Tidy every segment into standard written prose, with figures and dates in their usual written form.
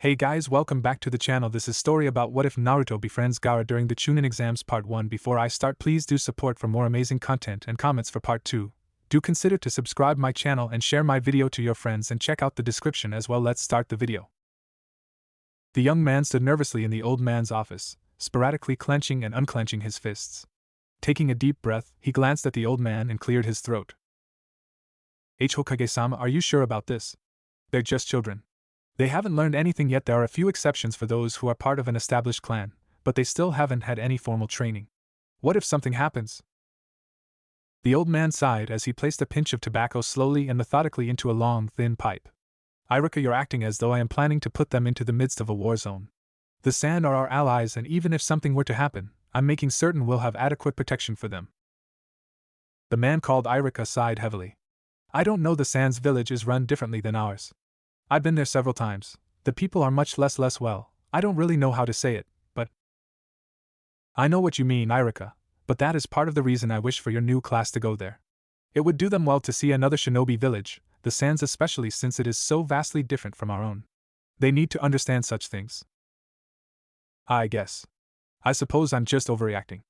Hey guys, welcome back to the channel. This is story about what if Naruto befriends Gaara during the Chunin exams part 1. Before I start, please do support for more amazing content and comments for part 2. Do consider to subscribe my channel and share my video to your friends and check out the description as well. Let's start the video. The young man stood nervously in the old man's office, sporadically clenching and unclenching his fists. Taking a deep breath, he glanced at the old man and cleared his throat. Hokage-sama, are you sure about this? They're just children. They haven't learned anything yet. There are a few exceptions for those who are part of an established clan, but they still haven't had any formal training. What if something happens? The old man sighed as he placed a pinch of tobacco slowly and methodically into a long, thin pipe. Iruka, you're acting as though I am planning to put them into the midst of a war zone. The Sand are our allies, and even if something were to happen, I'm making certain we'll have adequate protection for them. The man called Iruka sighed heavily. I don't know, the Sand's village is run differently than ours. I've been there several times. The people are much less well. I don't really know how to say it, but I know what you mean, Iruka, but that is part of the reason I wish for your new class to go there. It would do them well to see another shinobi village, the Sands especially, since it is so vastly different from our own. They need to understand such things. I suppose I'm just overreacting.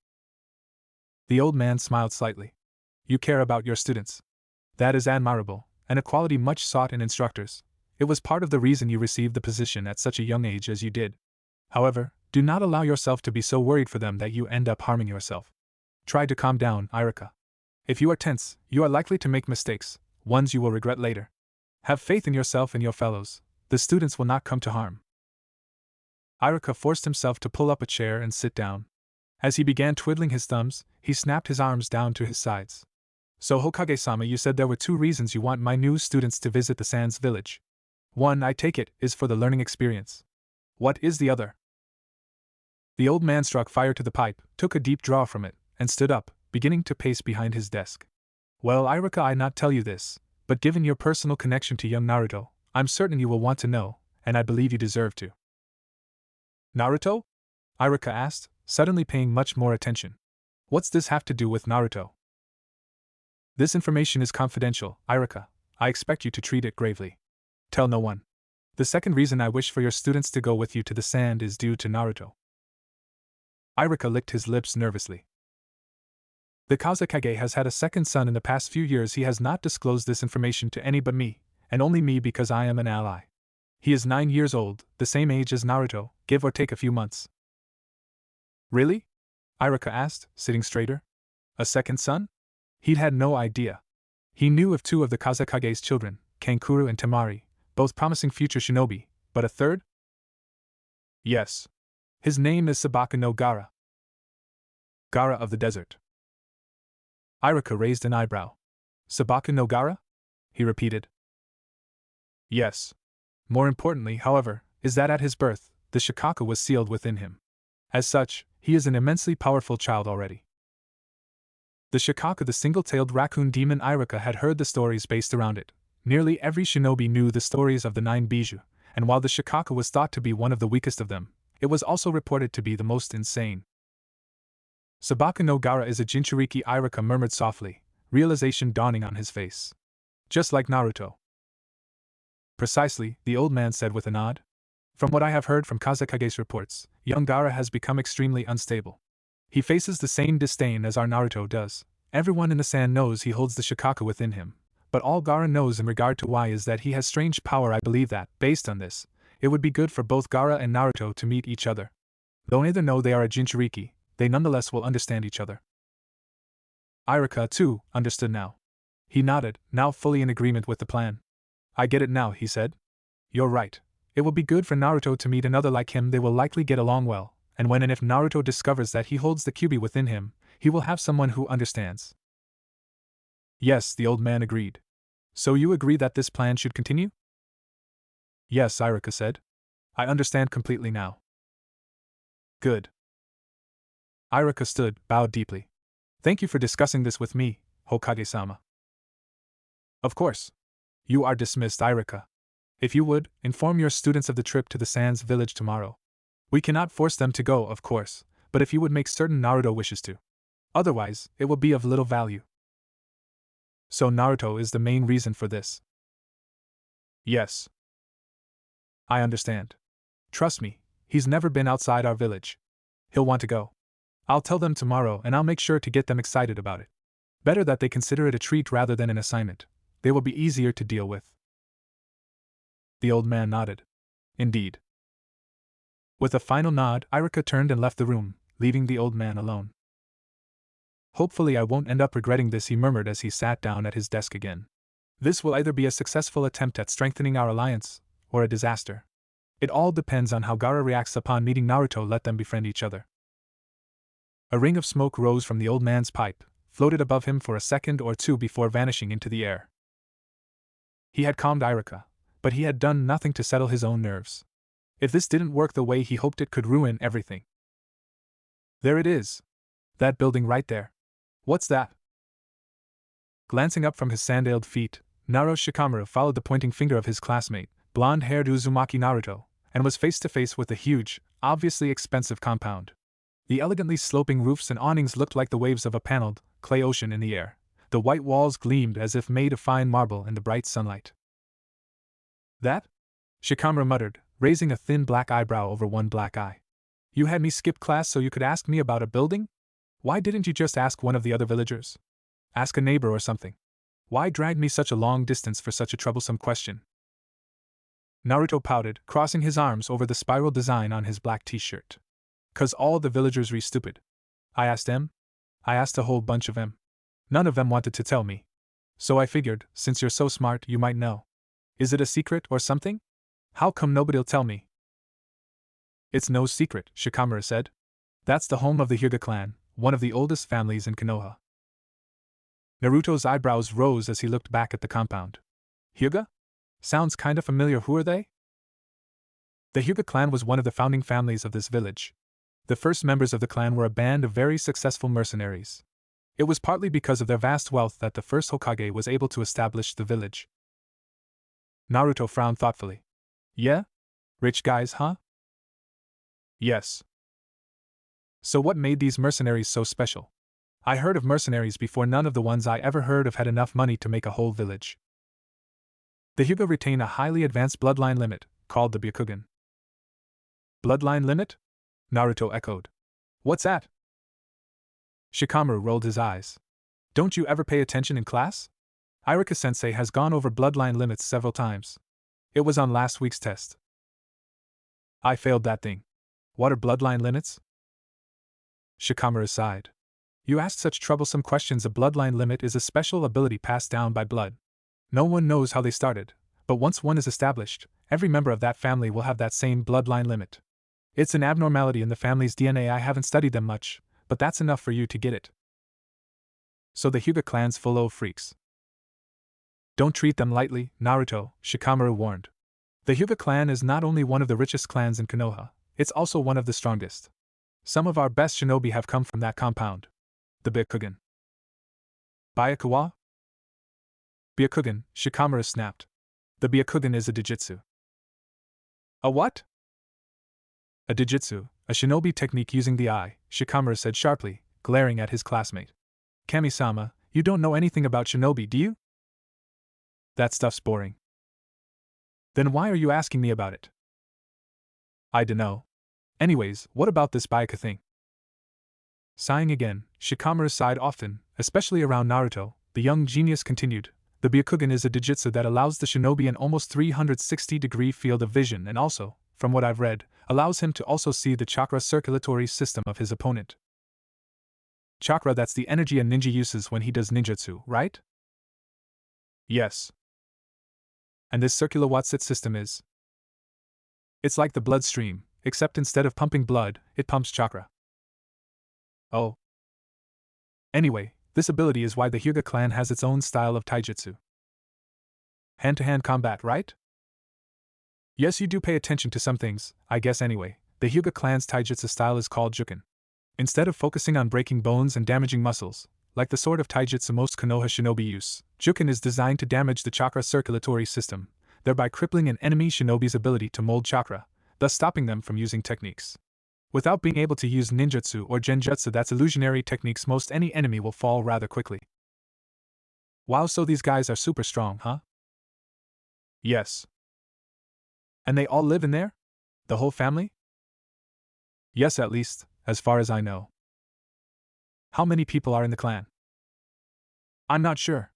The old man smiled slightly. You care about your students. That is admirable, and a quality much sought in instructors. It was part of the reason you received the position at such a young age as you did. However, do not allow yourself to be so worried for them that you end up harming yourself. Try to calm down, Iruka. If you are tense, you are likely to make mistakes, ones you will regret later. Have faith in yourself and your fellows. The students will not come to harm. Iruka forced himself to pull up a chair and sit down. As he began twiddling his thumbs, he snapped his arms down to his sides. So Hokage-sama, you said there were 2 reasons you want my new students to visit the Sands village. One, I take it, is for the learning experience. What is the other? The old man struck fire to the pipe, took a deep draw from it, and stood up, beginning to pace behind his desk. Well, Iruka, I not tell you this, but given your personal connection to young Naruto, I'm certain you will want to know, and I believe you deserve to. Naruto? Iruka asked, suddenly paying much more attention. What's this have to do with Naruto? This information is confidential, Iruka. I expect you to treat it gravely. Tell no one. The second reason I wish for your students to go with you to the Sand is due to Naruto. Iruka licked his lips nervously. The Kazekage has had a second son in the past few years. He has not disclosed this information to any but me, and only me because I am an ally. He is 9 years old, the same age as Naruto, give or take a few months. Really? Iruka asked, sitting straighter. A second son? He'd had no idea. He knew of 2 of the Kazekage's children, Kankuro and Temari, both promising future shinobi, but a third? Yes. His name is Sabaka no Gaara. Gaara of the desert. Iruka raised an eyebrow. Sabaka no Gaara? He repeated. Yes. More importantly, however, is that at his birth, the Shikaku was sealed within him. As such, he is an immensely powerful child already. The Shikaku, the single-tailed raccoon demon. Iruka had heard the stories based around it. Nearly every shinobi knew the stories of the 9 Bijou, and while the Shikaku was thought to be one of the weakest of them, it was also reported to be the most insane. Sabaka no Gaara is a Jinchuriki, Iruka murmured softly, realization dawning on his face. Just like Naruto. Precisely, the old man said with a nod. From what I have heard from Kazekage's reports, young Gaara has become extremely unstable. He faces the same disdain as our Naruto does. Everyone in the Sand knows he holds the Shikaku within him. But all Gaara knows in regard to why is that he has strange power. I believe that, based on this, it would be good for both Gaara and Naruto to meet each other. Though neither know they are a Jinchuriki, they nonetheless will understand each other. Iruka, too, understood now. He nodded, now fully in agreement with the plan. I get it now, he said. You're right. It will be good for Naruto to meet another like him. They will likely get along well, and when and if Naruto discovers that he holds the Kyuubi within him, he will have someone who understands. Yes, the old man agreed. So you agree that this plan should continue? Yes, Iruka said. I understand completely now. Good. Iruka stood, bowed deeply. Thank you for discussing this with me, Hokage-sama. Of course. You are dismissed, Iruka. If you would, inform your students of the trip to the Sands village tomorrow. We cannot force them to go, of course, but if you would make certain Naruto wishes to. Otherwise, it will be of little value. So Naruto is the main reason for this. Yes. I understand. Trust me, he's never been outside our village. He'll want to go. I'll tell them tomorrow and I'll make sure to get them excited about it. Better that they consider it a treat rather than an assignment. They will be easier to deal with. The old man nodded. Indeed. With a final nod, Irika turned and left the room, leaving the old man alone. Hopefully I won't end up regretting this, he murmured as he sat down at his desk again. This will either be a successful attempt at strengthening our alliance, or a disaster. It all depends on how Gaara reacts upon meeting Naruto. Let them befriend each other. A ring of smoke rose from the old man's pipe, floated above him for a second or two before vanishing into the air. He had calmed Irika, but he had done nothing to settle his own nerves. If this didn't work the way he hoped, it could ruin everything. There it is. That building right there. What's that? Glancing up from his sandaled feet, Naruto Shikamaru followed the pointing finger of his classmate, blonde-haired Uzumaki Naruto, and was face to face with the huge, obviously expensive compound. The elegantly sloping roofs and awnings looked like the waves of a paneled, clay ocean in the air. The white walls gleamed as if made of fine marble in the bright sunlight. That? Shikamaru muttered, raising a thin black eyebrow over one black eye. You had me skip class so you could ask me about a building? Why didn't you just ask one of the other villagers? Ask a neighbor or something. Why drag me such a long distance for such a troublesome question? Naruto pouted, crossing his arms over the spiral design on his black t-shirt. 'Cause all the villagers re stupid. I asked them. I asked a whole bunch of them. None of them wanted to tell me. So I figured, since you're so smart, you might know. Is it a secret or something? How come nobody'll tell me? It's no secret, Shikamaru said. That's the home of the Hyuga clan, one of the oldest families in Konoha. Naruto's eyebrows rose as he looked back at the compound. Hyuga? Sounds kinda familiar. Who are they? The Hyuga clan was one of the founding families of this village. The first members of the clan were a band of very successful mercenaries. It was partly because of their vast wealth that the first Hokage was able to establish the village. Naruto frowned thoughtfully. Yeah? Rich guys, huh? Yes. So what made these mercenaries so special? I heard of mercenaries before. None of the ones I ever heard of had enough money to make a whole village. The Hyuga retain a highly advanced bloodline limit, called the Byakugan. Bloodline limit? Naruto echoed. What's that? Shikamaru rolled his eyes. Don't you ever pay attention in class? Irika-sensei has gone over bloodline limits several times. It was on last week's test. I failed that thing. What are bloodline limits? Shikamaru sighed. You asked such troublesome questions. A bloodline limit is a special ability passed down by blood. No one knows how they started, but once one is established, every member of that family will have that same bloodline limit. It's an abnormality in the family's DNA. I haven't studied them much, but that's enough for you to get it. So the Hyuga clan's full of freaks. Don't treat them lightly, Naruto, Shikamaru warned. The Hyuga clan is not only one of the richest clans in Konoha, it's also one of the strongest. Some of our best shinobi have come from that compound. The Byakugan. Byakuwa? Byakugan, Shikamaru snapped. The Byakugan is a dijitsu. A what? A dijitsu, a shinobi technique using the eye, Shikamaru said sharply, glaring at his classmate. Kami-sama, you don't know anything about shinobi, do you? That stuff's boring. Then why are you asking me about it? I dunno. Anyways, what about this Byakuga thing? Sighing again, Shikamaru sighed often, especially around Naruto. The young genius continued. The Byakugan is a dijitsu that allows the shinobi an almost 360-degree field of vision and also, from what I've read, allows him to also see the chakra circulatory system of his opponent. Chakra, that's the energy a ninja uses when he does ninjutsu, right? Yes. And this circular Watsit system is? It's like the bloodstream, except instead of pumping blood, it pumps chakra. Oh. Anyway, this ability is why the Hyuga clan has its own style of taijutsu. Hand-to-hand combat, right? Yes, you do pay attention to some things, I guess. Anyway, the Hyuga clan's taijutsu style is called Juken. Instead of focusing on breaking bones and damaging muscles, like the sort of taijutsu most Konoha shinobi use, Juken is designed to damage the chakra circulatory system, thereby crippling an enemy shinobi's ability to mold chakra, thus stopping them from using techniques. Without being able to use ninjutsu or genjutsu, that's illusionary techniques, most any enemy will fall rather quickly. Wow, so these guys are super strong, huh? Yes. And they all live in there? The whole family? Yes, at least, as far as I know. How many people are in the clan? I'm not sure.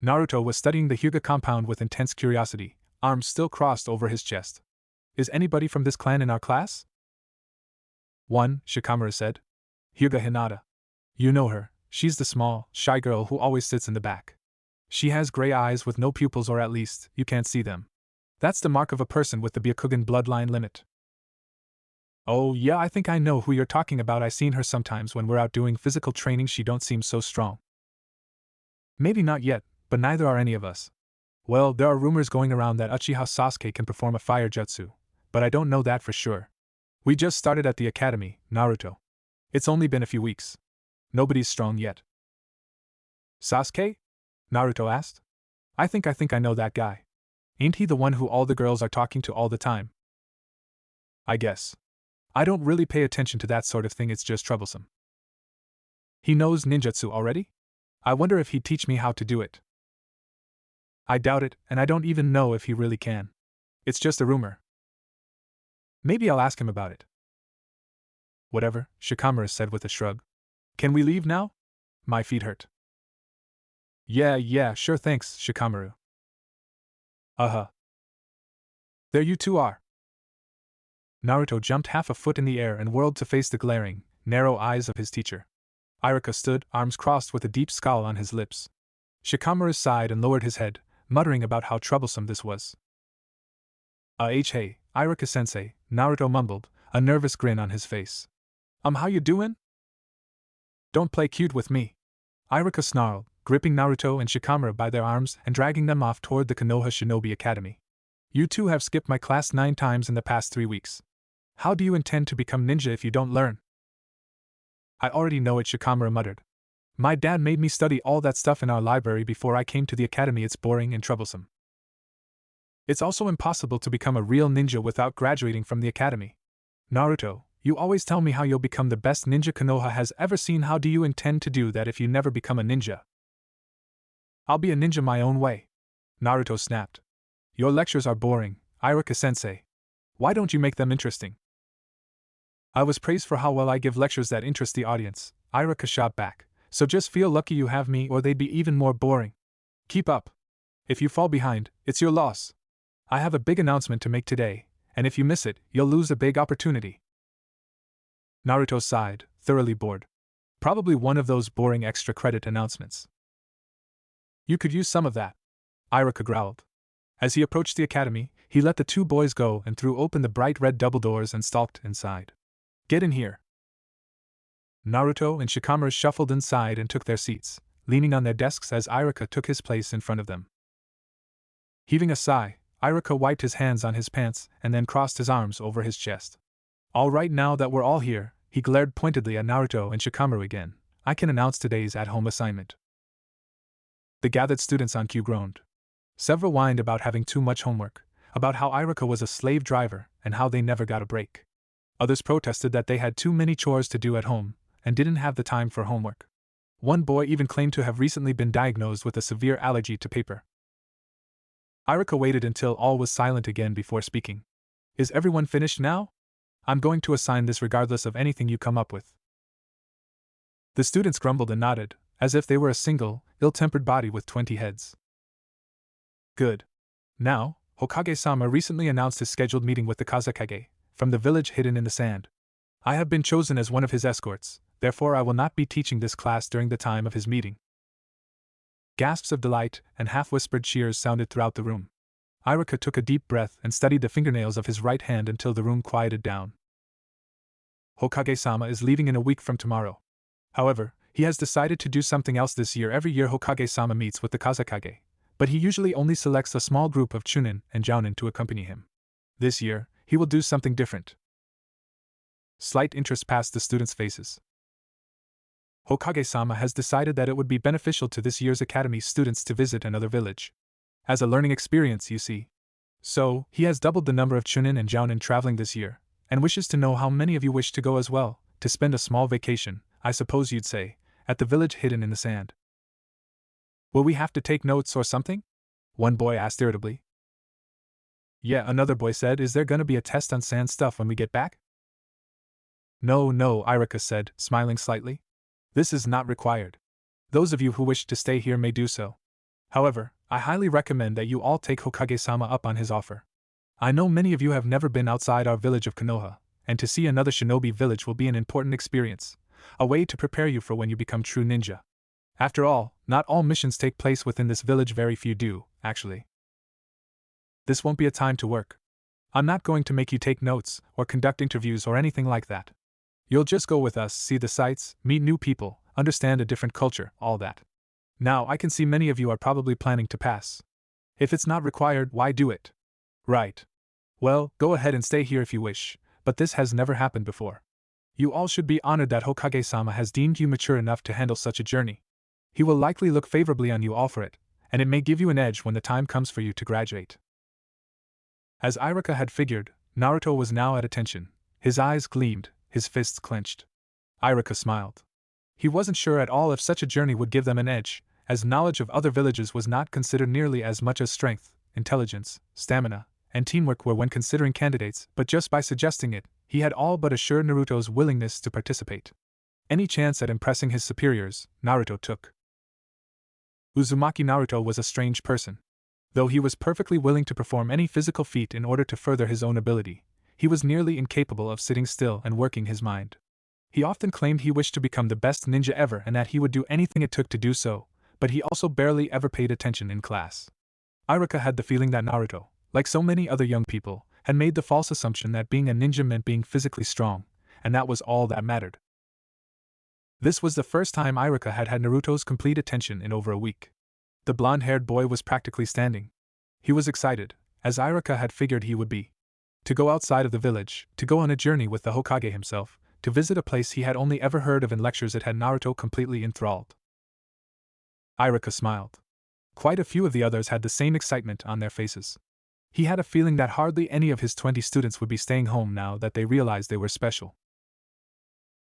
Naruto was studying the Hyuga compound with intense curiosity, arms still crossed over his chest. Is anybody from this clan in our class? One, Shikamaru said. Hyuga Hinata. You know her, she's the small, shy girl who always sits in the back. She has gray eyes with no pupils, or at least, you can't see them. That's the mark of a person with the Byakugan bloodline limit. Oh yeah, I think I know who you're talking about. I seen her sometimes when we're out doing physical training. She don't seem so strong. Maybe not yet, but neither are any of us. Well, there are rumors going around that Uchiha Sasuke can perform a fire jutsu, but I don't know that for sure. We just started at the academy, Naruto. It's only been a few weeks. Nobody's strong yet. Sasuke? Naruto asked. I think I know that guy. Ain't he the one who all the girls are talking to all the time? I guess. I don't really pay attention to that sort of thing, it's just troublesome. He knows ninjutsu already? I wonder if he'd teach me how to do it. I doubt it, and I don't even know if he really can. It's just a rumor. Maybe I'll ask him about it. Whatever, Shikamaru said with a shrug. Can we leave now? My feet hurt. Yeah, sure, thanks, Shikamaru. Uh-huh. There you two are. Naruto jumped half a foot in the air and whirled to face the glaring, narrow eyes of his teacher. Iruka stood, arms crossed with a deep scowl on his lips. Shikamaru sighed and lowered his head, muttering about how troublesome this was. Hey, Iruka-sensei, Naruto mumbled, a nervous grin on his face. How you doing? Don't play cute with me. Iruka snarled, gripping Naruto and Shikamaru by their arms and dragging them off toward the Konoha Shinobi Academy. You two have skipped my class 9 times in the past 3 weeks. How do you intend to become ninja if you don't learn? I already know it, Shikamaru muttered. My dad made me study all that stuff in our library before I came to the academy. It's boring and troublesome. It's also impossible to become a real ninja without graduating from the academy. Naruto, you always tell me how you'll become the best ninja Konoha has ever seen. How do you intend to do that if you never become a ninja? I'll be a ninja my own way. Naruto snapped. Your lectures are boring, Iruka-sensei. Why don't you make them interesting? I was praised for how well I give lectures that interest the audience, Iruka shot back, so just feel lucky you have me or they'd be even more boring. Keep up. If you fall behind, it's your loss. I have a big announcement to make today, and if you miss it, you'll lose a big opportunity. Naruto sighed, thoroughly bored. Probably one of those boring extra credit announcements. You could use some of that, Iruka growled. As he approached the academy, he let the two boys go and threw open the bright red double doors and stalked inside. Get in here. Naruto and Shikamaru shuffled inside and took their seats, leaning on their desks as Iruka took his place in front of them. Heaving a sigh, Iruka wiped his hands on his pants and then crossed his arms over his chest. All right, now that we're all here, he glared pointedly at Naruto and Shikamaru again, I can announce today's at-home assignment. The gathered students on Q groaned. Several whined about having too much homework, about how Iruka was a slave driver and how they never got a break. Others protested that they had too many chores to do at home and didn't have the time for homework. One boy even claimed to have recently been diagnosed with a severe allergy to paper. Iruka waited until all was silent again before speaking. Is everyone finished now? I'm going to assign this regardless of anything you come up with. The students grumbled and nodded, as if they were a single, ill-tempered body with 20 heads. Good. Now, Hokage-sama recently announced his scheduled meeting with the Kazekage, from the village hidden in the sand. I have been chosen as one of his escorts, therefore I will not be teaching this class during the time of his meeting. Gasps of delight and half-whispered cheers sounded throughout the room. Iruka took a deep breath and studied the fingernails of his right hand until the room quieted down. Hokage-sama is leaving in a week from tomorrow. However, he has decided to do something else this year. Every year Hokage-sama meets with the Kazekage, but he usually only selects a small group of Chunin and Jounin to accompany him. This year, he will do something different. Slight interest passed the students' faces. Hokage-sama has decided that it would be beneficial to this year's academy students to visit another village. As a learning experience, you see. So, he has doubled the number of Chunin and Jounin traveling this year, and wishes to know how many of you wish to go as well, to spend a small vacation, I suppose you'd say, at the village hidden in the sand. Will we have to take notes or something? One boy asked irritably. Yeah, another boy said, is there gonna be a test on sand stuff when we get back? No, no, Irika said, smiling slightly. This is not required. Those of you who wish to stay here may do so. However, I highly recommend that you all take Hokage-sama up on his offer. I know many of you have never been outside our village of Konoha, and to see another shinobi village will be an important experience, a way to prepare you for when you become true ninja. After all, not all missions take place within this village, very few do, actually. This won't be a time to work. I'm not going to make you take notes, or conduct interviews or anything like that. You'll just go with us, see the sights, meet new people, understand a different culture, all that. Now, I can see many of you are probably planning to pass. If it's not required, why do it? Right. Well, go ahead and stay here if you wish, but this has never happened before. You all should be honored that Hokage-sama has deemed you mature enough to handle such a journey. He will likely look favorably on you all for it, and it may give you an edge when the time comes for you to graduate. As Irika had figured, Naruto was now at attention. His eyes gleamed, his fists clenched. Irika smiled. He wasn't sure at all if such a journey would give them an edge, as knowledge of other villages was not considered nearly as much as strength, intelligence, stamina, and teamwork were when considering candidates, but just by suggesting it, he had all but assured Naruto's willingness to participate. Any chance at impressing his superiors, Naruto took. Uzumaki Naruto was a strange person. Though he was perfectly willing to perform any physical feat in order to further his own ability, he was nearly incapable of sitting still and working his mind. He often claimed he wished to become the best ninja ever and that he would do anything it took to do so, but he also barely ever paid attention in class. Irika had the feeling that Naruto, like so many other young people, had made the false assumption that being a ninja meant being physically strong, and that was all that mattered. This was the first time Irika had had Naruto's complete attention in over a week. The blonde-haired boy was practically standing. He was excited, as Irika had figured he would be. To go outside of the village, to go on a journey with the Hokage himself, to visit a place he had only ever heard of in lectures, it had Naruto completely enthralled. Irika smiled. Quite a few of the others had the same excitement on their faces. He had a feeling that hardly any of his 20 students would be staying home now that they realized they were special.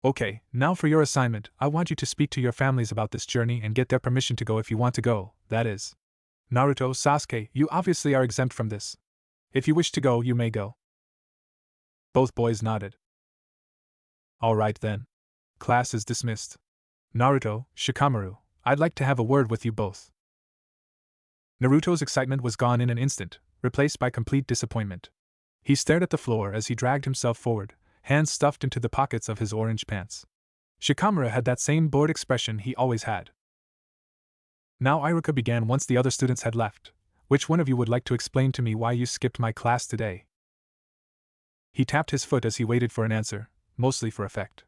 Okay, now for your assignment, I want you to speak to your families about this journey and get their permission to go if you want to go, that is. Naruto, Sasuke, you obviously are exempt from this. If you wish to go, you may go. Both boys nodded. All right then. Class is dismissed. Naruto, Shikamaru, I'd like to have a word with you both. Naruto's excitement was gone in an instant, replaced by complete disappointment. He stared at the floor as he dragged himself forward, hands stuffed into the pockets of his orange pants. Shikamaru had that same bored expression he always had. Now Irika began once the other students had left. Which one of you would like to explain to me why you skipped my class today? He tapped his foot as he waited for an answer, mostly for effect.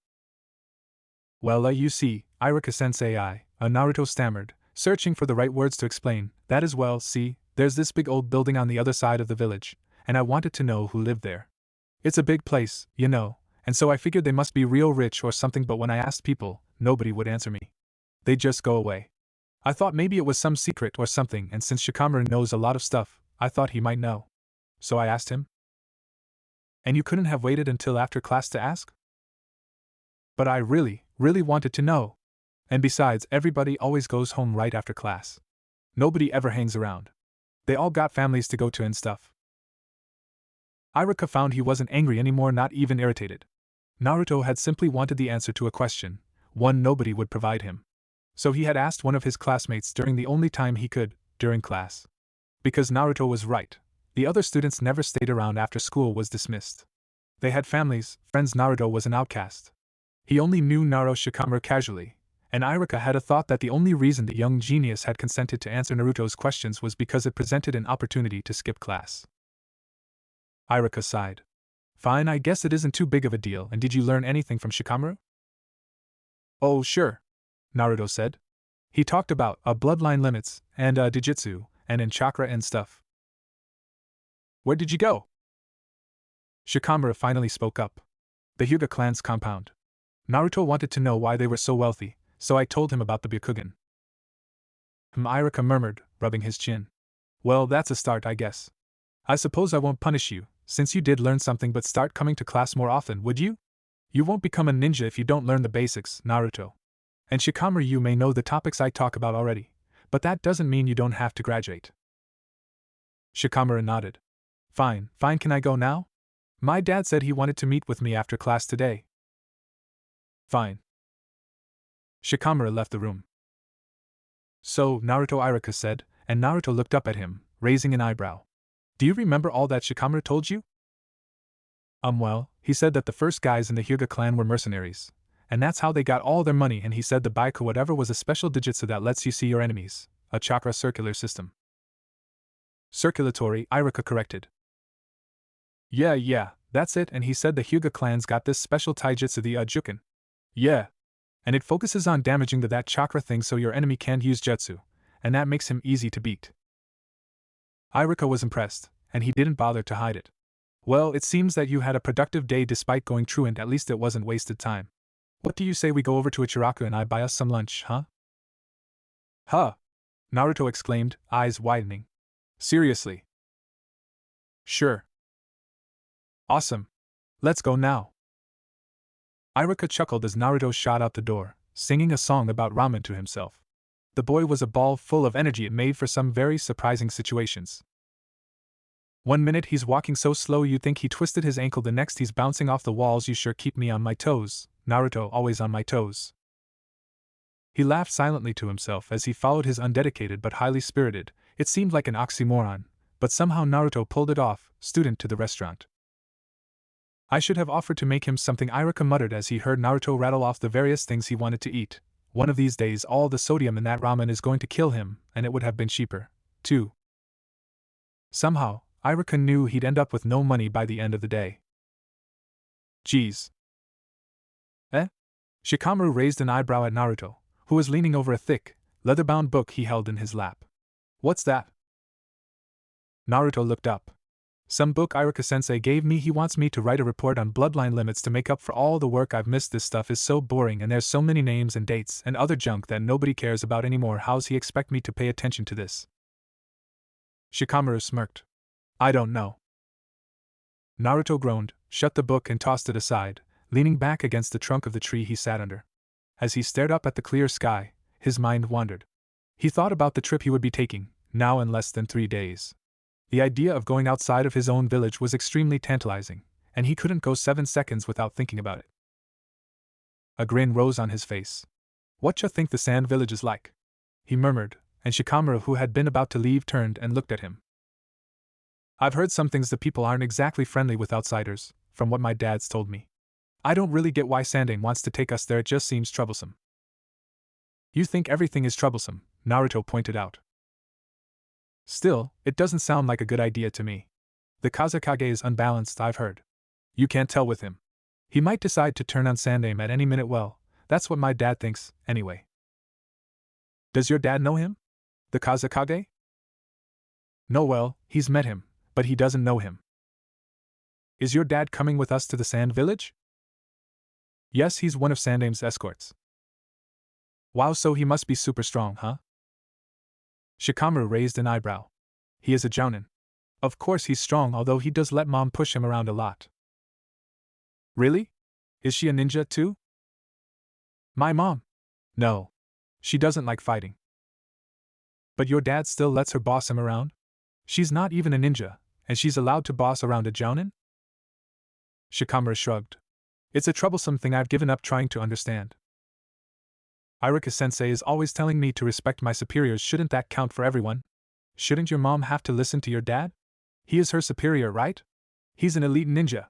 Well, you see, Irika-sensei, Naruto stammered, searching for the right words to explain. That is, well, see, there's this big old building on the other side of the village, and I wanted to know who lived there. It's a big place, you know, and so I figured they must be real rich or something, but when I asked people, nobody would answer me. They'd just go away. I thought maybe it was some secret or something, and since Shikamaru knows a lot of stuff, I thought he might know. So I asked him. And you couldn't have waited until after class to ask? But I really wanted to know. And besides, everybody always goes home right after class. Nobody ever hangs around. They all got families to go to and stuff. Irika found he wasn't angry anymore, not even irritated. Naruto had simply wanted the answer to a question, one nobody would provide him. So he had asked one of his classmates during the only time he could, during class. Because Naruto was right. The other students never stayed around after school was dismissed. They had families, friends. Naruto was an outcast. He only knew Naruto Shikamaru casually, and Irika had a thought that the only reason the young genius had consented to answer Naruto's questions was because it presented an opportunity to skip class. Irika sighed. Fine, I guess it isn't too big of a deal. And did you learn anything from Shikamaru? Oh, sure, Naruto said. He talked about bloodline limits, and Dijitsu, and in chakra and stuff. Where did you go? Shikamaru finally spoke up. The Hyuga clan's compound. Naruto wanted to know why they were so wealthy, so I told him about the Byakugan. Irika murmured, rubbing his chin. Well, that's a start, I guess. I suppose I won't punish you, since you did learn something, but start coming to class more often, would you? You won't become a ninja if you don't learn the basics, Naruto. And Shikamaru, you may know the topics I talk about already, but that doesn't mean you don't have to graduate. Shikamaru nodded. Fine, fine, can I go now? My dad said he wanted to meet with me after class today. Fine. Shikamaru left the room. So, Naruto, Iruka said, and Naruto looked up at him, raising an eyebrow. Do you remember all that Shikamaru told you? Well, he said that the first guys in the Hyuga clan were mercenaries, and that's how they got all their money, and he said the Baiku whatever was a special digitsu that lets you see your enemies, a chakra circular system. Circulatory, Iruka corrected. Yeah, that's it, and he said the Hyuga clans got this special taijutsu, the Juken. Yeah. And it focuses on damaging that chakra thing so your enemy can't use jutsu, and that makes him easy to beat. Iruka was impressed, and he didn't bother to hide it. Well, it seems that you had a productive day despite going truant, at least it wasn't wasted time. What do you say we go over to Ichiraku and I buy us some lunch, huh? Huh? Naruto exclaimed, eyes widening. Seriously? Sure. Awesome. Let's go now. Iruka chuckled as Naruto shot out the door, singing a song about ramen to himself. The boy was a ball full of energy. It made for some very surprising situations. One minute he's walking so slow you'd think he twisted his ankle, the next he's bouncing off the walls. You sure keep me on my toes, Naruto, always on my toes. He laughed silently to himself as he followed his undedicated but highly spirited, it seemed like an oxymoron, but somehow Naruto pulled it off, student to the restaurant. I should have offered to make him something, Iruka muttered as he heard Naruto rattle off the various things he wanted to eat. One of these days all the sodium in that ramen is going to kill him, and it would have been cheaper, too. Somehow, Iruka knew he'd end up with no money by the end of the day. Geez. Eh? Shikamaru raised an eyebrow at Naruto, who was leaning over a thick, leather-bound book he held in his lap. What's that? Naruto looked up. Some book Iruka-sensei gave me. He wants me to write a report on bloodline limits to make up for all the work I've missed. This stuff is so boring and there's so many names and dates and other junk that nobody cares about anymore. How's he expect me to pay attention to this? Shikamaru smirked. I don't know. Naruto groaned, shut the book and tossed it aside, leaning back against the trunk of the tree he sat under. As he stared up at the clear sky, his mind wandered. He thought about the trip he would be taking, now in less than 3 days. The idea of going outside of his own village was extremely tantalizing, and he couldn't go 7 seconds without thinking about it. A grin rose on his face. Whatcha think the sand village is like? He murmured, and Shikamaru, who had been about to leave, turned and looked at him. I've heard some things. The people aren't exactly friendly with outsiders, from what my dad's told me. I don't really get why Sandaime wants to take us there, it just seems troublesome. You think everything is troublesome, Naruto pointed out. Still, it doesn't sound like a good idea to me. The Kazekage is unbalanced, I've heard. You can't tell with him. He might decide to turn on Sandaime at any minute. Well, that's what my dad thinks, anyway. Does your dad know him? The Kazekage? No, well, he's met him, but he doesn't know him. Is your dad coming with us to the sand village? Yes, he's one of Sandaime's escorts. Wow, so he must be super strong, huh? Shikamaru raised an eyebrow. He is a jounin. Of course he's strong, although he does let mom push him around a lot. Really? Is she a ninja too? My mom? No. She doesn't like fighting. But your dad still lets her boss him around? She's not even a ninja, and she's allowed to boss around a jounin? Shikamaru shrugged. It's a troublesome thing I've given up trying to understand. Iruka-sensei is always telling me to respect my superiors. Shouldn't that count for everyone? Shouldn't your mom have to listen to your dad? He is her superior, right? He's an elite ninja.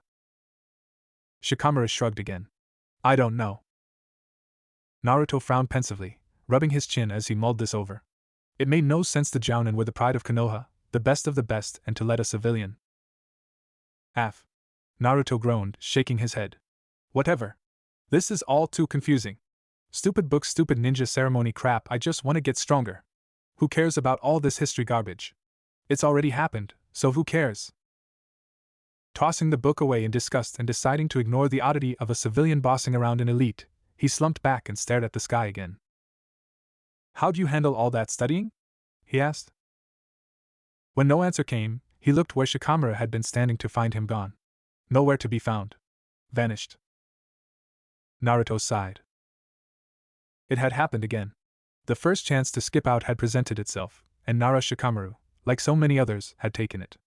Shikamaru shrugged again. I don't know. Naruto frowned pensively, rubbing his chin as he mulled this over. It made no sense. The jounin were the pride of Konoha, the best of the best, and to let a civilian. Af. Naruto groaned, shaking his head. Whatever. This is all too confusing. Stupid book, stupid ninja ceremony crap. I just want to get stronger. Who cares about all this history garbage? It's already happened, so who cares? Tossing the book away in disgust and deciding to ignore the oddity of a civilian bossing around an elite, he slumped back and stared at the sky again. How'd you handle all that studying? He asked. When no answer came, he looked where Shikamaru had been standing to find him gone. Nowhere to be found. Vanished. Naruto sighed. It had happened again. The first chance to skip out had presented itself, and Nara Shikamaru, like so many others, had taken it.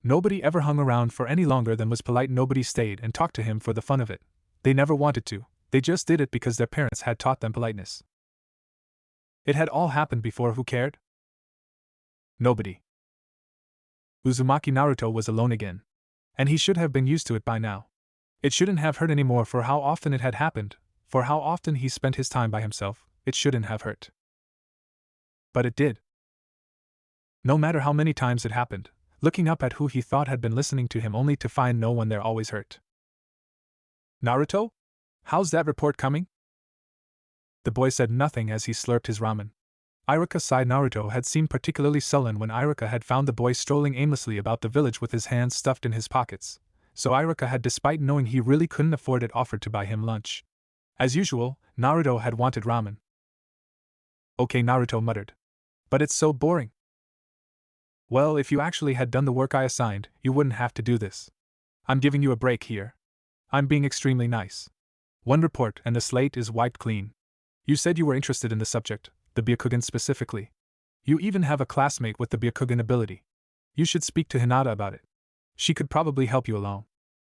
Nobody ever hung around for any longer than was polite. Nobody stayed and talked to him for the fun of it. They never wanted to, they just did it because their parents had taught them politeness. It had all happened before. Who cared? Nobody. Uzumaki Naruto was alone again. And he should have been used to it by now. It shouldn't have hurt anymore for how often it had happened, for how often he spent his time by himself. It shouldn't have hurt. But it did. No matter how many times it happened, looking up at who he thought had been listening to him only to find no one there always hurt. Naruto? How's that report coming? The boy said nothing as he slurped his ramen. Iruka sighed. Naruto had seemed particularly sullen when Iruka had found the boy strolling aimlessly about the village with his hands stuffed in his pockets, so Iruka had, despite knowing he really couldn't afford it, offered to buy him lunch. As usual, Naruto had wanted ramen. Okay, Naruto muttered. But it's so boring. Well, if you actually had done the work I assigned, you wouldn't have to do this. I'm giving you a break here. I'm being extremely nice. One report and the slate is wiped clean. You said you were interested in the subject, the Byakugan specifically. You even have a classmate with the Byakugan ability. You should speak to Hinata about it. She could probably help you along.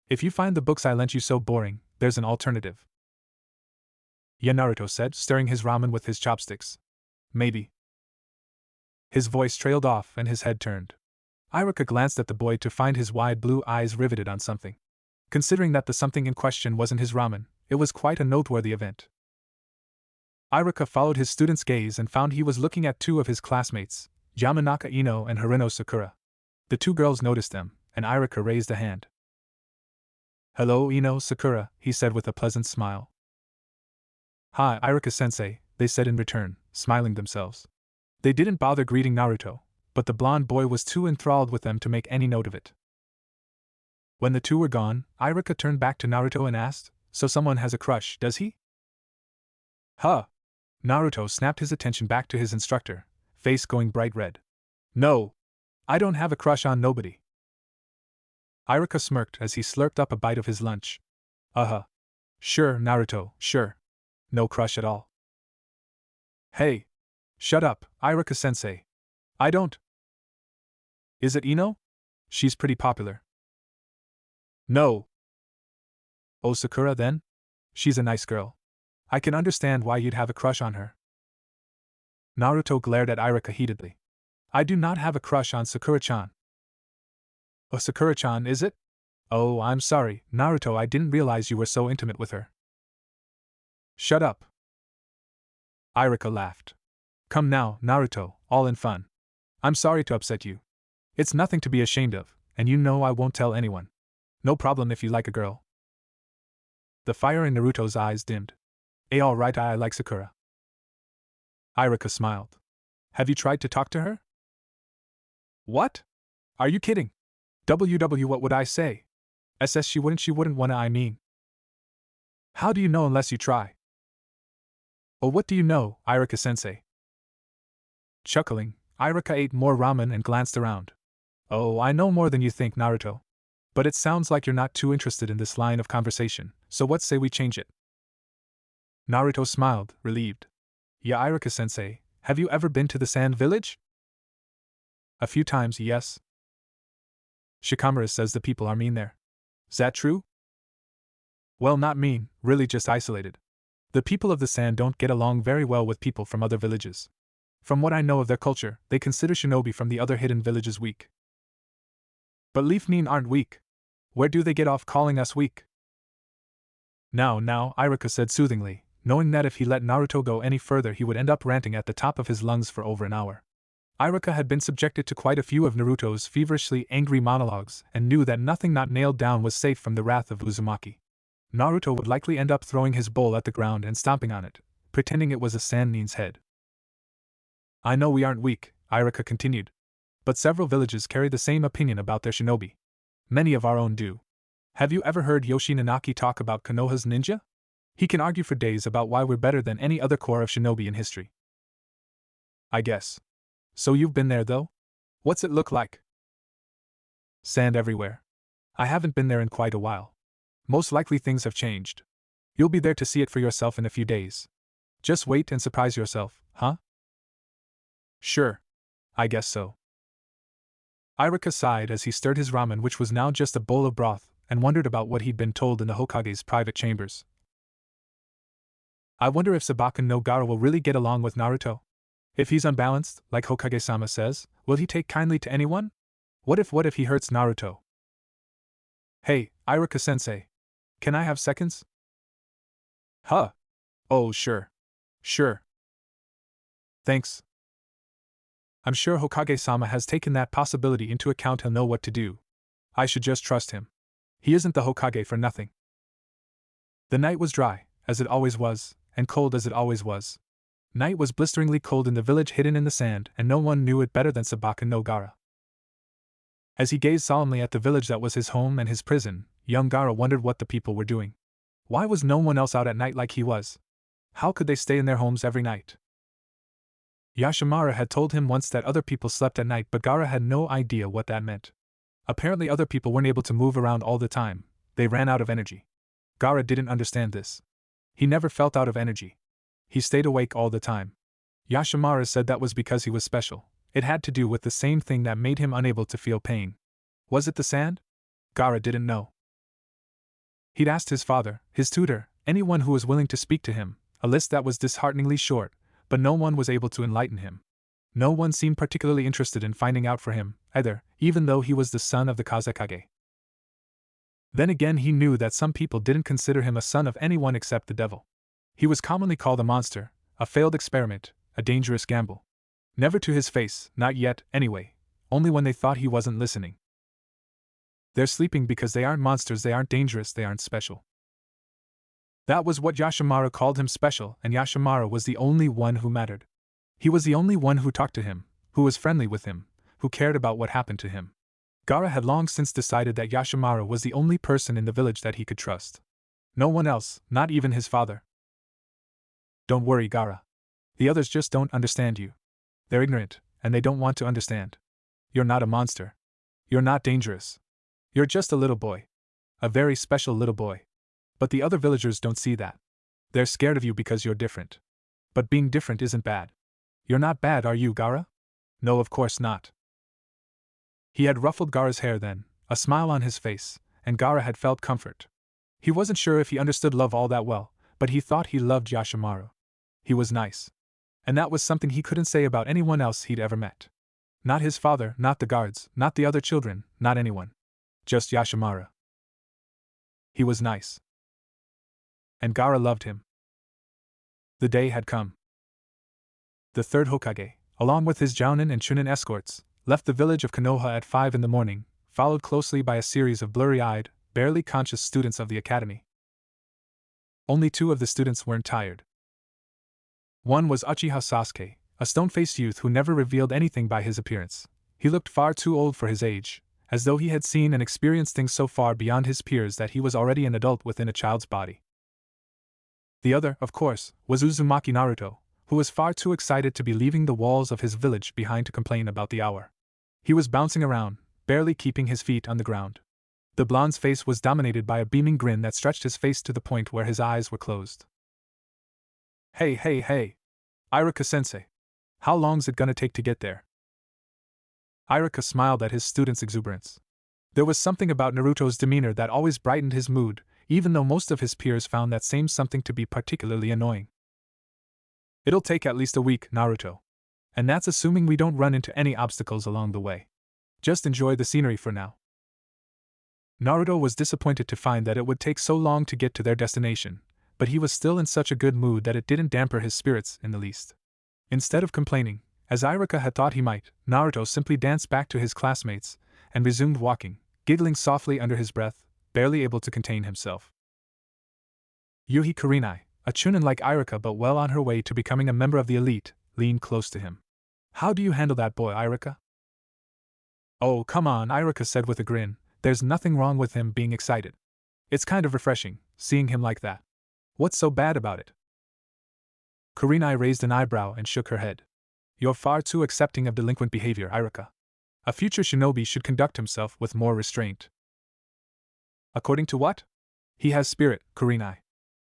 If you find the books I lent you so boring, there's an alternative. Yeah, Naruto said, stirring his ramen with his chopsticks. Maybe. His voice trailed off and his head turned. Iruka glanced at the boy to find his wide blue eyes riveted on something. Considering that the something in question wasn't his ramen, it was quite a noteworthy event. Iruka followed his student's gaze and found he was looking at two of his classmates, Yamanaka Ino and Harino Sakura. The two girls noticed them, and Iruka raised a hand. Hello, Ino Sakura, he said with a pleasant smile. Hi, Iruka-sensei, they said in return, smiling themselves. They didn't bother greeting Naruto, but the blonde boy was too enthralled with them to make any note of it. When the two were gone, Iruka turned back to Naruto and asked, So someone has a crush, does he? Huh. Naruto snapped his attention back to his instructor, face going bright red. No. I don't have a crush on nobody. Iruka smirked as he slurped up a bite of his lunch. Sure, Naruto, sure. No crush at all. Hey. Shut up, Iruka-sensei. I don't. Is it Ino? She's pretty popular. No. Oh, Sakura then? She's a nice girl. I can understand why you'd have a crush on her. Naruto glared at Iruka heatedly. I do not have a crush on Sakura-chan. Oh, Sakura-chan, is it? Oh, I'm sorry, Naruto, I didn't realize you were so intimate with her. Shut up. Iruka laughed. Come now, Naruto, all in fun. I'm sorry to upset you. It's nothing to be ashamed of, and you know I won't tell anyone. No problem if you like a girl. The fire in Naruto's eyes dimmed. Alright, I like Sakura. Iruka smiled. Have you tried to talk to her? What? Are you kidding? What would I say? She wouldn't wanna, I mean. How do you know unless you try? Oh, what do you know, Iruka-sensei? Chuckling, Iruka ate more ramen and glanced around. Oh, I know more than you think, Naruto. But it sounds like you're not too interested in this line of conversation, so what say we change it? Naruto smiled, relieved. Yeah, Iruka-sensei, have you ever been to the Sand Village? A few times, yes. Shikamaru says the people are mean there. Is that true? Well, not mean, really just isolated. The people of the Sand don't get along very well with people from other villages. From what I know of their culture, they consider shinobi from the other hidden villages weak. But Leaf Nin aren't weak. Where do they get off calling us weak? Now, Iruka said soothingly, knowing that if he let Naruto go any further he would end up ranting at the top of his lungs for over an hour. Iruka had been subjected to quite a few of Naruto's feverishly angry monologues and knew that nothing not nailed down was safe from the wrath of Uzumaki. Naruto would likely end up throwing his bowl at the ground and stomping on it, pretending it was a Sand Nin's head. I know we aren't weak, Iruka continued. But several villages carry the same opinion about their shinobi. Many of our own do. Have you ever heard Yoshinanaki talk about Konoha's ninja? He can argue for days about why we're better than any other corps of shinobi in history. I guess. So you've been there though? What's it look like? Sand everywhere. I haven't been there in quite a while. Most likely things have changed. You'll be there to see it for yourself in a few days. Just wait and surprise yourself, huh? Sure. I guess so. Iruka sighed as he stirred his ramen, which was now just a bowl of broth, and wondered about what he'd been told in the Hokage's private chambers. I wonder if Sabaku no Gaara will really get along with Naruto. If he's unbalanced, like Hokage-sama says, will he take kindly to anyone? What if he hurts Naruto? Hey, Iruka-sensei. Can I have seconds? Huh. Oh, sure. Sure. Thanks. I'm sure Hokage-sama has taken that possibility into account. He'll know what to do. I should just trust him. He isn't the Hokage for nothing. The night was dry, as it always was, and cold as it always was. Night was blisteringly cold in the village hidden in the sand, and no one knew it better than Sabaku no Gaara. As he gazed solemnly at the village that was his home and his prison, young Gaara wondered what the people were doing. Why was no one else out at night like he was? How could they stay in their homes every night? Yashamara had told him once that other people slept at night, but Gaara had no idea what that meant. Apparently other people weren't able to move around all the time, they ran out of energy. Gaara didn't understand this. He never felt out of energy. He stayed awake all the time. Yashamara said that was because he was special. It had to do with the same thing that made him unable to feel pain. Was it the sand? Gaara didn't know. He'd asked his father, his tutor, anyone who was willing to speak to him, a list that was dishearteningly short, but no one was able to enlighten him. No one seemed particularly interested in finding out for him, either, even though he was the son of the Kazekage. Then again, he knew that some people didn't consider him a son of anyone except the devil. He was commonly called a monster, a failed experiment, a dangerous gamble. Never to his face, not yet, anyway, only when they thought he wasn't listening. They're sleeping because they aren't monsters, they aren't dangerous, they aren't special. That was what Yashamara called him, special, and Yashamara was the only one who mattered. He was the only one who talked to him, who was friendly with him, who cared about what happened to him. Gaara had long since decided that Yashamara was the only person in the village that he could trust. No one else, not even his father. Don't worry, Gaara. The others just don't understand you. They're ignorant, and they don't want to understand. You're not a monster. You're not dangerous. You're just a little boy. A very special little boy. But the other villagers don't see that. They're scared of you because you're different. But being different isn't bad. You're not bad, are you, Gaara? No, of course not. He had ruffled Gaara's hair then, a smile on his face, and Gaara had felt comfort. He wasn't sure if he understood love all that well, but he thought he loved Yashamaro. He was nice. And that was something he couldn't say about anyone else he'd ever met. Not his father, not the guards, not the other children, not anyone. Just Yashamaro. He was nice. And Gaara loved him. The day had come. The third Hokage, along with his Jounin and Chunin escorts, left the village of Konoha at 5 in the morning, followed closely by a series of blurry-eyed, barely conscious students of the academy. Only 2 of the students weren't tired. One was Uchiha Sasuke, a stone-faced youth who never revealed anything by his appearance. He looked far too old for his age, as though he had seen and experienced things so far beyond his peers that he was already an adult within a child's body. The other, of course, was Uzumaki Naruto, who was far too excited to be leaving the walls of his village behind to complain about the hour. He was bouncing around, barely keeping his feet on the ground. The blonde's face was dominated by a beaming grin that stretched his face to the point where his eyes were closed. Hey, Iruka-sensei. How long's it gonna take to get there? Iruka smiled at his student's exuberance. There was something about Naruto's demeanor that always brightened his mood, even though most of his peers found that same something to be particularly annoying. It'll take at least a week, Naruto. And that's assuming we don't run into any obstacles along the way. Just enjoy the scenery for now. Naruto was disappointed to find that it would take so long to get to their destination, but he was still in such a good mood that it didn't dampen his spirits in the least. Instead of complaining, as Iruka had thought he might, Naruto simply danced back to his classmates and resumed walking, giggling softly under his breath, barely able to contain himself. Yuhi Kurenai, a Chunin like Iruka but well on her way to becoming a member of the elite, leaned close to him. How do you handle that boy, Iruka? Oh, come on, Iruka said with a grin. There's nothing wrong with him being excited. It's kind of refreshing, seeing him like that. What's so bad about it? Kurenai raised an eyebrow and shook her head. You're far too accepting of delinquent behavior, Iruka. A future shinobi should conduct himself with more restraint. According to what? He has spirit, Kurenai.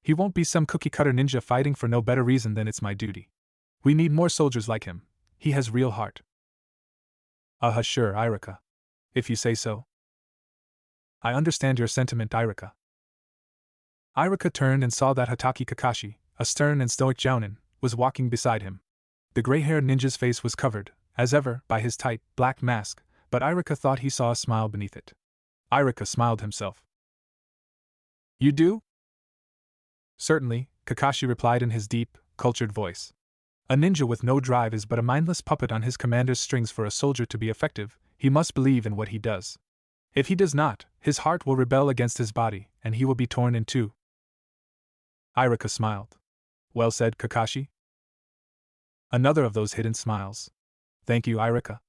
He won't be some cookie-cutter ninja fighting for no better reason than it's my duty. We need more soldiers like him. He has real heart. Sure, Iruka. If you say so. I understand your sentiment, Irika. Irika turned and saw that Hatake Kakashi, a stern and stoic jounin, was walking beside him. The gray-haired ninja's face was covered, as ever, by his tight, black mask, but Irika thought he saw a smile beneath it. Irika smiled himself. You do? Certainly, Kakashi replied in his deep, cultured voice. A ninja with no drive is but a mindless puppet on his commander's strings. For a soldier to be effective, he must believe in what he does. If he does not, his heart will rebel against his body, and he will be torn in two. Irika smiled. Well said, Kakashi. Another of those hidden smiles. Thank you, Irika.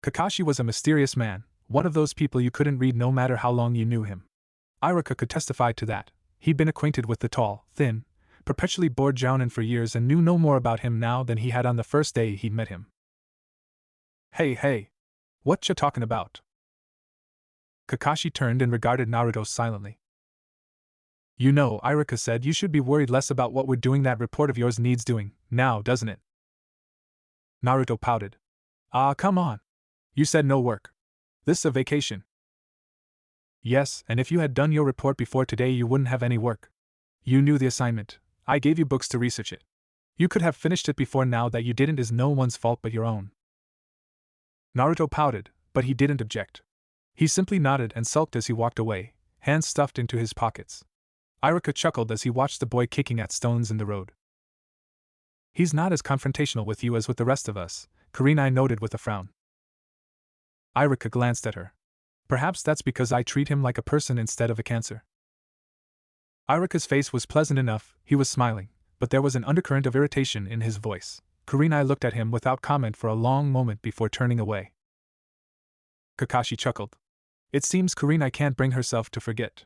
Kakashi was a mysterious man, one of those people you couldn't read no matter how long you knew him. Irika could testify to that. He'd been acquainted with the tall, thin, perpetually bored jounin for years and knew no more about him now than he had on the first day he'd met him. Hey, what ya talking about? Kakashi turned and regarded Naruto silently. You know, Irika said you should be worried less about what we're doing. That report of yours needs doing, now doesn't it? Naruto pouted. Come on. You said no work. This a vacation. Yes, and if you had done your report before today you wouldn't have any work. You knew the assignment. I gave you books to research it. You could have finished it before now. That you didn't is no one's fault but your own. Naruto pouted, but he didn't object. He simply nodded and sulked as he walked away, hands stuffed into his pockets. Irika chuckled as he watched the boy kicking at stones in the road. He's not as confrontational with you as with the rest of us, Kurenai noted with a frown. Irika glanced at her. Perhaps that's because I treat him like a person instead of a cancer. Irika's face was pleasant enough, he was smiling, but there was an undercurrent of irritation in his voice. Kurenai looked at him without comment for a long moment before turning away. Kakashi chuckled. It seems Kurenai can't bring herself to forget.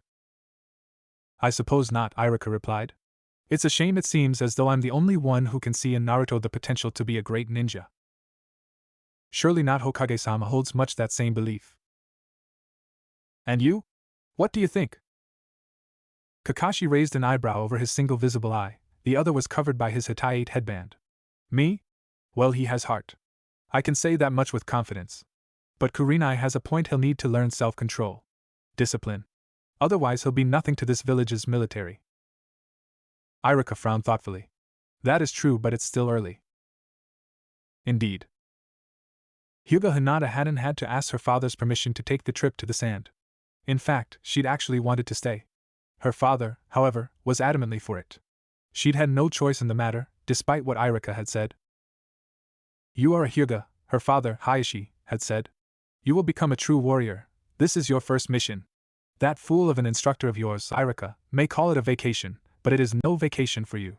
I suppose not, Irika replied. It's a shame. It seems as though I'm the only one who can see in Naruto the potential to be a great ninja. Surely not. Hokage-sama holds much that same belief. And you? What do you think? Kakashi raised an eyebrow over his single visible eye, the other was covered by his Hitaite headband. Me? Well, he has heart. I can say that much with confidence. But Kurenai has a point. He'll need to learn self-control. Discipline. Otherwise he'll be nothing to this village's military. Irika frowned thoughtfully. That is true, but it's still early. Indeed. Hyuga Hinata hadn't had to ask her father's permission to take the trip to the sand. In fact, she'd actually wanted to stay. Her father, however, was adamantly for it. She'd had no choice in the matter, despite what Irika had said. You are a Hyuga, her father, Hayashi, had said. You will become a true warrior. This is your first mission. That fool of an instructor of yours, Irika, may call it a vacation, but it is no vacation for you.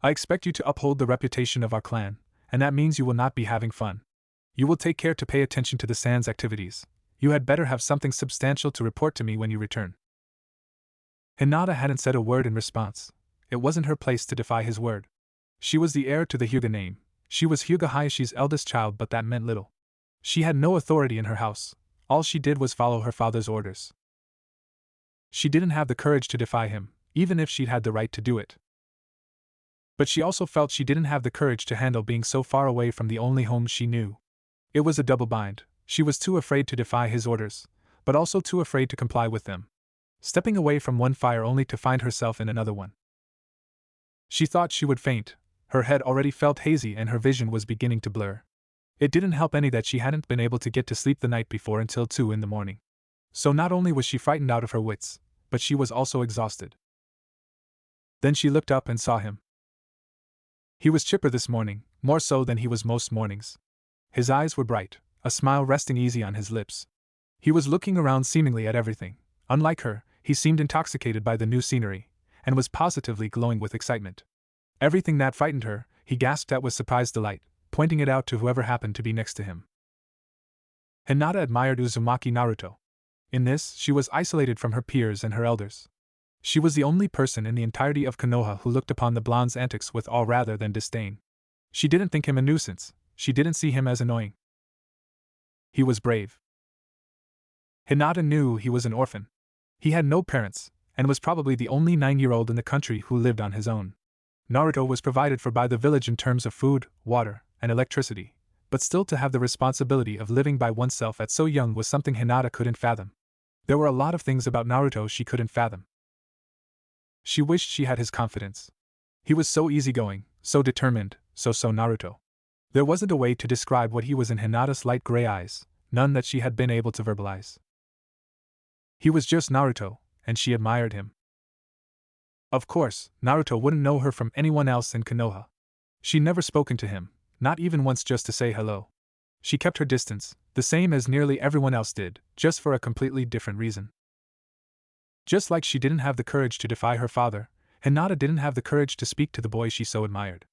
I expect you to uphold the reputation of our clan, and that means you will not be having fun. You will take care to pay attention to the Sands activities. You had better have something substantial to report to me when you return. Hinata hadn't said a word in response. It wasn't her place to defy his word. She was the heir to the Hyuga name. She was Hyuga Hayashi's eldest child, but that meant little. She had no authority in her house. All she did was follow her father's orders. She didn't have the courage to defy him, even if she'd had the right to do it. But she also felt she didn't have the courage to handle being so far away from the only home she knew. It was a double bind. She was too afraid to defy his orders, but also too afraid to comply with them. Stepping away from one fire only to find herself in another one. She thought she would faint. Her head already felt hazy and her vision was beginning to blur. It didn't help any that she hadn't been able to get to sleep the night before until 2 in the morning. So not only was she frightened out of her wits, but she was also exhausted. Then she looked up and saw him. He was chipper this morning, more so than he was most mornings. His eyes were bright, a smile resting easy on his lips. He was looking around seemingly at everything. Unlike her, he seemed intoxicated by the new scenery, and was positively glowing with excitement. Everything that frightened her, he gasped at with surprised delight, pointing it out to whoever happened to be next to him. Hinata admired Uzumaki Naruto. In this, she was isolated from her peers and her elders. She was the only person in the entirety of Konoha who looked upon the blonde's antics with awe rather than disdain. She didn't think him a nuisance. She didn't see him as annoying. He was brave. Hinata knew he was an orphan. He had no parents, and was probably the only 9-year-old in the country who lived on his own. Naruto was provided for by the village in terms of food, water, and electricity, but still to have the responsibility of living by oneself at so young was something Hinata couldn't fathom. There were a lot of things about Naruto she couldn't fathom. She wished she had his confidence. He was so easygoing, so determined, so Naruto. There wasn't a way to describe what he was in Hinata's light gray eyes, none that she had been able to verbalize. He was just Naruto, and she admired him. Of course, Naruto wouldn't know her from anyone else in Konoha. She'd never spoken to him, not even once just to say hello. She kept her distance, the same as nearly everyone else did, just for a completely different reason. Just like she didn't have the courage to defy her father, Hinata didn't have the courage to speak to the boy she so admired.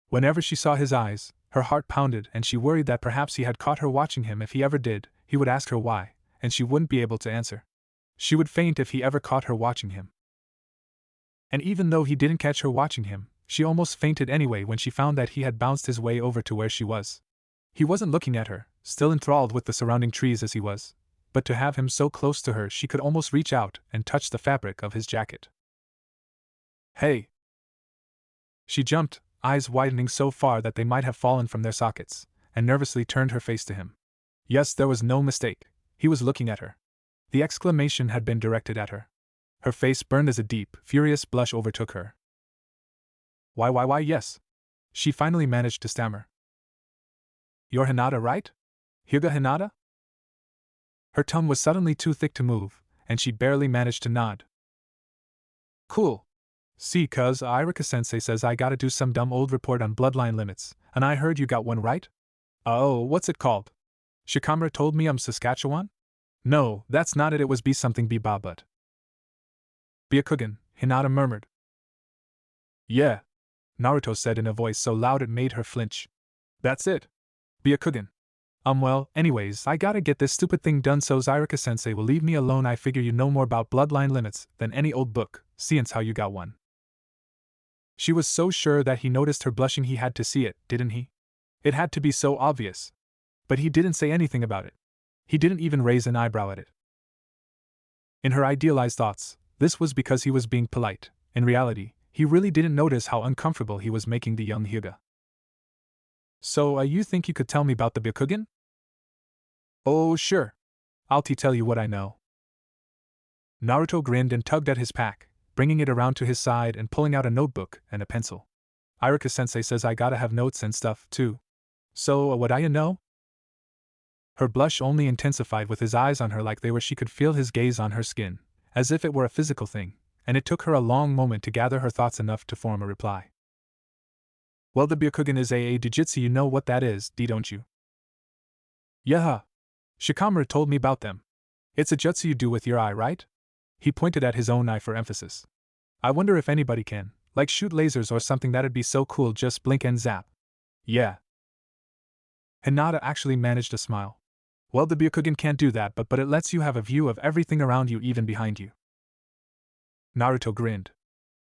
Whenever she saw his eyes, her heart pounded and she worried that perhaps he had caught her watching him. If he ever did, he would ask her why, and she wouldn't be able to answer. She would faint if he ever caught her watching him. And even though he didn't catch her watching him, she almost fainted anyway when she found that he had bounced his way over to where she was. He wasn't looking at her, still enthralled with the surrounding trees as he was, but to have him so close to her she could almost reach out and touch the fabric of his jacket. Hey! She jumped, eyes widening so far that they might have fallen from their sockets, and nervously turned her face to him. Yes, there was no mistake, he was looking at her. The exclamation had been directed at her. Her face burned as a deep, furious blush overtook her. Why, yes. She finally managed to stammer. You're Hinata, right? Hyuga Hinata? Her tongue was suddenly too thick to move, and she barely managed to nod. Cool. See, cuz Irika-sensei says I gotta do some dumb old report on bloodline limits, and I heard you got one right? Oh, what's it called? Shikamaru told me I'm Saskatchewan? No, that's not it, it was be something be ba but. Byakugan, Hinata murmured. Yeah, Naruto said in a voice so loud it made her flinch. That's it. Byakugan. Well, anyways, I gotta get this stupid thing done so Irika-sensei will leave me alone. I figure you know more about bloodline limits than any old book, seeing's how you got one. She was so sure that he noticed her blushing he had to see it, didn't he? It had to be so obvious. But he didn't say anything about it. He didn't even raise an eyebrow at it. In her idealized thoughts, this was because he was being polite. In reality, he really didn't notice how uncomfortable he was making the young Hyuga. So, you think you could tell me about the Byakugan? Oh, sure. I'll tell you what I know. Naruto grinned and tugged at his pack, bringing it around to his side and pulling out a notebook and a pencil. Irika-sensei says I gotta have notes and stuff, too. So, what do you know? Her blush only intensified with his eyes on her like they were. She could feel his gaze on her skin, as if it were a physical thing, and it took her a long moment to gather her thoughts enough to form a reply. Well, the Byakugan is a Jujutsu, you know what that is, don't you? Yeah. Shikamaru told me about them. It's a jutsu you do with your eye, right? He pointed at his own eye for emphasis. I wonder if anybody can, like shoot lasers or something. That'd be so cool, just blink and zap. Yeah. Hinata actually managed a smile. Well, the Byakugan can't do that, but it lets you have a view of everything around you, even behind you. Naruto grinned.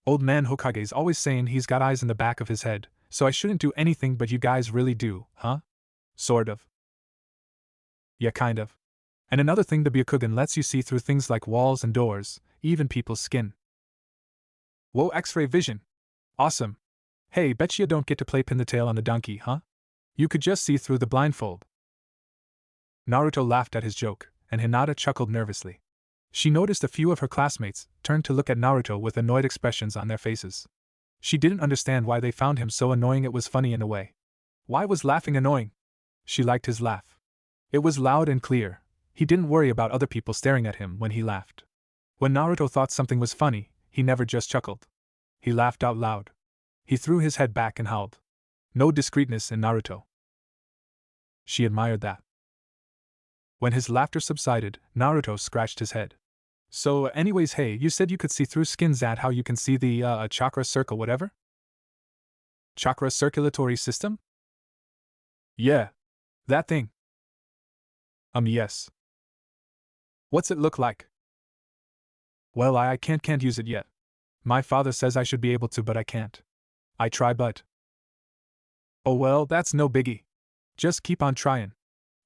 Old man Hokage's always saying he's got eyes in the back of his head, so I shouldn't do anything, but you guys really do, huh? Sort of. Yeah, kind of. And another thing, the Byakugan lets you see through things like walls and doors, even people's skin. Whoa, X-ray vision. Awesome. Hey, bet you don't get to play pin the tail on the donkey, huh? You could just see through the blindfold. Naruto laughed at his joke, and Hinata chuckled nervously. She noticed a few of her classmates turned to look at Naruto with annoyed expressions on their faces. She didn't understand why they found him so annoying. It was funny in a way. Why was laughing annoying? She liked his laugh. It was loud and clear. He didn't worry about other people staring at him when he laughed. When Naruto thought something was funny, he never just chuckled. He laughed out loud. He threw his head back and howled. No discreetness in Naruto. She admired that. When his laughter subsided, Naruto scratched his head. So, anyways, hey, you said you could see through skins. That how you can see the, chakra circle whatever? Chakra circulatory system? Yeah. That thing. Yes. What's it look like? Well, I can't use it yet. My father says I should be able to, but I can't. I try, but. Oh well, that's no biggie. Just keep on trying.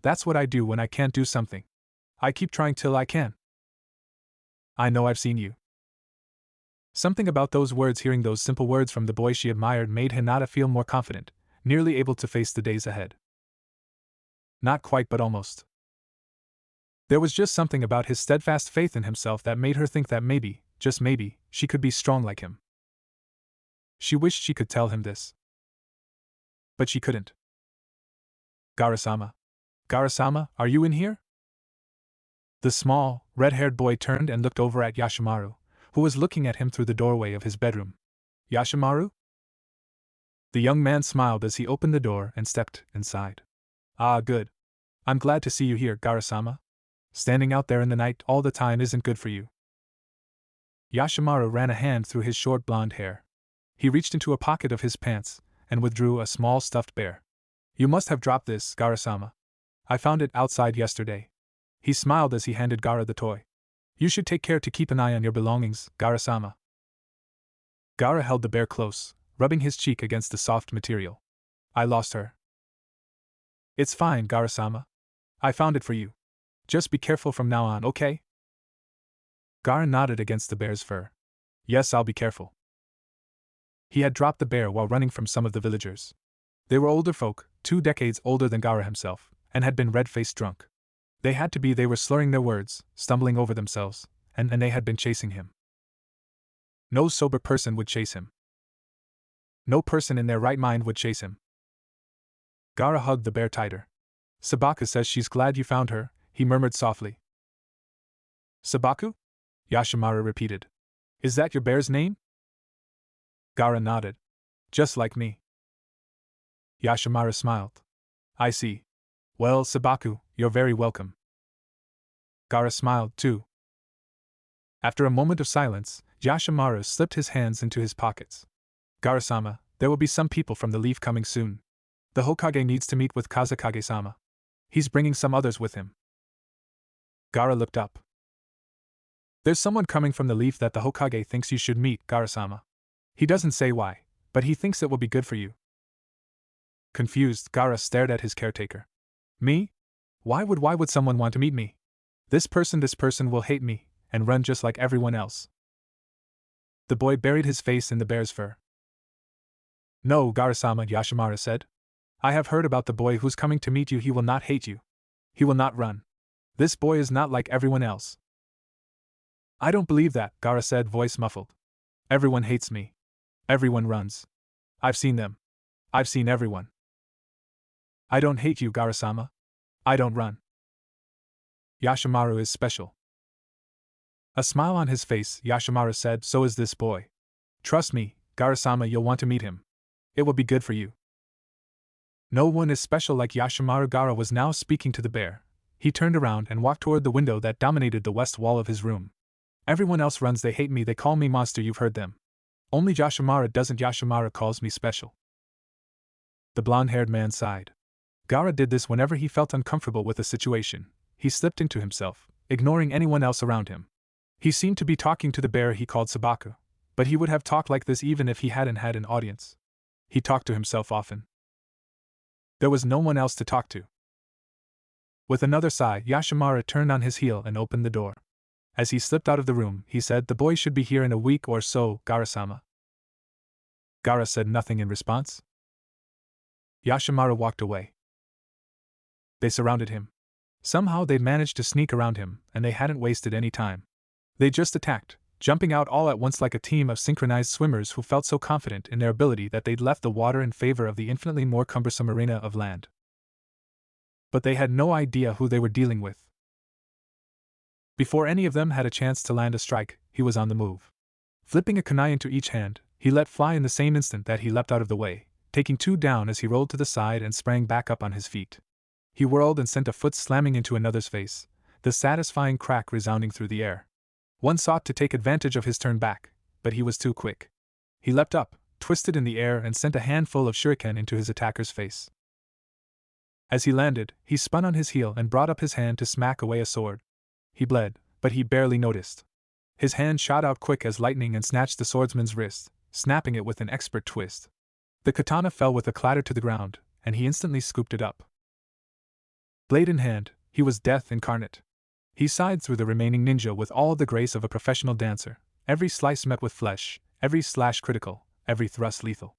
That's what I do when I can't do something. I keep trying till I can. I know, I've seen you. Something about those words, hearing those simple words from the boy she admired, made Hinata feel more confident, nearly able to face the days ahead. Not quite, but almost. There was just something about his steadfast faith in himself that made her think that maybe, just maybe, she could be strong like him. She wished she could tell him this. But she couldn't. Gara-sama. Gara-sama, are you in here? The small, red-haired boy turned and looked over at Yashimaru, who was looking at him through the doorway of his bedroom. Yashimaru? The young man smiled as he opened the door and stepped inside. Ah, good. I'm glad to see you here, Gara-sama. Standing out there in the night all the time isn't good for you. Yashimaru ran a hand through his short blonde hair. He reached into a pocket of his pants and withdrew a small stuffed bear. You must have dropped this, Gara-sama. I found it outside yesterday. He smiled as he handed Gara the toy. You should take care to keep an eye on your belongings, Gara-sama. Gara held the bear close, rubbing his cheek against the soft material. I lost her. It's fine, Gara-sama. I found it for you. Just be careful from now on, okay? Gara nodded against the bear's fur. Yes, I'll be careful. He had dropped the bear while running from some of the villagers. They were older folk, 2 decades older than Gara himself, and had been red-faced drunk. They were slurring their words, stumbling over themselves, and they had been chasing him. No sober person would chase him. No person in their right mind would chase him. Gara hugged the bear tighter. Sabaku says she's glad you found her, he murmured softly. Sabaku? Yashimaru repeated. Is that your bear's name? Gara nodded. Just like me. Yashimaru smiled. I see. Well, Sabaku, you're very welcome. Gara smiled too. After a moment of silence, Yashimaru slipped his hands into his pockets. Gara-sama, there will be some people from the Leaf coming soon. The Hokage needs to meet with Kazekage-sama. He's bringing some others with him. Gara looked up. There's someone coming from the Leaf that the Hokage thinks you should meet, Gara-sama. He doesn't say why, but he thinks it will be good for you. Confused, Gara stared at his caretaker. Me? Why would someone want to meet me? This person will hate me, and run just like everyone else. The boy buried his face in the bear's fur. No, Gara-sama, Yashimaru said. I have heard about the boy who's coming to meet you. He will not hate you. He will not run. This boy is not like everyone else. I don't believe that, Gara said, voice muffled. Everyone hates me. Everyone runs. I've seen them. I've seen everyone. I don't hate you, Gara-sama. I don't run. Yashimaru is special. A smile on his face, Yashimaru said, so is this boy. Trust me, Gara-sama, you'll want to meet him. It will be good for you. No one is special like Yashimaru. Gara was now speaking to the bear. He turned around and walked toward the window that dominated the west wall of his room. Everyone else runs, they hate me, they call me monster, you've heard them. Only Yashimaru doesn't. Yashimaru calls me special. The blonde-haired man sighed. Gara did this whenever he felt uncomfortable with a situation. He slipped into himself, ignoring anyone else around him. He seemed to be talking to the bear he called Sabaku, but he would have talked like this even if he hadn't had an audience. He talked to himself often. There was no one else to talk to. With another sigh, Yashimaru turned on his heel and opened the door. As he slipped out of the room, he said, the boy should be here in a week or so, Gara-sama. Gara said nothing in response. Yashimaru walked away. They surrounded him. Somehow they'd managed to sneak around him, and they hadn't wasted any time. They just attacked, jumping out all at once like a team of synchronized swimmers who felt so confident in their ability that they'd left the water in favor of the infinitely more cumbersome arena of land. But they had no idea who they were dealing with. Before any of them had a chance to land a strike, he was on the move. Flipping a kunai into each hand, he let fly in the same instant that he leapt out of the way, taking 2 down as he rolled to the side and sprang back up on his feet. He whirled and sent a foot slamming into another's face, the satisfying crack resounding through the air. One sought to take advantage of his turn back, but he was too quick. He leapt up, twisted in the air, and sent a handful of shuriken into his attacker's face. As he landed, he spun on his heel and brought up his hand to smack away a sword. He bled, but he barely noticed. His hand shot out quick as lightning and snatched the swordsman's wrist, snapping it with an expert twist. The katana fell with a clatter to the ground, and he instantly scooped it up. Blade in hand, he was death incarnate. He sighed through the remaining ninja with all the grace of a professional dancer, every slice met with flesh, every slash critical, every thrust lethal.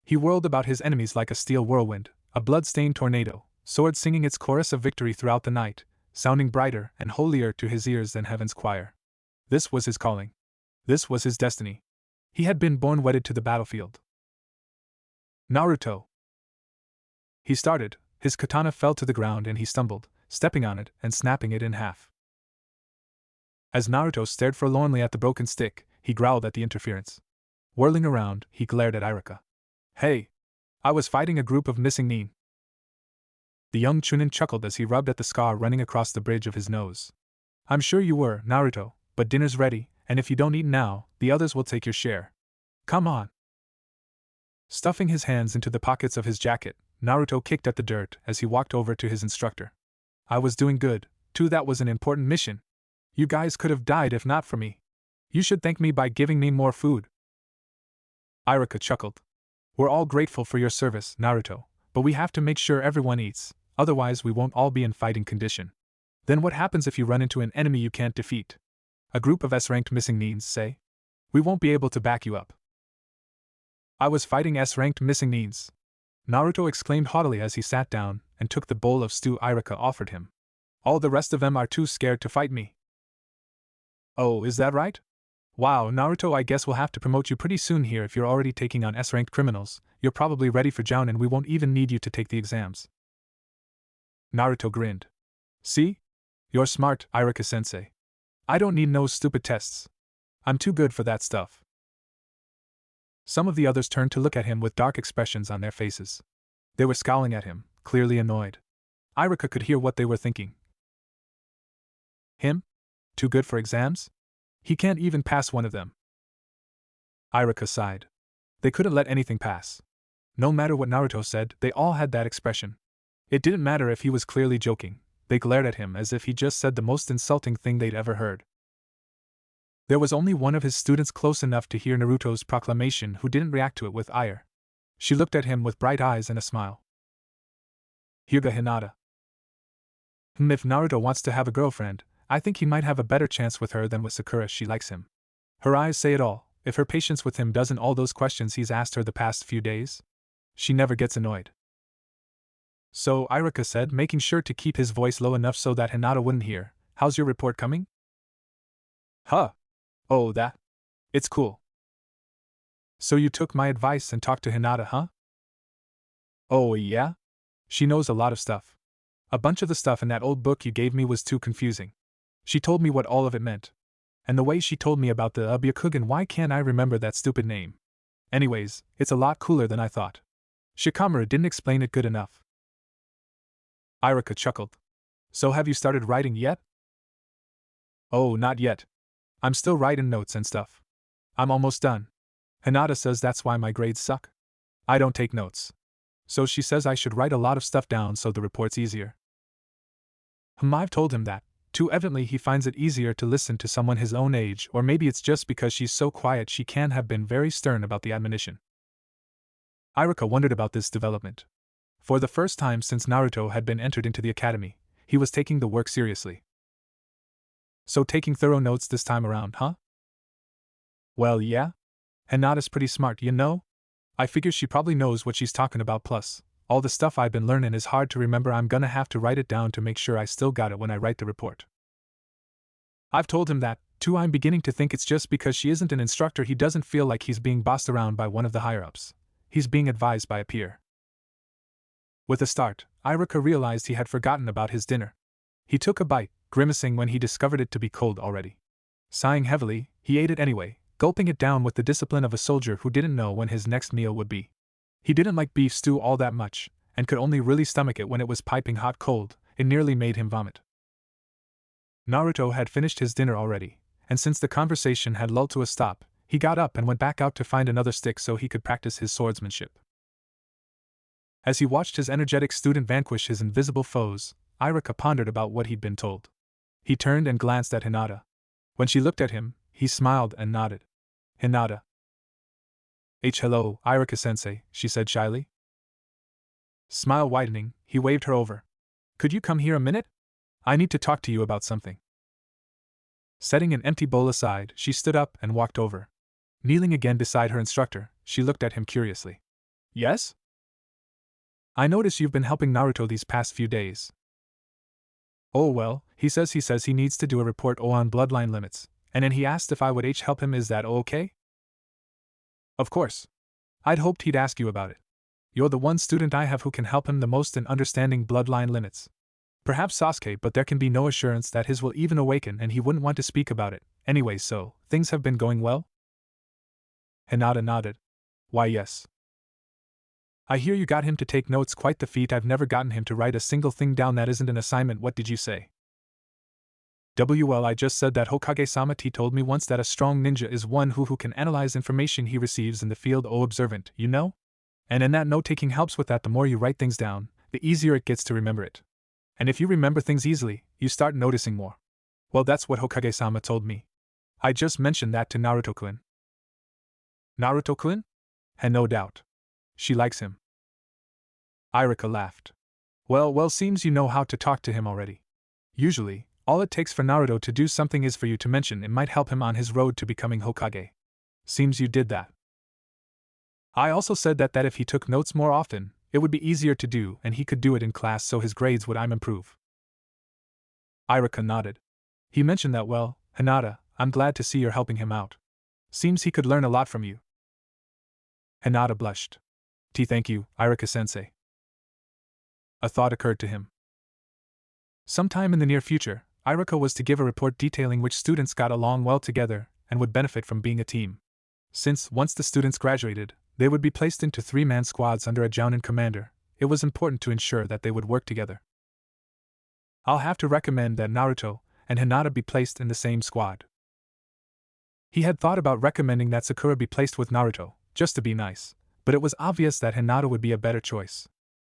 He whirled about his enemies like a steel whirlwind, a blood-stained tornado, sword singing its chorus of victory throughout the night, sounding brighter and holier to his ears than heaven's choir. This was his calling. This was his destiny. He had been born wedded to the battlefield. Naruto! He started, his katana fell to the ground and he stumbled, stepping on it and snapping it in half. As Naruto stared forlornly at the broken stick, he growled at the interference. Whirling around, he glared at Iruka. Hey! I was fighting a group of missing nin. The young Chunin chuckled as he rubbed at the scar running across the bridge of his nose. I'm sure you were, Naruto, but dinner's ready, and if you don't eat now, the others will take your share. Come on! Stuffing his hands into the pockets of his jacket, Naruto kicked at the dirt as he walked over to his instructor. I was doing good, too. That was an important mission. You guys could have died if not for me. You should thank me by giving me more food. Iruka chuckled. We're all grateful for your service, Naruto, but we have to make sure everyone eats, otherwise we won't all be in fighting condition. Then what happens if you run into an enemy you can't defeat? A group of S-ranked missing nins, say? We won't be able to back you up. I was fighting S-ranked missing nins, Naruto exclaimed haughtily as he sat down and took the bowl of stew Iruka offered him. All the rest of them are too scared to fight me. Oh, is that right? Wow, Naruto, I guess we'll have to promote you pretty soon here if you're already taking on S-ranked criminals. You're probably ready for Joun and we won't even need you to take the exams. Naruto grinned. See? You're smart, Iruka-sensei. I don't need no stupid tests. I'm too good for that stuff. Some of the others turned to look at him with dark expressions on their faces. They were scowling at him, clearly annoyed. Iruka could hear what they were thinking. Him? Too good for exams? He can't even pass one of them. Iruka sighed. They couldn't let anything pass. No matter what Naruto said, they all had that expression. It didn't matter if he was clearly joking. They glared at him as if he just said the most insulting thing they'd ever heard. There was only one of his students close enough to hear Naruto's proclamation who didn't react to it with ire. She looked at him with bright eyes and a smile. Hyuga Hinata. If Naruto wants to have a girlfriend, I think he might have a better chance with her than with Sakura. She likes him. Her eyes say it all. If her patience with him doesn't all those questions he's asked her the past few days, she never gets annoyed. So, Iruka said, making sure to keep his voice low enough so that Hinata wouldn't hear, how's your report coming? Huh. Oh, that. It's cool. So you took my advice and talked to Hinata, huh? Oh, yeah? She knows a lot of stuff. A bunch of the stuff in that old book you gave me was too confusing. She told me what all of it meant. And the way she told me about the Byakugan, why can't I remember that stupid name? Anyways, it's a lot cooler than I thought. Shikamaru didn't explain it good enough. Iruka chuckled. So have you started writing yet? Oh, not yet. I'm still writing notes and stuff. I'm almost done. Hinata says that's why my grades suck. I don't take notes. So she says I should write a lot of stuff down so the report's easier. I've told him that. Too evidently he finds it easier to listen to someone his own age, or maybe it's just because she's so quiet she can have been very stern about the admonition. Iruka wondered about this development. For the first time since Naruto had been entered into the academy, he was taking the work seriously. So taking thorough notes this time around, huh? Well, yeah. Hinata's pretty smart, you know? I figure she probably knows what she's talking about, plus, all the stuff I've been learning is hard to remember. I'm gonna have to write it down to make sure I still got it when I write the report. I've told him that, too. I'm beginning to think it's just because she isn't an instructor he doesn't feel like he's being bossed around by one of the higher-ups. He's being advised by a peer. With a start, Iruka realized he had forgotten about his dinner. He took a bite, grimacing when he discovered it to be cold already. Sighing heavily, he ate it anyway, gulping it down with the discipline of a soldier who didn't know when his next meal would be. He didn't like beef stew all that much, and could only really stomach it when it was piping hot cold. It nearly made him vomit. Naruto had finished his dinner already, and since the conversation had lulled to a stop, he got up and went back out to find another stick so he could practice his swordsmanship. As he watched his energetic student vanquish his invisible foes, Iruka pondered about what he'd been told. He turned and glanced at Hinata. When she looked at him, he smiled and nodded. Hinata. Hello, Iruka-sensei, she said shyly. Smile widening, he waved her over. Could you come here a minute? I need to talk to you about something. Setting an empty bowl aside, she stood up and walked over. Kneeling again beside her instructor, she looked at him curiously. Yes? I notice you've been helping Naruto these past few days. Oh well, he says he needs to do a report on bloodline limits, and then he asked if I would help him. Is that okay? Of course. I'd hoped he'd ask you about it. You're the one student I have who can help him the most in understanding bloodline limits. Perhaps Sasuke, but there can be no assurance that his will even awaken and he wouldn't want to speak about it. Anyway, so, things have been going well? Hinata nodded. Why yes. I hear you got him to take notes. Quite the feat. I've never gotten him to write a single thing down that isn't an assignment. What did you say? Well, I just said that Hokage-sama told me once that a strong ninja is one who can analyze information he receives in the field. Oh, observant, you know? And that note-taking helps with that. The more you write things down, the easier it gets to remember it. And if you remember things easily, you start noticing more. Well, that's what Hokage-sama told me. I just mentioned that to Naruto-kun. Naruto-kun? And no doubt. She likes him. Irika laughed. Well, seems you know how to talk to him already. Usually, all it takes for Naruto to do something is for you to mention it might help him on his road to becoming Hokage. Seems you did that. I also said that if he took notes more often, it would be easier to do and he could do it in class so his grades would improve. Irika nodded. He mentioned that. Well, Hinata, I'm glad to see you're helping him out. Seems he could learn a lot from you. Hinata blushed. Thank you, Irika-sensei. A thought occurred to him. Sometime in the near future, Irika was to give a report detailing which students got along well together and would benefit from being a team. Since, once the students graduated, they would be placed into 3-man squads under a jounin commander, it was important to ensure that they would work together. I'll have to recommend that Naruto and Hinata be placed in the same squad. He had thought about recommending that Sakura be placed with Naruto, just to be nice, but it was obvious that Hinata would be a better choice.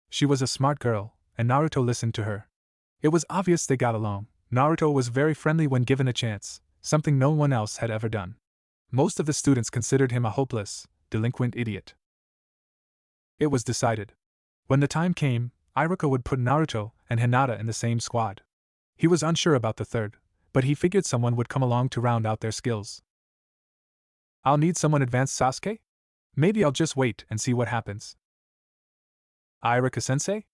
She was a smart girl, and Naruto listened to her. It was obvious they got along. Naruto was very friendly when given a chance, something no one else had ever done. Most of the students considered him a hopeless, delinquent idiot. It was decided. When the time came, Irika would put Naruto and Hinata in the same squad. He was unsure about the third, but he figured someone would come along to round out their skills. I'll need someone advanced, Sasuke? Maybe I'll just wait and see what happens. Irika-sensei?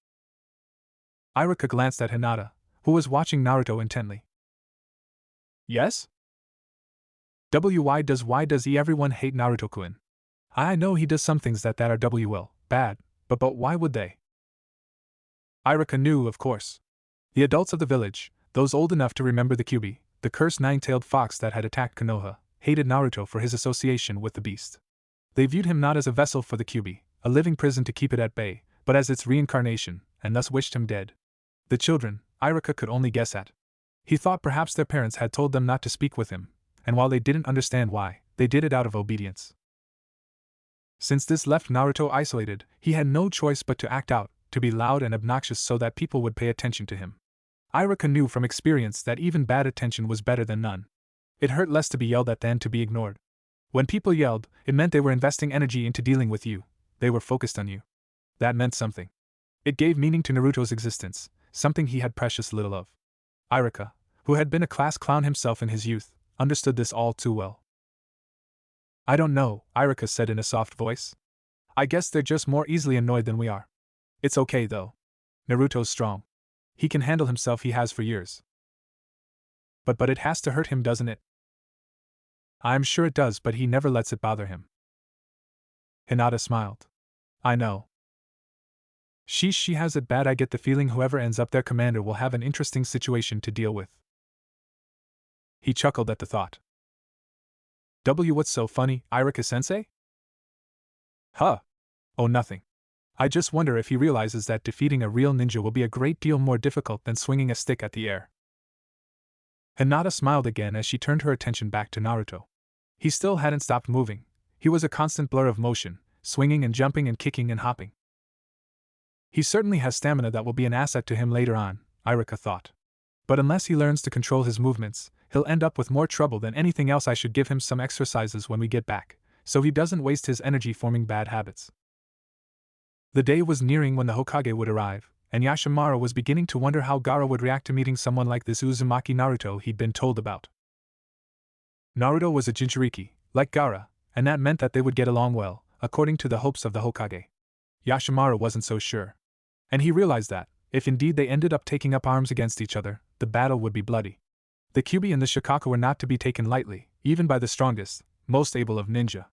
Irika glanced at Hinata, who was watching Naruto intently. Yes? Why does everyone hate Naruto-kun? I know he does some things that are bad, but why would they? Irika knew, of course. The adults of the village, those old enough to remember the Kyuubi, the cursed nine-tailed fox that had attacked Konoha, hated Naruto for his association with the beast. They viewed him not as a vessel for the Kyuubi, a living prison to keep it at bay, but as its reincarnation, and thus wished him dead. The children, Irika could only guess at. He thought perhaps their parents had told them not to speak with him, and while they didn't understand why, they did it out of obedience. Since this left Naruto isolated, he had no choice but to act out, to be loud and obnoxious so that people would pay attention to him. Irika knew from experience that even bad attention was better than none. It hurt less to be yelled at than to be ignored. When people yelled, it meant they were investing energy into dealing with you, they were focused on you. That meant something. It gave meaning to Naruto's existence, something he had precious little of. Irika, who had been a class clown himself in his youth, understood this all too well. I don't know, Irika said in a soft voice. I guess they're just more easily annoyed than we are. It's okay though. Naruto's strong. He can handle himself, he has for years. But it has to hurt him, doesn't it? I'm sure it does, but he never lets it bother him. Hinata smiled. I know. She has it bad. I get the feeling whoever ends up their commander will have an interesting situation to deal with. He chuckled at the thought. What's so funny, Irika-sensei? Huh. Oh, nothing. I just wonder if he realizes that defeating a real ninja will be a great deal more difficult than swinging a stick at the air. Hinata smiled again as she turned her attention back to Naruto. He still hadn't stopped moving. He was a constant blur of motion, swinging and jumping and kicking and hopping. He certainly has stamina that will be an asset to him later on, Irika thought. But unless he learns to control his movements, he'll end up with more trouble than anything else. I should give him some exercises when we get back, so he doesn't waste his energy forming bad habits. The day was nearing when the Hokage would arrive, and Yashimaru was beginning to wonder how Gaara would react to meeting someone like this Uzumaki Naruto he'd been told about. Naruto was a Jinchuriki, like Gaara, and that meant that they would get along well, according to the hopes of the Hokage. Yashimaru wasn't so sure. And he realized that, if indeed they ended up taking up arms against each other, the battle would be bloody. The Kyuubi and the Shikaku were not to be taken lightly, even by the strongest, most able of ninja.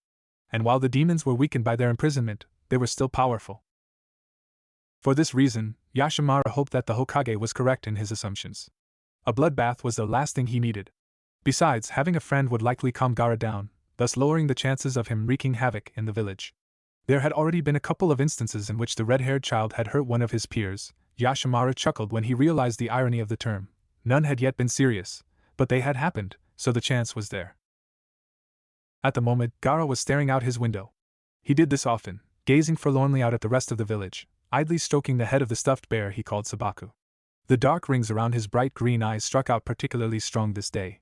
And while the demons were weakened by their imprisonment, they were still powerful. For this reason, Yashamara hoped that the Hokage was correct in his assumptions. A bloodbath was the last thing he needed. Besides, having a friend would likely calm Gaara down, thus lowering the chances of him wreaking havoc in the village. There had already been a couple of instances in which the red-haired child had hurt one of his peers. Yashamara chuckled when he realized the irony of the term. None had yet been serious, but they had happened, so the chance was there. At the moment, Gaara was staring out his window. He did this often, gazing forlornly out at the rest of the village, idly stroking the head of the stuffed bear he called Sabaku. The dark rings around his bright green eyes struck out particularly strong this day.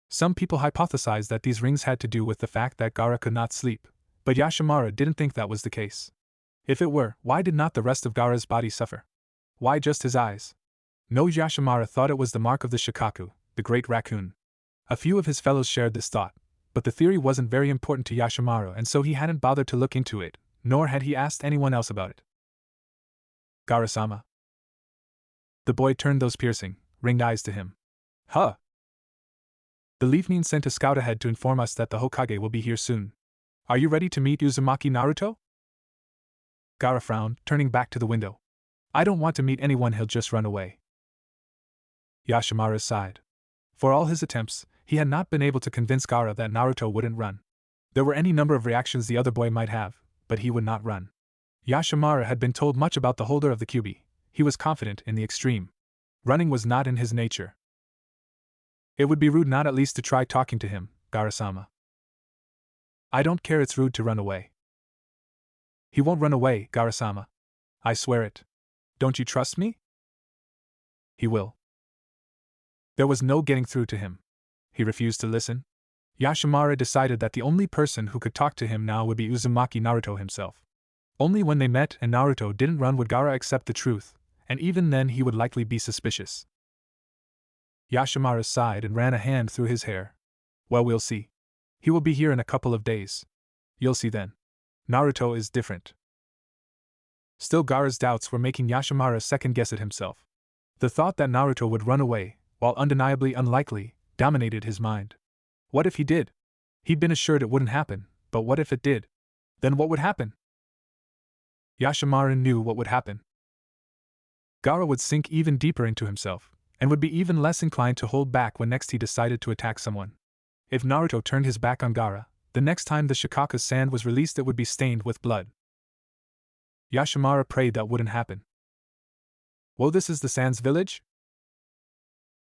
Some people hypothesized that these rings had to do with the fact that Gaara could not sleep, but Yashamara didn't think that was the case. If it were, why did not the rest of Gaara's body suffer? Why just his eyes? No, Yashamara thought it was the mark of the Shikaku, the great raccoon. A few of his fellows shared this thought, but the theory wasn't very important to Yashamara and so he hadn't bothered to look into it, nor had he asked anyone else about it. Gaara-sama. The boy turned those piercing, ringed eyes to him. Huh! The Leafnin sent a scout ahead to inform us that the Hokage will be here soon. Are you ready to meet Uzumaki Naruto? Gaara frowned, turning back to the window. I don't want to meet anyone, he'll just run away. Yashamara sighed. For all his attempts, he had not been able to convince Gaara that Naruto wouldn't run. There were any number of reactions the other boy might have, but he would not run. Yashamara had been told much about the holder of the Kyuubi. He was confident in the extreme. Running was not in his nature. It would be rude not at least to try talking to him, Gaara-sama. I don't care, it's rude to run away. He won't run away, Gaara-sama. I swear it. Don't you trust me? He will. There was no getting through to him. He refused to listen. Yashamara decided that the only person who could talk to him now would be Uzumaki Naruto himself. Only when they met and Naruto didn't run would Gaara accept the truth, and even then he would likely be suspicious. Yashamara sighed and ran a hand through his hair. Well, we'll see. He will be here in a couple of days. You'll see then. Naruto is different. Still, Gaara's doubts were making Yashamara second-guess it himself. The thought that Naruto would run away, while undeniably unlikely, dominated his mind. What if he did? He'd been assured it wouldn't happen, but what if it did? Then what would happen? Yashamara knew what would happen. Gaara would sink even deeper into himself, and would be even less inclined to hold back when next he decided to attack someone. If Naruto turned his back on Gaara, the next time the Shikaku's sand was released it would be stained with blood. Yashamara prayed that wouldn't happen. Whoa, this is the Sand's village?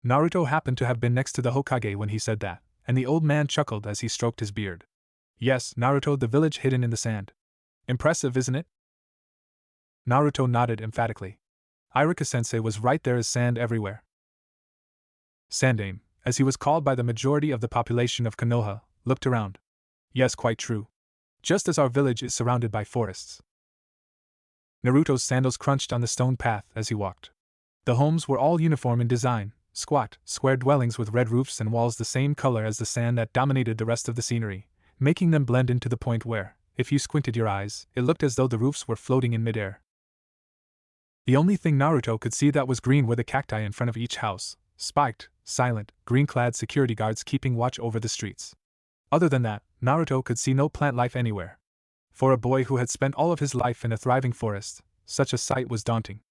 Naruto happened to have been next to the Hokage when he said that, and the old man chuckled as he stroked his beard. Yes, Naruto, the village hidden in the sand. Impressive, isn't it? Naruto nodded emphatically. Iruka-sensei was right, there is sand everywhere. Sandame, as he was called by the majority of the population of Konoha, looked around. Yes, quite true. Just as our village is surrounded by forests. Naruto's sandals crunched on the stone path as he walked. The homes were all uniform in design, squat, square dwellings with red roofs and walls the same color as the sand that dominated the rest of the scenery, making them blend in to the point where, if you squinted your eyes, it looked as though the roofs were floating in midair. The only thing Naruto could see that was green were the cacti in front of each house, spiked, silent, green-clad security guards keeping watch over the streets. Other than that, Naruto could see no plant life anywhere. For a boy who had spent all of his life in a thriving forest, such a sight was daunting.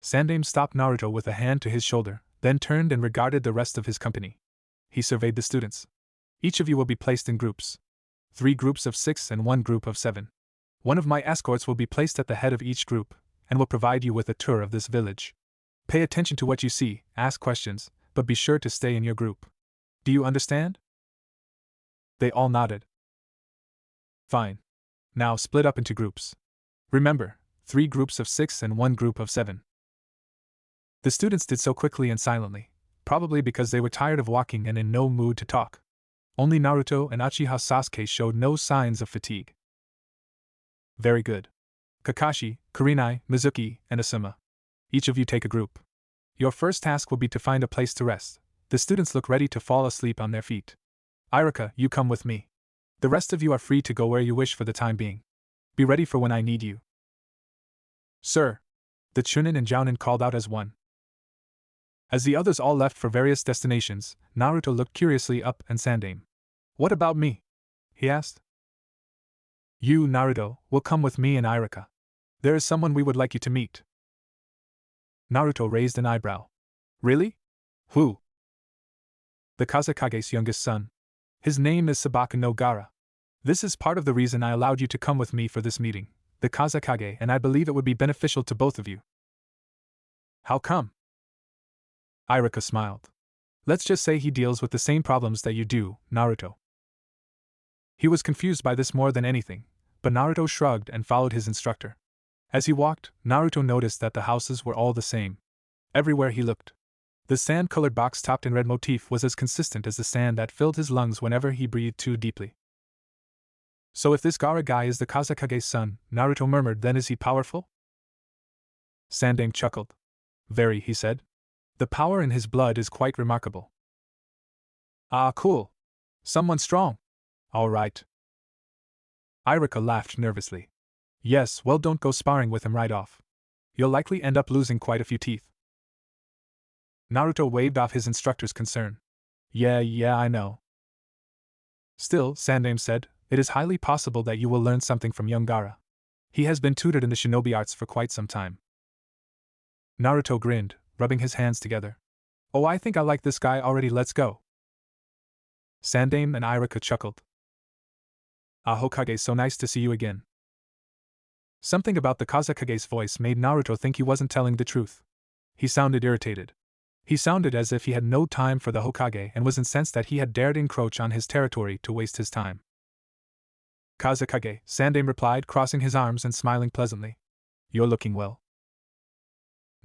Sandame stopped Naruto with a hand to his shoulder, then turned and regarded the rest of his company. He surveyed the students. Each of you will be placed in groups. 3 groups of 6 and 1 group of 7. One of my escorts will be placed at the head of each group, and will provide you with a tour of this village. Pay attention to what you see, ask questions, but be sure to stay in your group. Do you understand? They all nodded. Fine. Now split up into groups. Remember, 3 groups of 6 and 1 group of 7. The students did so quickly and silently, probably because they were tired of walking and in no mood to talk. Only Naruto and Uchiha Sasuke showed no signs of fatigue. Very good. Kakashi, Kurenai, Mizuki, and Asuma. Each of you take a group. Your first task will be to find a place to rest. The students look ready to fall asleep on their feet. Iruka, you come with me. The rest of you are free to go where you wish for the time being. Be ready for when I need you. Sir! The Chunin and Jounin called out as one. As the others all left for various destinations, Naruto looked curiously up at Sandaime. What about me? He asked. You, Naruto, will come with me and Irika. There is someone we would like you to meet. Naruto raised an eyebrow. Really? Who? The Kazekage's youngest son. His name is Sabaku no Gaara. This is part of the reason I allowed you to come with me for this meeting, the Kazekage, and I believe it would be beneficial to both of you. How come? Irika smiled. Let's just say he deals with the same problems that you do, Naruto. He was confused by this more than anything, but Naruto shrugged and followed his instructor. As he walked, Naruto noticed that the houses were all the same. Everywhere he looked. The sand-colored box topped in red motif was as consistent as the sand that filled his lungs whenever he breathed too deeply. So if this Gaara guy is the Kazekage's son, Naruto murmured, then is he powerful? Sandaime chuckled. Very, he said. The power in his blood is quite remarkable. Ah, cool. Someone strong. All right. Irika laughed nervously. Yes, well, don't go sparring with him right off. You'll likely end up losing quite a few teeth. Naruto waved off his instructor's concern. Yeah, I know. Still, Sandaime said, it is highly possible that you will learn something from young Gaara. He has been tutored in the shinobi arts for quite some time. Naruto grinned, rubbing his hands together. Oh, I think I like this guy already, let's go. Sandaime and Irika chuckled. Ah, Hokage, so nice to see you again. Something about the Kazekage's voice made Naruto think he wasn't telling the truth. He sounded irritated. He sounded as if he had no time for the Hokage and was incensed that he had dared encroach on his territory to waste his time. Kazekage, Sandaime replied, crossing his arms and smiling pleasantly. You're looking well.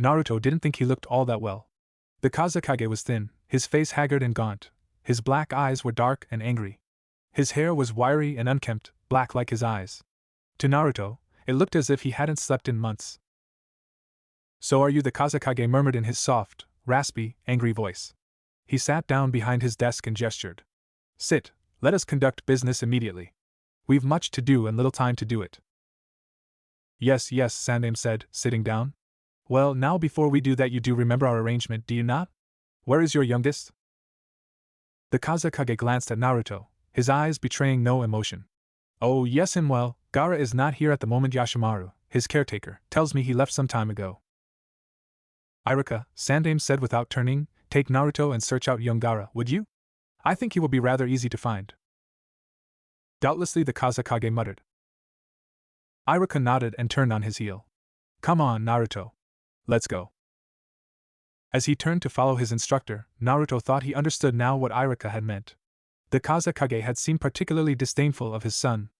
Naruto didn't think he looked all that well. The Kazekage was thin, his face haggard and gaunt, his black eyes were dark and angry. His hair was wiry and unkempt, black like his eyes. To Naruto, it looked as if he hadn't slept in months. So are you, the Kazekage murmured in his soft, raspy, angry voice. He sat down behind his desk and gestured. Sit, let us conduct business immediately. We've much to do and little time to do it. Yes, Sandaime said, sitting down. Well, now before we do that, you do remember our arrangement, do you not? Where is your youngest? The Kazekage glanced at Naruto, his eyes betraying no emotion. Oh, yes, and well, Gaara is not here at the moment. Yashimaru, his caretaker, tells me he left some time ago. Irika, Sandaime said without turning, take Naruto and search out young Gaara, would you? I think he will be rather easy to find. Doubtlessly, the Kazekage muttered. Irika nodded and turned on his heel. Come on, Naruto. Let's go. As he turned to follow his instructor, Naruto thought he understood now what Irika had meant. The Kazekage had seemed particularly disdainful of his son.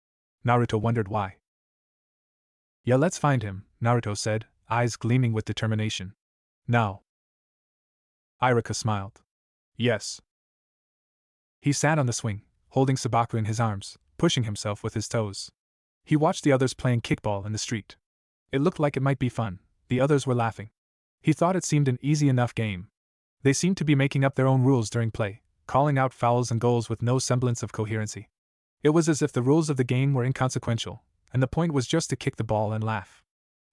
Naruto wondered why. Yeah, let's find him, Naruto said, eyes gleaming with determination. Now. Irika smiled. Yes. He sat on the swing, holding Sabaku in his arms, pushing himself with his toes. He watched the others playing kickball in the street. It looked like it might be fun. The others were laughing. He thought it seemed an easy enough game. They seemed to be making up their own rules during play, calling out fouls and goals with no semblance of coherency. It was as if the rules of the game were inconsequential, and the point was just to kick the ball and laugh.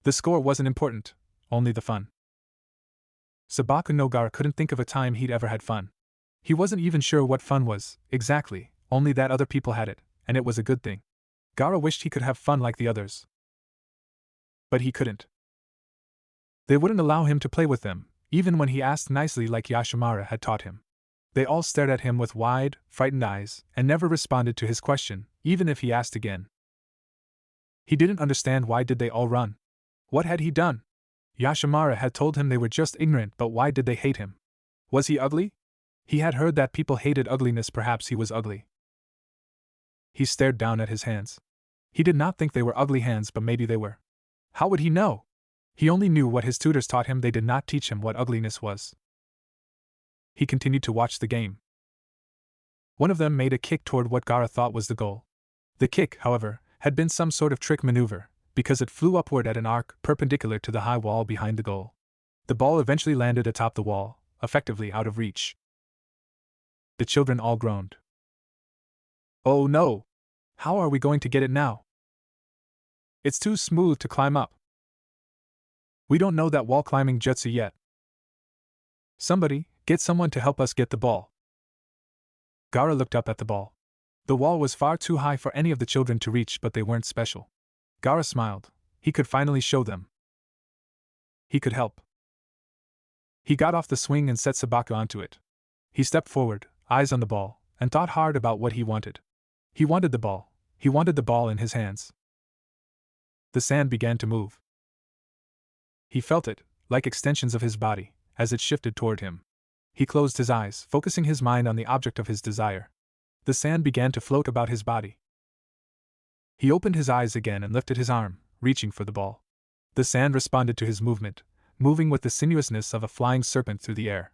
The score wasn't important, only the fun. Sabaku no Gaara couldn't think of a time he'd ever had fun. He wasn't even sure what fun was, exactly, only that other people had it, and it was a good thing. Gaara wished he could have fun like the others. But he couldn't. They wouldn't allow him to play with them, even when he asked nicely like Yashimaru had taught him. They all stared at him with wide, frightened eyes, and never responded to his question, even if he asked again. He didn't understand why did they all run. What had he done? Yashimaru had told him they were just ignorant, but why did they hate him? Was he ugly? He had heard that people hated ugliness, perhaps he was ugly. He stared down at his hands. He did not think they were ugly hands, but maybe they were. How would he know? He only knew what his tutors taught him, they did not teach him what ugliness was. He continued to watch the game. One of them made a kick toward what Gaara thought was the goal. The kick, however, had been some sort of trick maneuver, because it flew upward at an arc perpendicular to the high wall behind the goal. The ball eventually landed atop the wall, effectively out of reach. The children all groaned. Oh no! How are we going to get it now? It's too smooth to climb up. We don't know that wall climbing jutsu yet. Somebody, get someone to help us get the ball. Gaara looked up at the ball. The wall was far too high for any of the children to reach, but they weren't special. Gaara smiled. He could finally show them. He could help. He got off the swing and set Sabaku onto it. He stepped forward, eyes on the ball, and thought hard about what he wanted. He wanted the ball. He wanted the ball in his hands. The sand began to move. He felt it, like extensions of his body, as it shifted toward him. He closed his eyes, focusing his mind on the object of his desire. The sand began to float about his body. He opened his eyes again and lifted his arm, reaching for the ball. The sand responded to his movement, moving with the sinuousness of a flying serpent through the air.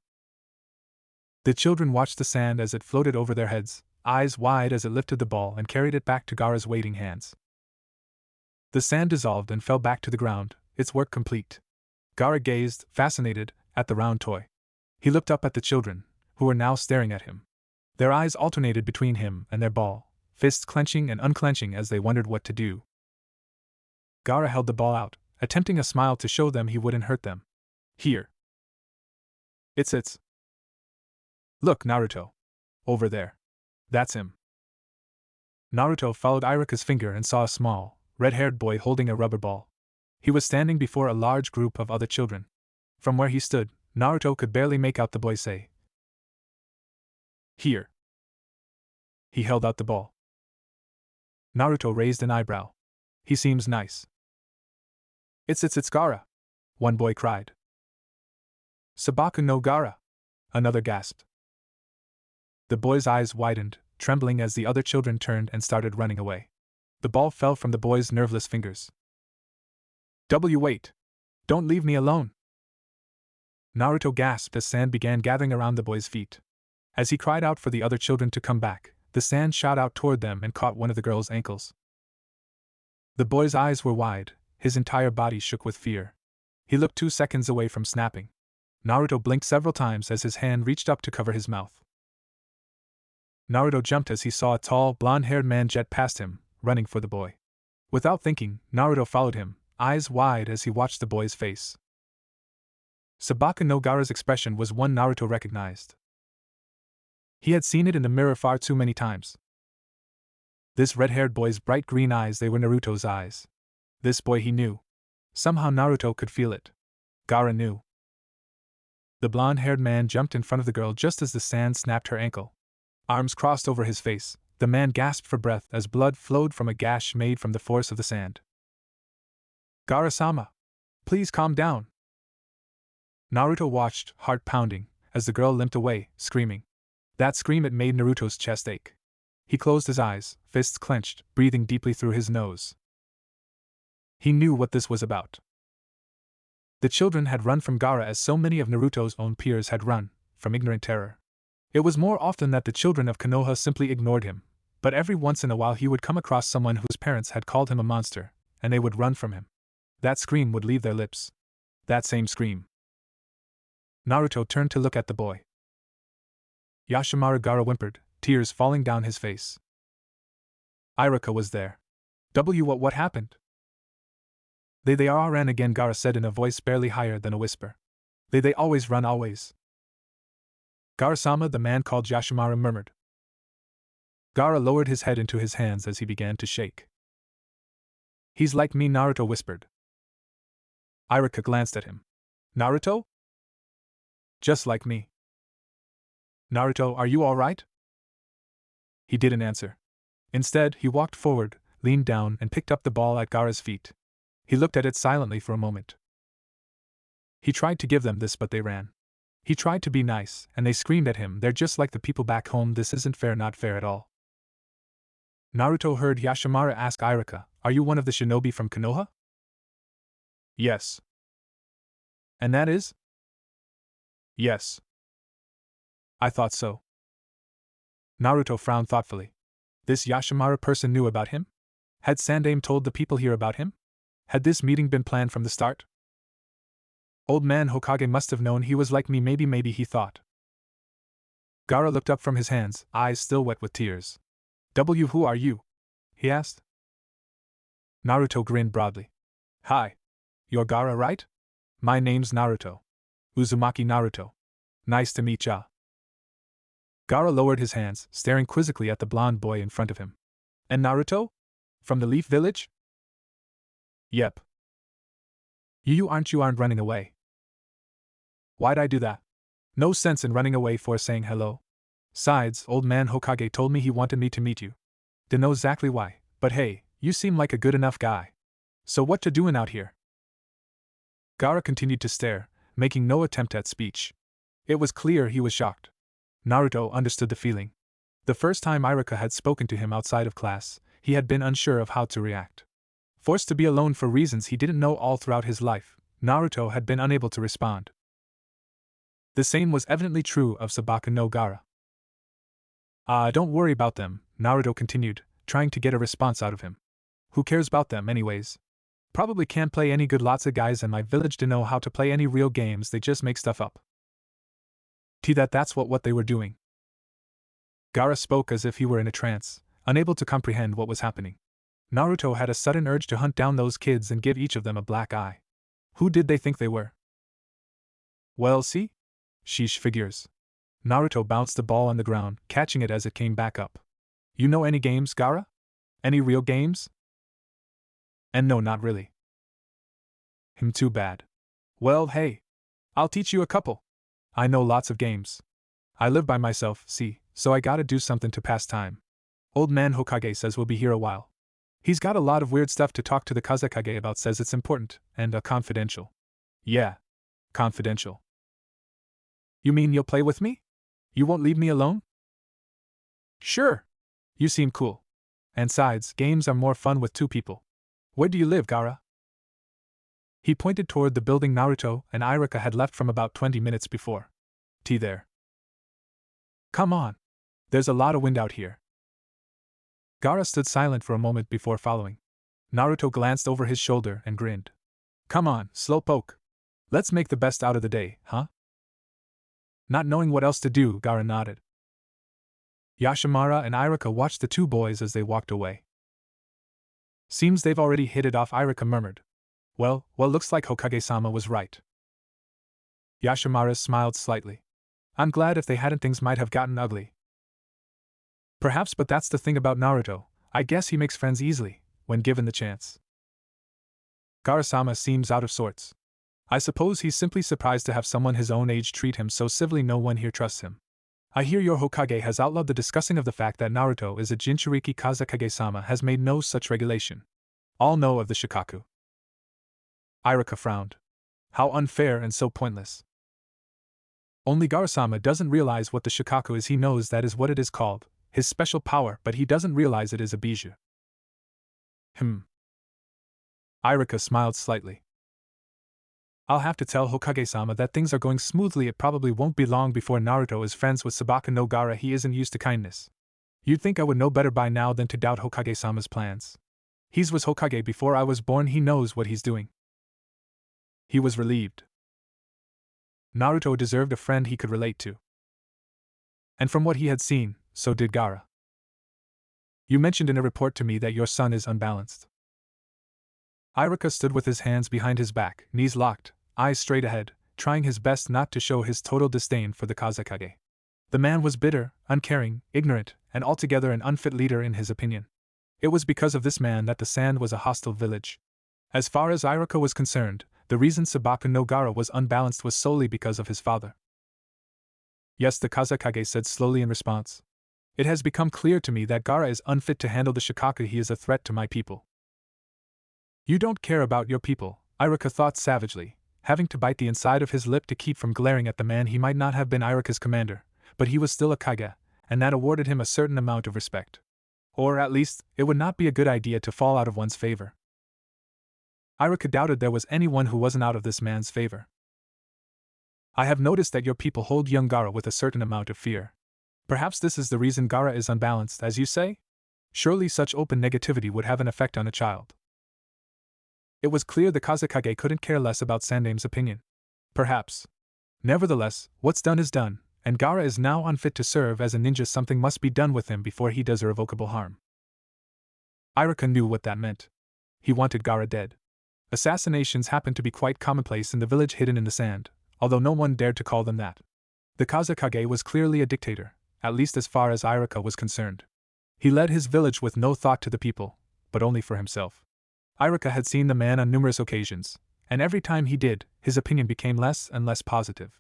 The children watched the sand as it floated over their heads, eyes wide as it lifted the ball and carried it back to Gaara's waiting hands. The sand dissolved and fell back to the ground, its work complete. Gaara gazed, fascinated, at the round toy. He looked up at the children, who were now staring at him. Their eyes alternated between him and their ball, fists clenching and unclenching as they wondered what to do. Gaara held the ball out, attempting a smile to show them he wouldn't hurt them. Here. It's. Look, Naruto. Over there. That's him. Naruto followed Iruka's finger and saw a small, red-haired boy holding a rubber ball. He was standing before a large group of other children. From where he stood, Naruto could barely make out the boy say, "Here." He held out the ball. Naruto raised an eyebrow. He seems nice. It's Gaara, one boy cried. Sabaku no Gaara, another gasped. The boy's eyes widened, trembling as the other children turned and started running away. The ball fell from the boy's nerveless fingers. Wait! Don't leave me alone! Naruto gasped as sand began gathering around the boy's feet. As he cried out for the other children to come back, the sand shot out toward them and caught one of the girl's ankles. The boy's eyes were wide, his entire body shook with fear. He looked 2 seconds away from snapping. Naruto blinked several times as his hand reached up to cover his mouth. Naruto jumped as he saw a tall, blonde-haired man jet past him, running for the boy. Without thinking, Naruto followed him, eyes wide as he watched the boy's face. Sabaku no Gaara's expression was one Naruto recognized. He had seen it in the mirror far too many times. This red-haired boy's bright green eyes, they were Naruto's eyes. This boy he knew. Somehow Naruto could feel it. Gaara knew. The blonde-haired man jumped in front of the girl just as the sand snapped her ankle. Arms crossed over his face, the man gasped for breath as blood flowed from a gash made from the force of the sand. Gaara-sama! Please calm down! Naruto watched, heart pounding, as the girl limped away, screaming. That scream, it made Naruto's chest ache. He closed his eyes, fists clenched, breathing deeply through his nose. He knew what this was about. The children had run from Gaara as so many of Naruto's own peers had run, from ignorant terror. It was more often that the children of Konoha simply ignored him, but every once in a while he would come across someone whose parents had called him a monster, and they would run from him. That scream would leave their lips. That same scream. Naruto turned to look at the boy. Yashimaru Gaara whimpered, tears falling down his face. Iruka was there. What happened? They all ran again, Gaara said in a voice barely higher than a whisper. They always run, always. Gaara-sama, the man called Yashimaru murmured. Gaara lowered his head into his hands as he began to shake. He's like me, Naruto whispered. Iruka glanced at him. Naruto? Just like me. Naruto, are you all right? He didn't answer. Instead, he walked forward, leaned down and picked up the ball at Gaara's feet. He looked at it silently for a moment. He tried to give them this, but they ran. He tried to be nice, and they screamed at him, they're just like the people back home, this isn't fair, not fair at all. Naruto heard Yashimaru ask Iruka, are you one of the shinobi from Konoha? Yes. And that is? Yes. I thought so. Naruto frowned thoughtfully. This Yashimaru person knew about him? Had Sandaime told the people here about him? Had this meeting been planned from the start? Old man Hokage must have known he was like me, maybe he thought. Gaara looked up from his hands, eyes still wet with tears. Who are you? He asked. Naruto grinned broadly. Hi. You're Gaara, right? My name's Naruto. Uzumaki Naruto. Nice to meet ya. Gaara lowered his hands, staring quizzically at the blonde boy in front of him. And Naruto? From the Leaf Village? Yep. You aren't running away. Why'd I do that? No sense in running away for saying hello. Sides, old man Hokage told me he wanted me to meet you. Don't know exactly why, but hey, you seem like a good enough guy. So what to doing out here? Gaara continued to stare, making no attempt at speech. It was clear he was shocked. Naruto understood the feeling. The first time Iruka had spoken to him outside of class, he had been unsure of how to react. Forced to be alone for reasons he didn't know all throughout his life, Naruto had been unable to respond. The same was evidently true of Sabaka no Gaara. Don't worry about them, Naruto continued, trying to get a response out of him. Who cares about them anyways? Probably can't play any good, lots of guys in my village to know how to play any real games, they just make stuff up. That's what they were doing. Gaara spoke as if he were in a trance, unable to comprehend what was happening. Naruto had a sudden urge to hunt down those kids and give each of them a black eye. Who did they think they were? Well, see? Sheesh figures. Naruto bounced the ball on the ground, catching it as it came back up. You know any games, Gaara? Any real games? And no, not really. Too bad. Well, hey. I'll teach you a couple. I know lots of games. I live by myself, see, so I gotta do something to pass time. Old man Hokage says we'll be here a while. He's got a lot of weird stuff to talk to the Kazekage about, says it's important, and confidential. Yeah. Confidential. You mean you'll play with me? You won't leave me alone? Sure. You seem cool. And sides, games are more fun with two people. Where do you live, Gaara? He pointed toward the building Naruto and Iruka had left from about 20 minutes before. There. Come on. There's a lot of wind out here. Gaara stood silent for a moment before following. Naruto glanced over his shoulder and grinned. Come on, slowpoke. Let's make the best out of the day, huh? Not knowing what else to do, Gaara nodded. Yashimara and Iruka watched the two boys as they walked away. Seems they've already hit it off, Iruka murmured. Well, looks like Hokage-sama was right. Yashimara smiled slightly. I'm glad, if they hadn't things might have gotten ugly. Perhaps, but that's the thing about Naruto, I guess he makes friends easily, when given the chance. Gaara-sama seems out of sorts. I suppose he's simply surprised to have someone his own age treat him so civilly. No one here trusts him. I hear your Hokage has outlawed the discussing of the fact that Naruto is a Jinchuriki. Kazekage-sama has made no such regulation. All know of the Shikaku. Iruka frowned. How unfair and so pointless. Only Gaara-sama doesn't realize what the Shikaku is. He knows that is what it is called, his special power, but he doesn't realize it is a bijou. Iruka smiled slightly. I'll have to tell Hokage-sama that things are going smoothly. It probably won't be long before Naruto is friends with Sabaka no Gaara. He isn't used to kindness. You'd think I would know better by now than to doubt Hokage-sama's plans. He was Hokage before I was born. He knows what he's doing. He was relieved. Naruto deserved a friend he could relate to. And from what he had seen, so did Gaara. You mentioned in a report to me that your son is unbalanced. Iruka stood with his hands behind his back, knees locked, eyes straight ahead, trying his best not to show his total disdain for the Kazekage. The man was bitter, uncaring, ignorant, and altogether an unfit leader in his opinion. It was because of this man that the Sand was a hostile village. As far as Iruka was concerned, the reason Sabaka no Gaara was unbalanced was solely because of his father. Yes, the Kazekage said slowly in response. It has become clear to me that Gaara is unfit to handle the Shikaku. He is a threat to my people. You don't care about your people, Iruka thought savagely, having to bite the inside of his lip to keep from glaring at the man. He might not have been Iruka's commander, but he was still a Kage, and that awarded him a certain amount of respect. Or at least, it would not be a good idea to fall out of one's favor. Iruka doubted there was anyone who wasn't out of this man's favor. I have noticed that your people hold young Gaara with a certain amount of fear. Perhaps this is the reason Gaara is unbalanced, as you say? Surely such open negativity would have an effect on a child. It was clear the Kazekage couldn't care less about Sandame's opinion. Perhaps. Nevertheless, what's done is done, and Gaara is now unfit to serve as a ninja. Something must be done with him before he does irrevocable harm. Iruka knew what that meant. He wanted Gaara dead. Assassinations happened to be quite commonplace in the village hidden in the sand, although no one dared to call them that. The Kazekage was clearly a dictator, at least as far as Irika was concerned. He led his village with no thought to the people, but only for himself. Irika had seen the man on numerous occasions, and every time he did, his opinion became less and less positive.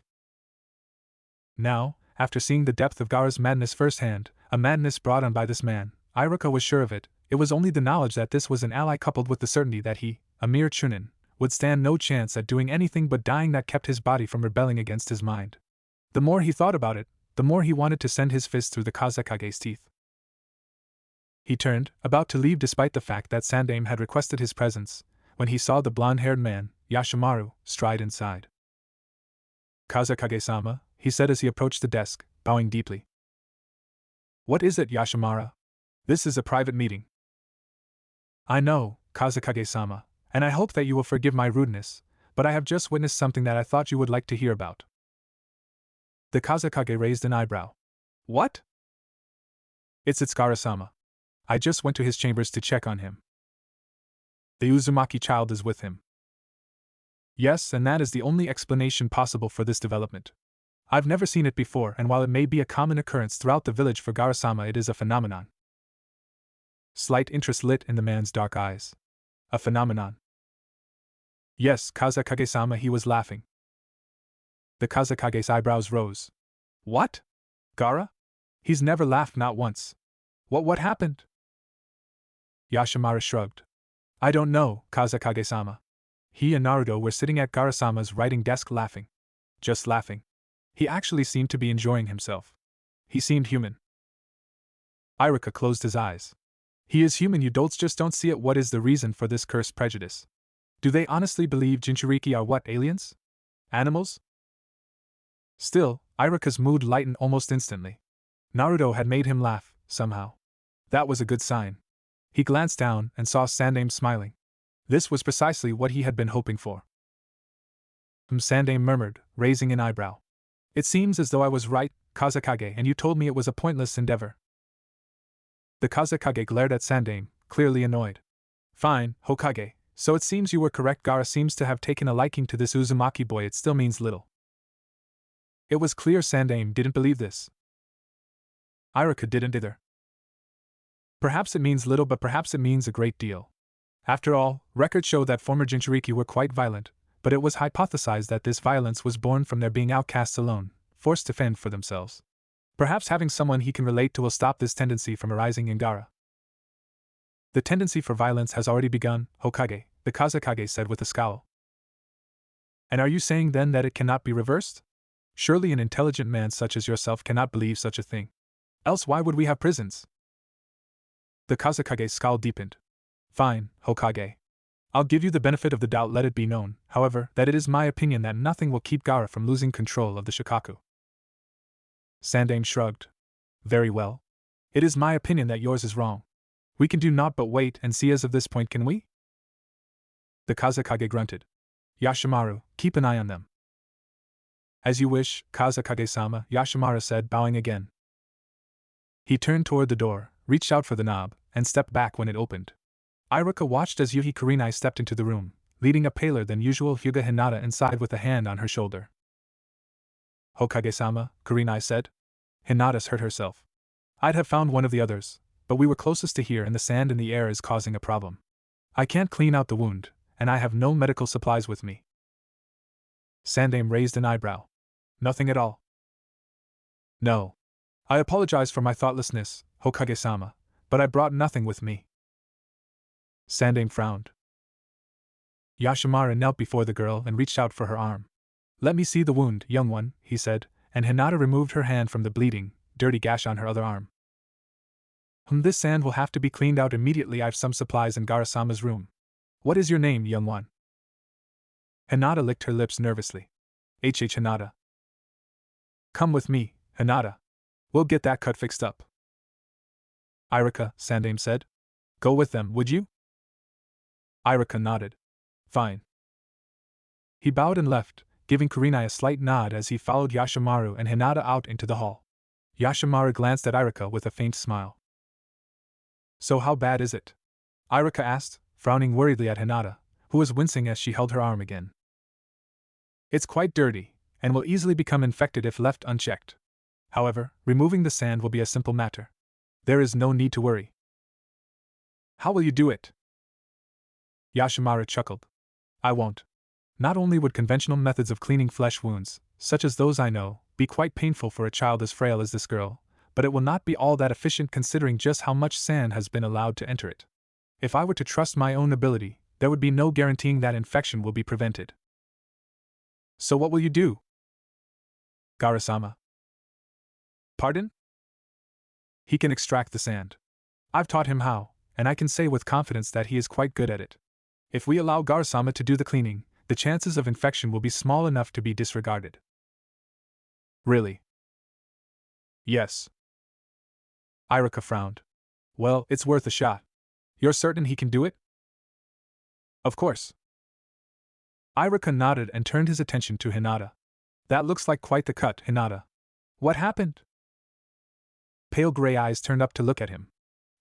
Now, after seeing the depth of Gaara's madness firsthand, a madness brought on by this man, Irika was sure of it. It was only the knowledge that this was an ally coupled with the certainty that he, a mere chunin, would stand no chance at doing anything but dying that kept his body from rebelling against his mind. The more he thought about it, the more he wanted to send his fist through the Kazekage's teeth. He turned, about to leave despite the fact that Sandaime had requested his presence, when he saw the blonde-haired man, Yashimaru, stride inside. "Kazekage-sama," he said as he approached the desk, bowing deeply. "What is it, Yashimara? This is a private meeting." "I know, Kazekage-sama, and I hope that you will forgive my rudeness, but I have just witnessed something that I thought you would like to hear about." The Kazekage raised an eyebrow. "What?" "It's Gaara-sama. I just went to his chambers to check on him. The Uzumaki child is with him." "Yes, and that is the only explanation possible for this development. I've never seen it before, and while it may be a common occurrence throughout the village for Gaara-sama, it is a phenomenon." Slight interest lit in the man's dark eyes. "A phenomenon?" "Yes, Kazekage-sama," he was laughing. The Kazekage's eyebrows rose. "What? Gaara? He's never laughed, not once. What happened?" Yashimara shrugged. "I don't know, Kazekage-sama. He and Naruto were sitting at Gaara-sama's writing desk laughing. Just laughing. He actually seemed to be enjoying himself. He seemed human." Irika closed his eyes. "He is human, you dolts just don't see it. What is the reason for this cursed prejudice? Do they honestly believe Jinchuriki are what, aliens? Animals?" Still, Irika's mood lightened almost instantly. Naruto had made him laugh, somehow. That was a good sign. He glanced down and saw Sandaime smiling. This was precisely what he had been hoping for. Sandaime murmured, raising an eyebrow. "It seems as though I was right, Kazekage, and you told me it was a pointless endeavor." The Kazekage glared at Sandaime, clearly annoyed. "Fine, Hokage, so it seems you were correct. Gaara seems to have taken a liking to this Uzumaki boy. It still means little." It was clear Sandaime didn't believe this. Irika didn't either. "Perhaps it means little, but perhaps it means a great deal. After all, records show that former Jinchuriki were quite violent, but it was hypothesized that this violence was born from their being outcasts alone, forced to fend for themselves. Perhaps having someone he can relate to will stop this tendency from arising in Gaara." "The tendency for violence has already begun, Hokage," the Kazekage said with a scowl. "And are you saying then that it cannot be reversed? Surely an intelligent man such as yourself cannot believe such a thing. Else why would we have prisons?" The Kazekage's scowl deepened. "Fine, Hokage. I'll give you the benefit of the doubt. Let it be known, however, that it is my opinion that nothing will keep Gaara from losing control of the Shikaku." Sandaime shrugged. "Very well. It is my opinion that yours is wrong. We can do naught but wait and see as of this point, can we?" The Kazekage grunted. "Yashimaru, keep an eye on them." "As you wish, Kazekage-sama," Yashimara said, bowing again. He turned toward the door, reached out for the knob, and stepped back when it opened. Irika watched as Yuhi Kurenai stepped into the room, leading a paler than usual Hyuga Hinata inside with a hand on her shoulder. "Hokage-sama," Kurenai said. "Hinata's hurt herself. I'd have found one of the others, but we were closest to here and the sand in the air is causing a problem. I can't clean out the wound, and I have no medical supplies with me." Sandaime raised an eyebrow. "Nothing at all?" "No. I apologize for my thoughtlessness, Hokage-sama, but I brought nothing with me." Sandaime frowned. Yashimara knelt before the girl and reached out for her arm. "Let me see the wound, young one," he said, and Hinata removed her hand from the bleeding, dirty gash on her other arm. This sand will have to be cleaned out immediately. I've some supplies in Gaara-sama's room. What is your name, young one?" Hinata licked her lips nervously. "H. Hinata." "Come with me, Hinata. We'll get that cut fixed up." "Irika," Sandaime said. "Go with them, would you?" Irika nodded. "Fine." He bowed and left, giving Kurenai a slight nod as he followed Yashimaru and Hinata out into the hall. Yashimaru glanced at Irika with a faint smile. "So how bad is it?" Irika asked, frowning worriedly at Hinata, who was wincing as she held her arm again. It's quite dirty, and will easily become infected if left unchecked. However, removing the sand will be a simple matter. There is no need to worry. How will you do it? Yashimaru chuckled. I won't. Not only would conventional methods of cleaning flesh wounds, such as those I know, be quite painful for a child as frail as this girl, but it will not be all that efficient considering just how much sand has been allowed to enter it. If I were to trust my own ability, there would be no guaranteeing that infection will be prevented. So what will you do? Gaara-sama. Pardon? He can extract the sand. I've taught him how, and I can say with confidence that he is quite good at it. If we allow Gaara-sama to do the cleaning, the chances of infection will be small enough to be disregarded. Really? Yes. Iruka frowned. Well, it's worth a shot. You're certain he can do it? Of course. Iruka nodded and turned his attention to Hinata. That looks like quite the cut, Hinata. What happened? Pale gray eyes turned up to look at him.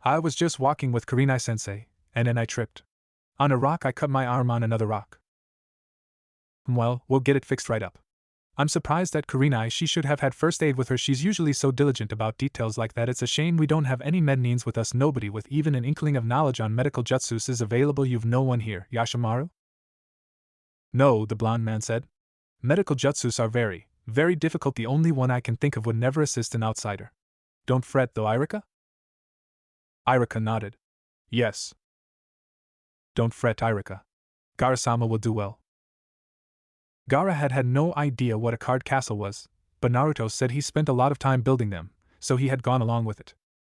I was just walking with Kurenai-sensei, and then I tripped. On a rock I cut my arm on another rock. Well, we'll get it fixed right up. I'm surprised at Kurenai, she should have had first aid with her, she's usually so diligent about details like that. It's a shame we don't have any mednines with us, nobody with even an inkling of knowledge on medical jutsus is available. You've no one here, Yashimaru? No, the blonde man said. Medical jutsus are very, very difficult. The only one I can think of would never assist an outsider. Don't fret though, Iruka? Iruka nodded. Yes. Don't fret, Iruka. Gaara-sama will do well. Gaara had no idea what a card castle was, but Naruto said he spent a lot of time building them, so he had gone along with it.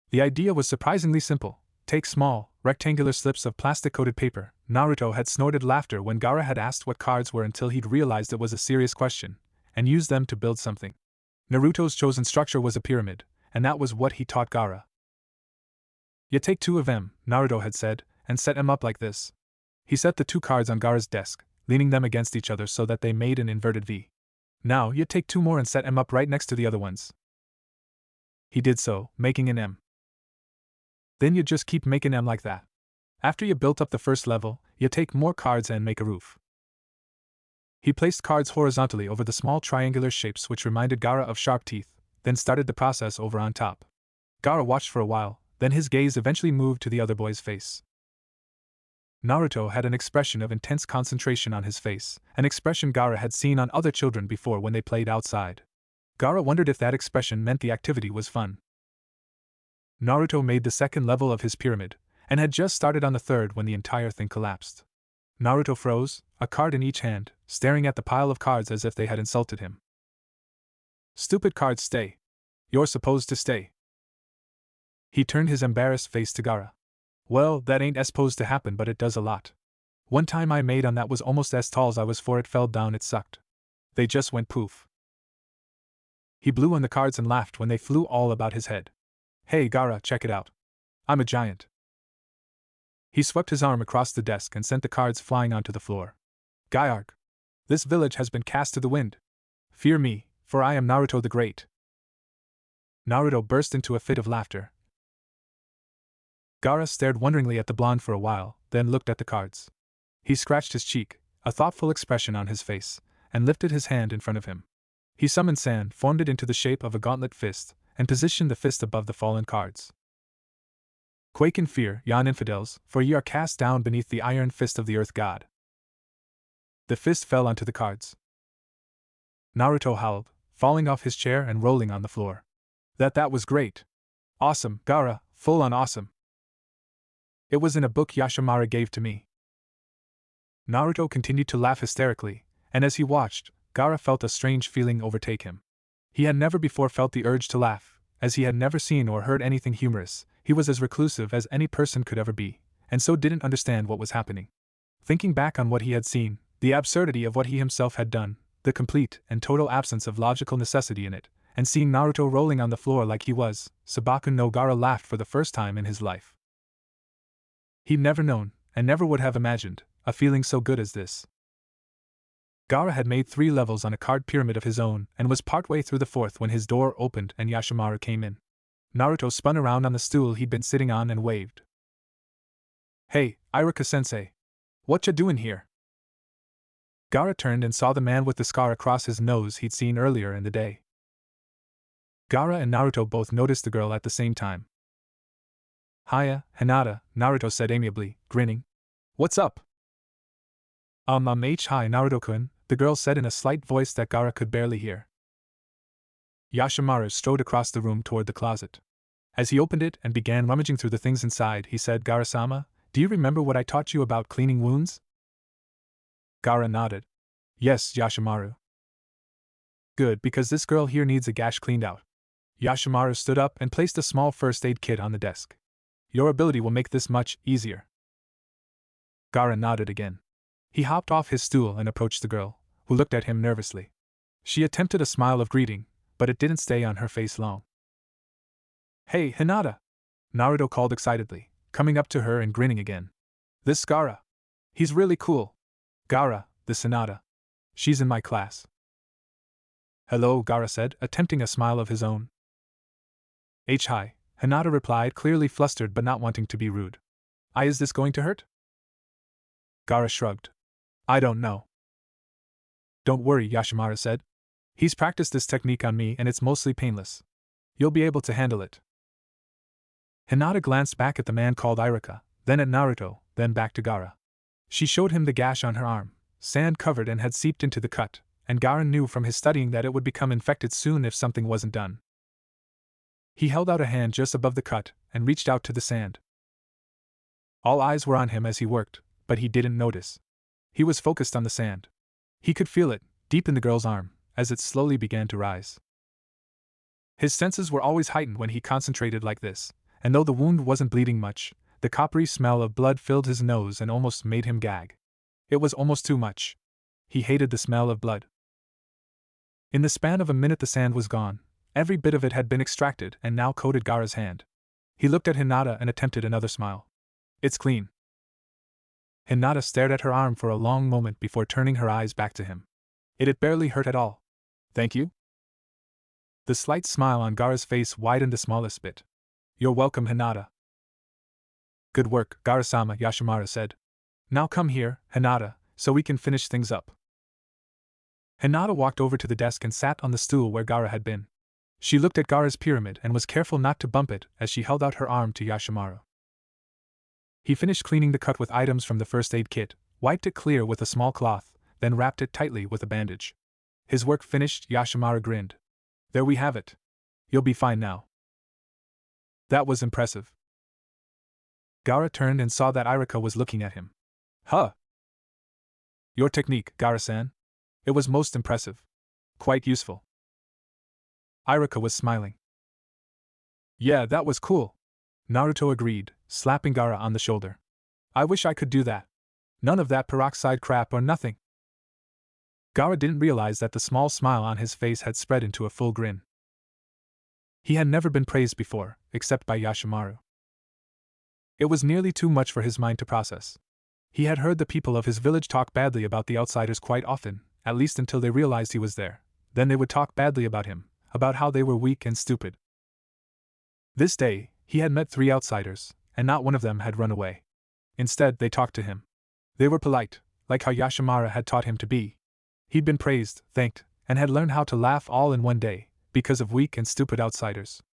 The idea was surprisingly simple. Take small, rectangular slips of plastic-coated paper. Naruto had snorted laughter when Gaara had asked what cards were until he'd realized it was a serious question, and used them to build something. Naruto's chosen structure was a pyramid, and that was what he taught Gaara. You take 2 of them, Naruto had said, and set them up like this. He set the 2 cards on Gaara's desk, leaning them against each other so that they made an inverted V. Now you take 2 more and set them up right next to the other ones. He did so, making an M. Then you just keep making them like that. After you built up the first level, you take more cards and make a roof. He placed cards horizontally over the small triangular shapes which reminded Gaara of sharp teeth, then started the process over on top. Gaara watched for a while, then his gaze eventually moved to the other boy's face. Naruto had an expression of intense concentration on his face, an expression Gaara had seen on other children before when they played outside. Gaara wondered if that expression meant the activity was fun. Naruto made the second level of his pyramid, and had just started on the third when the entire thing collapsed. Naruto froze, a card in each hand, staring at the pile of cards as if they had insulted him. Stupid cards, stay. You're supposed to stay. He turned his embarrassed face to Gaara. Well, that ain't supposed to happen, but it does a lot. One time I made on that was almost as tall as I was, for it fell down, it sucked. They just went poof. He blew on the cards and laughed when they flew all about his head. Hey Gaara, check it out. I'm a giant. He swept his arm across the desk and sent the cards flying onto the floor. Gyark. This village has been cast to the wind. Fear me, for I am Naruto the Great. Naruto burst into a fit of laughter. Gaara stared wonderingly at the blonde for a while, then looked at the cards. He scratched his cheek, a thoughtful expression on his face, and lifted his hand in front of him. He summoned sand, formed it into the shape of a gauntlet fist, and positioned the fist above the fallen cards. Quake in fear, yon infidels, for ye are cast down beneath the iron fist of the earth god. The fist fell onto the cards. Naruto howled, falling off his chair and rolling on the floor. That was great. Awesome, Gaara, full on awesome. It was in a book Yashimaru gave to me. Naruto continued to laugh hysterically, and as he watched, Gaara felt a strange feeling overtake him. He had never before felt the urge to laugh, as he had never seen or heard anything humorous. He was as reclusive as any person could ever be, and so didn't understand what was happening. Thinking back on what he had seen, the absurdity of what he himself had done, the complete and total absence of logical necessity in it, and seeing Naruto rolling on the floor like he was, Sabaku no Gaara laughed for the first time in his life. He'd never known, and never would have imagined, a feeling so good as this. Gaara had made 3 levels on a card pyramid of his own, and was partway through the 4th when his door opened and Yashimaru came in. Naruto spun around on the stool he'd been sitting on and waved. Hey, Iruka-sensei. What ya doin' here? Gaara turned and saw the man with the scar across his nose he'd seen earlier in the day. Gaara and Naruto both noticed the girl at the same time. Hiya, Hinata, Naruto said amiably, grinning. What's up? Hi Naruto-kun, the girl said in a slight voice that Gaara could barely hear. Yashimaru strode across the room toward the closet. As he opened it and began rummaging through the things inside, he said, Gaara-sama, do you remember what I taught you about cleaning wounds? Gaara nodded. Yes, Yashimaru. Good, because this girl here needs a gash cleaned out. Yashimaru stood up and placed a small first aid kit on the desk. Your ability will make this much easier. Gaara nodded again. He hopped off his stool and approached the girl, who looked at him nervously. She attempted a smile of greeting, but it didn't stay on her face long. Hey, Hinata! Naruto called excitedly, coming up to her and grinning again. This Gaara. He's really cool. Gaara, this Hinata. She's in my class. Hello, Gaara said, attempting a smile of his own. Hi, Hinata replied, clearly flustered but not wanting to be rude. Is this going to hurt? Gaara shrugged. I don't know. Don't worry, Yashimaru said. He's practiced this technique on me and it's mostly painless. You'll be able to handle it. Hinata glanced back at the man called Iruka, then at Naruto, then back to Gaara. She showed him the gash on her arm, sand-covered and had seeped into the cut, and Gaara knew from his studying that it would become infected soon if something wasn't done. He held out a hand just above the cut and reached out to the sand. All eyes were on him as he worked, but he didn't notice. He was focused on the sand. He could feel it, deep in the girl's arm, as it slowly began to rise. His senses were always heightened when he concentrated like this, and though the wound wasn't bleeding much, the coppery smell of blood filled his nose and almost made him gag. It was almost too much. He hated the smell of blood. In the span of a minute the sand was gone. Every bit of it had been extracted and now coated Gaara's hand. He looked at Hinata and attempted another smile. It's clean. Hinata stared at her arm for a long moment before turning her eyes back to him. It barely hurt at all. Thank you? The slight smile on Gaara's face widened the smallest bit. You're welcome, Hinata. Good work, Gaara-sama, Yashimaru said. Now come here, Hinata, so we can finish things up. Hinata walked over to the desk and sat on the stool where Gaara had been. She looked at Gaara's pyramid and was careful not to bump it as she held out her arm to Yashimaru. He finished cleaning the cut with items from the first aid kit, wiped it clear with a small cloth, then wrapped it tightly with a bandage. His work finished, Yashimaru grinned. There we have it. You'll be fine now. That was impressive. Gaara turned and saw that Iruka was looking at him. Huh. Your technique, Gaara-san. It was most impressive. Quite useful. Iruka was smiling. Yeah, that was cool. Naruto agreed, slapping Gaara on the shoulder. I wish I could do that. None of that peroxide crap or nothing. Gaara didn't realize that the small smile on his face had spread into a full grin. He had never been praised before, except by Yashimaru. It was nearly too much for his mind to process. He had heard the people of his village talk badly about the outsiders quite often, at least until they realized he was there. Then they would talk badly about him, about how they were weak and stupid. This day, he had met 3 outsiders, and not one of them had run away. Instead, they talked to him. They were polite, like how Yashimaru had taught him to be. He'd been praised, thanked, and had learned how to laugh all in one day, because of weak and stupid outsiders.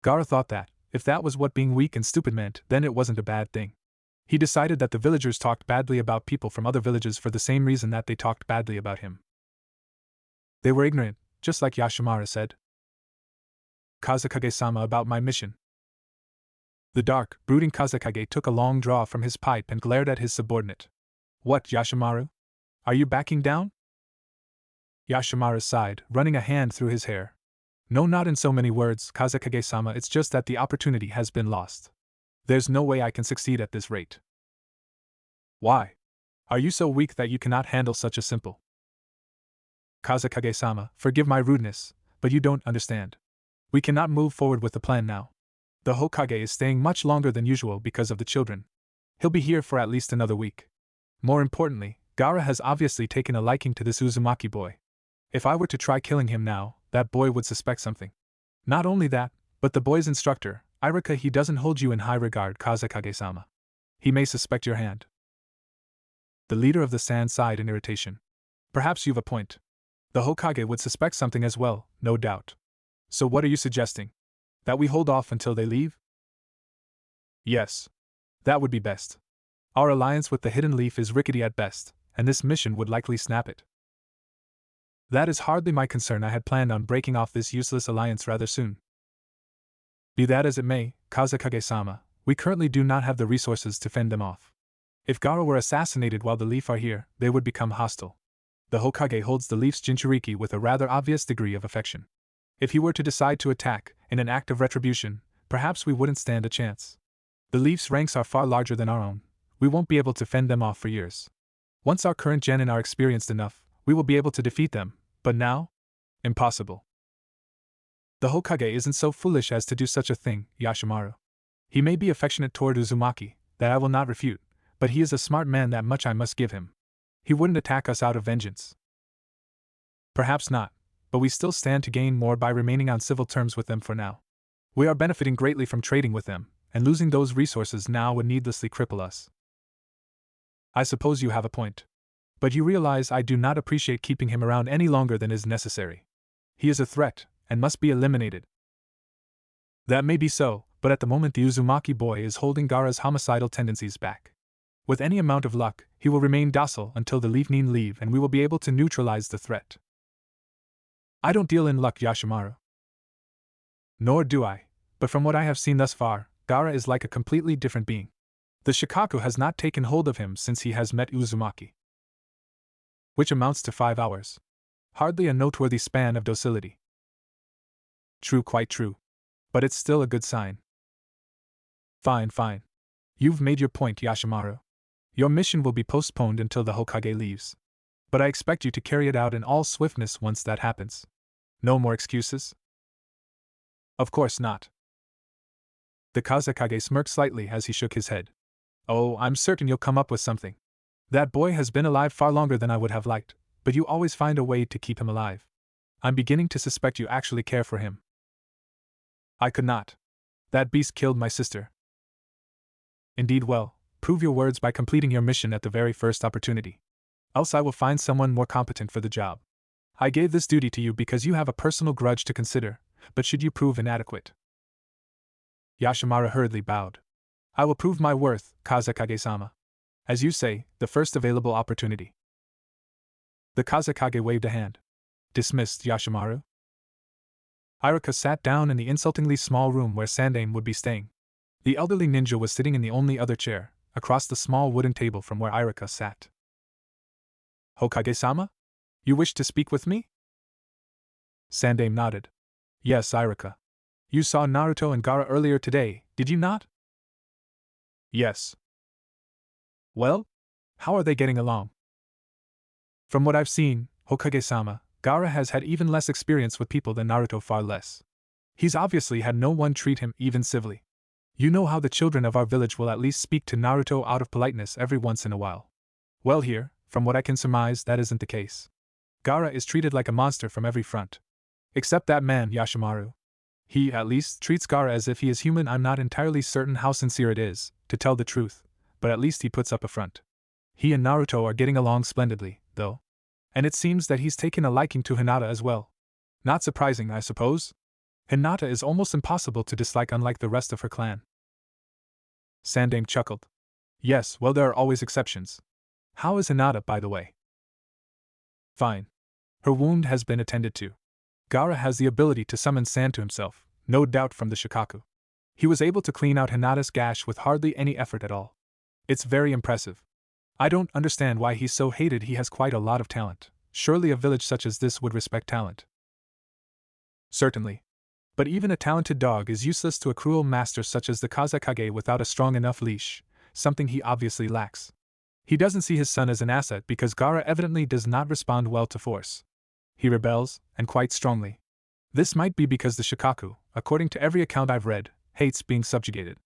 Gaara thought that, if that was what being weak and stupid meant, then it wasn't a bad thing. He decided that the villagers talked badly about people from other villages for the same reason that they talked badly about him. They were ignorant, just like Yashimaru said. Kazekage-sama, about my mission. The dark, brooding Kazekage took a long draw from his pipe and glared at his subordinate. What, Yashimaru? Are you backing down? Yashimaru sighed, running a hand through his hair. No, not in so many words, Kazekage-sama, it's just that the opportunity has been lost. There's no way I can succeed at this rate. Why? Are you so weak that you cannot handle such a simple? Kazekage-sama, forgive my rudeness, but you don't understand. We cannot move forward with the plan now. The Hokage is staying much longer than usual because of the children. He'll be here for at least another week. More importantly, Gaara has obviously taken a liking to this Uzumaki boy. If I were to try killing him now, that boy would suspect something. Not only that, but the boy's instructor, Iruka, he doesn't hold you in high regard, Kazekage-sama. He may suspect your hand. The leader of the sand sighed in irritation. Perhaps you've a point. The Hokage would suspect something as well, no doubt. So what are you suggesting? That we hold off until they leave? Yes. That would be best. Our alliance with the Hidden Leaf is rickety at best, and this mission would likely snap it. That is hardly my concern. I had planned on breaking off this useless alliance rather soon. Be that as it may, Kazekage-sama, we currently do not have the resources to fend them off. If Gaara were assassinated while the Leaf are here, they would become hostile. The Hokage holds the Leaf's Jinchuriki with a rather obvious degree of affection. If he were to decide to attack, in an act of retribution, perhaps we wouldn't stand a chance. The Leaf's ranks are far larger than our own. We won't be able to fend them off for years. Once our current genin are experienced enough, we will be able to defeat them, but now? Impossible. The Hokage isn't so foolish as to do such a thing, Yashimaru. He may be affectionate toward Uzumaki, that I will not refute, but he is a smart man, that much I must give him. He wouldn't attack us out of vengeance. Perhaps not, but we still stand to gain more by remaining on civil terms with them for now. We are benefiting greatly from trading with them, and losing those resources now would needlessly cripple us. I suppose you have a point. But you realize I do not appreciate keeping him around any longer than is necessary. He is a threat, and must be eliminated. That may be so, but at the moment the Uzumaki boy is holding Gaara's homicidal tendencies back. With any amount of luck, he will remain docile until the Leaf need leave, and we will be able to neutralize the threat. I don't deal in luck, Yashimaru. Nor do I, but from what I have seen thus far, Gaara is like a completely different being. The Shikaku has not taken hold of him since he has met Uzumaki. Which amounts to 5 hours. Hardly a noteworthy span of docility. True, quite true. But it's still a good sign. Fine. You've made your point, Yashimaru. Your mission will be postponed until the Hokage leaves. But I expect you to carry it out in all swiftness once that happens. No more excuses? Of course not. The Kazekage smirked slightly as he shook his head. Oh, I'm certain you'll come up with something. That boy has been alive far longer than I would have liked, but you always find a way to keep him alive. I'm beginning to suspect you actually care for him. I could not. That beast killed my sister. Indeed, well, prove your words by completing your mission at the very first opportunity. Else I will find someone more competent for the job. I gave this duty to you because you have a personal grudge to consider, but should you prove inadequate? Yashimaru hurriedly bowed. I will prove my worth, Kazekage-sama. As you say, the first available opportunity. The Kazekage waved a hand. Dismissed, Yashimaru. Iruka sat down in the insultingly small room where Sandaime would be staying. The elderly ninja was sitting in the only other chair, across the small wooden table from where Iruka sat. Hokage-sama? You wish to speak with me? Sandaime nodded. Yes, Iruka. You saw Naruto and Gaara earlier today, did you not? Yes. Well? How are they getting along? From what I've seen, Hokage-sama, Gaara has had even less experience with people than Naruto, far less. He's obviously had no one treat him even civilly. You know how the children of our village will at least speak to Naruto out of politeness every once in a while. Well, here, from what I can surmise, that isn't the case. Gaara is treated like a monster from every front. Except that man, Yashimaru. He, at least, treats Gaara as if he is human. I'm not entirely certain how sincere it is, to tell the truth, but at least he puts up a front. He and Naruto are getting along splendidly, though. And it seems that he's taken a liking to Hinata as well. Not surprising, I suppose? Hinata is almost impossible to dislike, unlike the rest of her clan. Sandaime chuckled. Yes, well, there are always exceptions. How is Hinata, by the way? Fine. Her wound has been attended to. Gaara has the ability to summon sand to himself, no doubt from the Shikaku. He was able to clean out Hinata's gash with hardly any effort at all. It's very impressive. I don't understand why he's so hated. He has quite a lot of talent. Surely a village such as this would respect talent. Certainly. But even a talented dog is useless to a cruel master such as the Kazekage without a strong enough leash, something he obviously lacks. He doesn't see his son as an asset because Gaara evidently does not respond well to force. He rebels, and quite strongly. This might be because the Shikaku, according to every account I've read, hates being subjugated.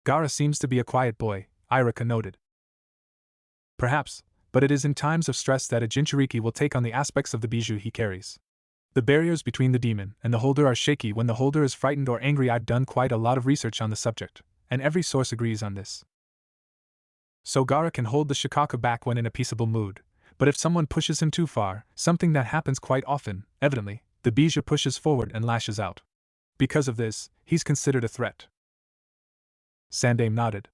Gaara seems to be a quiet boy, Iruka noted. Perhaps, but it is in times of stress that a Jinchuriki will take on the aspects of the bijou he carries. The barriers between the demon and the holder are shaky when the holder is frightened or angry. I've done quite a lot of research on the subject, and every source agrees on this. So Gaara can hold the Shikaka back when in a peaceable mood, but if someone pushes him too far, something that happens quite often, evidently, the Bija pushes forward and lashes out. Because of this, he's considered a threat. Sandaime nodded.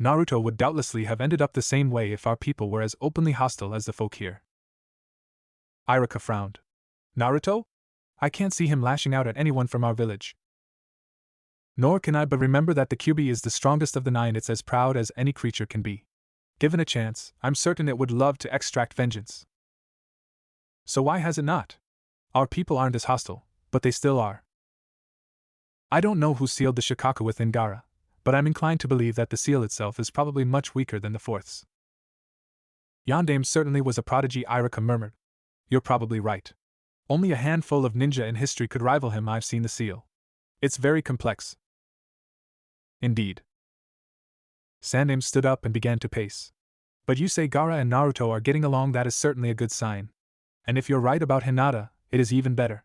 Naruto would doubtlessly have ended up the same way if our people were as openly hostile as the folk here. Iruka frowned. Naruto? I can't see him lashing out at anyone from our village. Nor can I, but remember that the Kyuubi is the strongest of the 9. It's as proud as any creature can be. Given a chance, I'm certain it would love to extract vengeance. So why has it not? Our people aren't as hostile, but they still are. I don't know who sealed the Shikaka within Gaara, but I'm inclined to believe that the seal itself is probably much weaker than the fourth's. Yondaime certainly was a prodigy, Iruka murmured. You're probably right. Only a handful of ninja in history could rival him. I've seen the seal. It's very complex. Indeed. Sandaime stood up and began to pace. But you say Gaara and Naruto are getting along, that is certainly a good sign. And if you're right about Hinata, it is even better.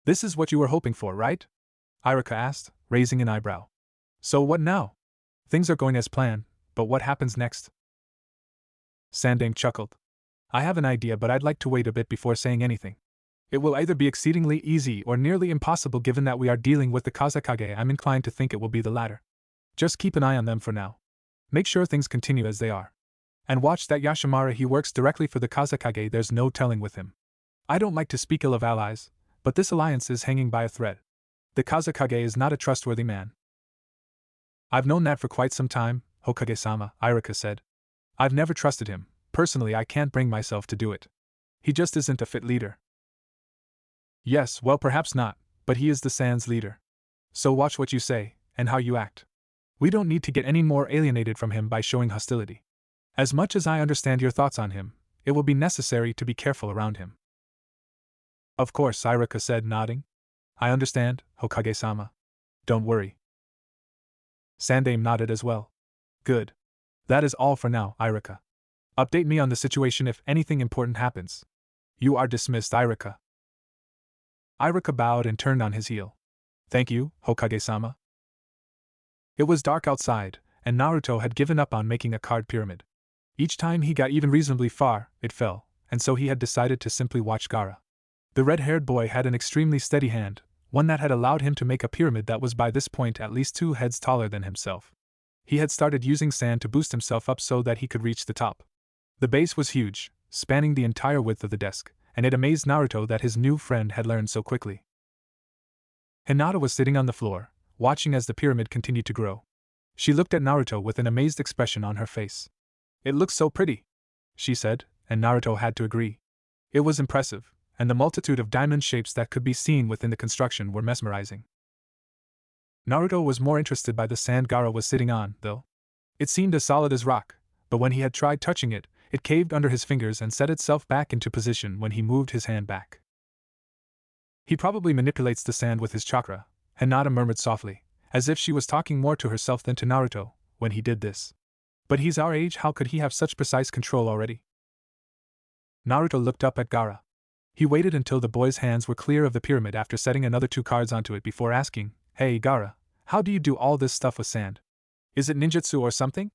This is what you were hoping for, right? Iruka asked, raising an eyebrow. So what now? Things are going as planned, but what happens next? Sandaime chuckled. I have an idea, but I'd like to wait a bit before saying anything. It will either be exceedingly easy or nearly impossible given that we are dealing with the Kazekage. I'm inclined to think it will be the latter. Just keep an eye on them for now. Make sure things continue as they are. And watch that Yashimara, he works directly for the Kazekage, there's no telling with him. I don't like to speak ill of allies, but this alliance is hanging by a thread. The Kazekage is not a trustworthy man. I've known that for quite some time, Hokage-sama, Iruka said. I've never trusted him. Personally, I can't bring myself to do it. He just isn't a fit leader. Yes, well, perhaps not, but he is the Sans leader. So watch what you say, and how you act. We don't need to get any more alienated from him by showing hostility. As much as I understand your thoughts on him, it will be necessary to be careful around him. Of course, Iruka said, nodding. I understand, Hokage-sama. Don't worry. Sandaime nodded as well. Good. That is all for now, Iruka. Update me on the situation if anything important happens. You are dismissed, Iruka. Iruka bowed and turned on his heel. Thank you, Hokage-sama. It was dark outside, and Naruto had given up on making a card pyramid. Each time he got even reasonably far, it fell, and so he had decided to simply watch Gaara. The red-haired boy had an extremely steady hand, one that had allowed him to make a pyramid that was by this point at least 2 heads taller than himself. He had started using sand to boost himself up so that he could reach the top. The base was huge, spanning the entire width of the desk, and it amazed Naruto that his new friend had learned so quickly. Hinata was sitting on the floor, watching as the pyramid continued to grow. She looked at Naruto with an amazed expression on her face. It looks so pretty, she said, and Naruto had to agree. It was impressive, and the multitude of diamond shapes that could be seen within the construction were mesmerizing. Naruto was more interested by the sand Gaara was sitting on, though. It seemed as solid as rock, but when he had tried touching it, it caved under his fingers and set itself back into position when he moved his hand back. He probably manipulates the sand with his chakra, Hinata murmured softly, as if she was talking more to herself than to Naruto, when he did this. But he's our age, how could he have such precise control already? Naruto looked up at Gaara. He waited until the boy's hands were clear of the pyramid after setting another 2 cards onto it before asking, Hey Gaara, how do you do all this stuff with sand? Is it ninjutsu or something?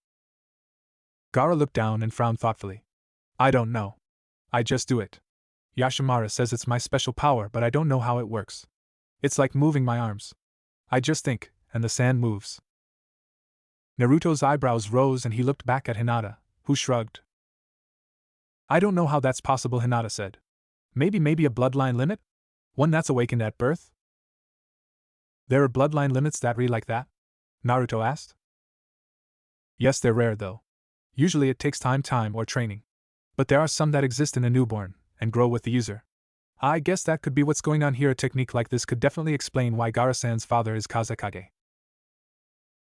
Gaara looked down and frowned thoughtfully. I don't know. I just do it. Yashimara says it's my special power, but I don't know how it works. It's like moving my arms. I just think, and the sand moves. Naruto's eyebrows rose and he looked back at Hinata, who shrugged. I don't know how that's possible, Hinata said. Maybe a bloodline limit? One that's awakened at birth? There are bloodline limits that read like that? Naruto asked. Yes, they're rare though. Usually it takes time or training. But there are some that exist in a newborn, and grow with the user. I guess that could be what's going on here. A technique like this could definitely explain why Gaara-san's father is Kazekage.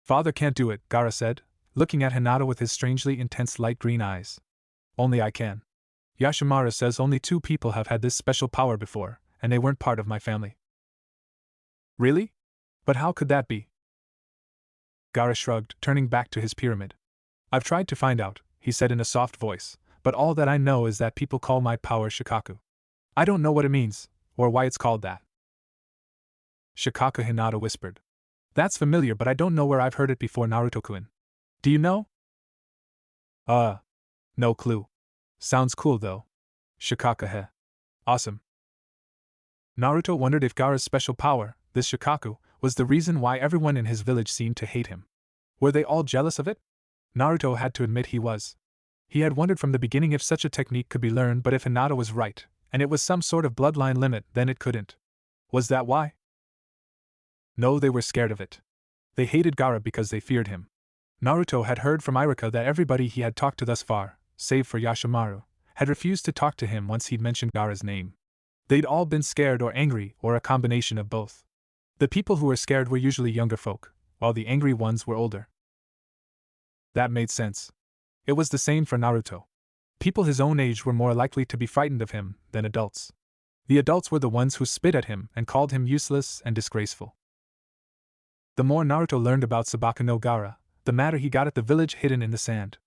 Father can't do it, Gaara said, looking at Hinata with his strangely intense light green eyes. Only I can. Yashimara says only 2 people have had this special power before, and they weren't part of my family. Really? But how could that be? Gaara shrugged, turning back to his pyramid. I've tried to find out, he said in a soft voice, but all that I know is that people call my power Shikaku. I don't know what it means, or why it's called that. Shikaku, Hinata whispered. That's familiar, but I don't know where I've heard it before, Naruto-kun. Do you know? Uh, no clue. Sounds cool though. Shikaka he. Awesome. Naruto wondered if Gaara's special power, this Shikaku, was the reason why everyone in his village seemed to hate him. Were they all jealous of it? Naruto had to admit he was. He had wondered from the beginning if such a technique could be learned, but if Hinata was right, and it was some sort of bloodline limit, then it couldn't. Was that why? No, they were scared of it. They hated Gaara because they feared him. Naruto had heard from Iruka that everybody he had talked to thus far, save for Yashimaru, had refused to talk to him once he'd mentioned Gaara's name. They'd all been scared or angry, or a combination of both. The people who were scared were usually younger folk, while the angry ones were older. That made sense. It was the same for Naruto. People his own age were more likely to be frightened of him than adults. The adults were the ones who spit at him and called him useless and disgraceful. The more Naruto learned about Sabaka no Gaara, the madder he got at the village hidden in the sand.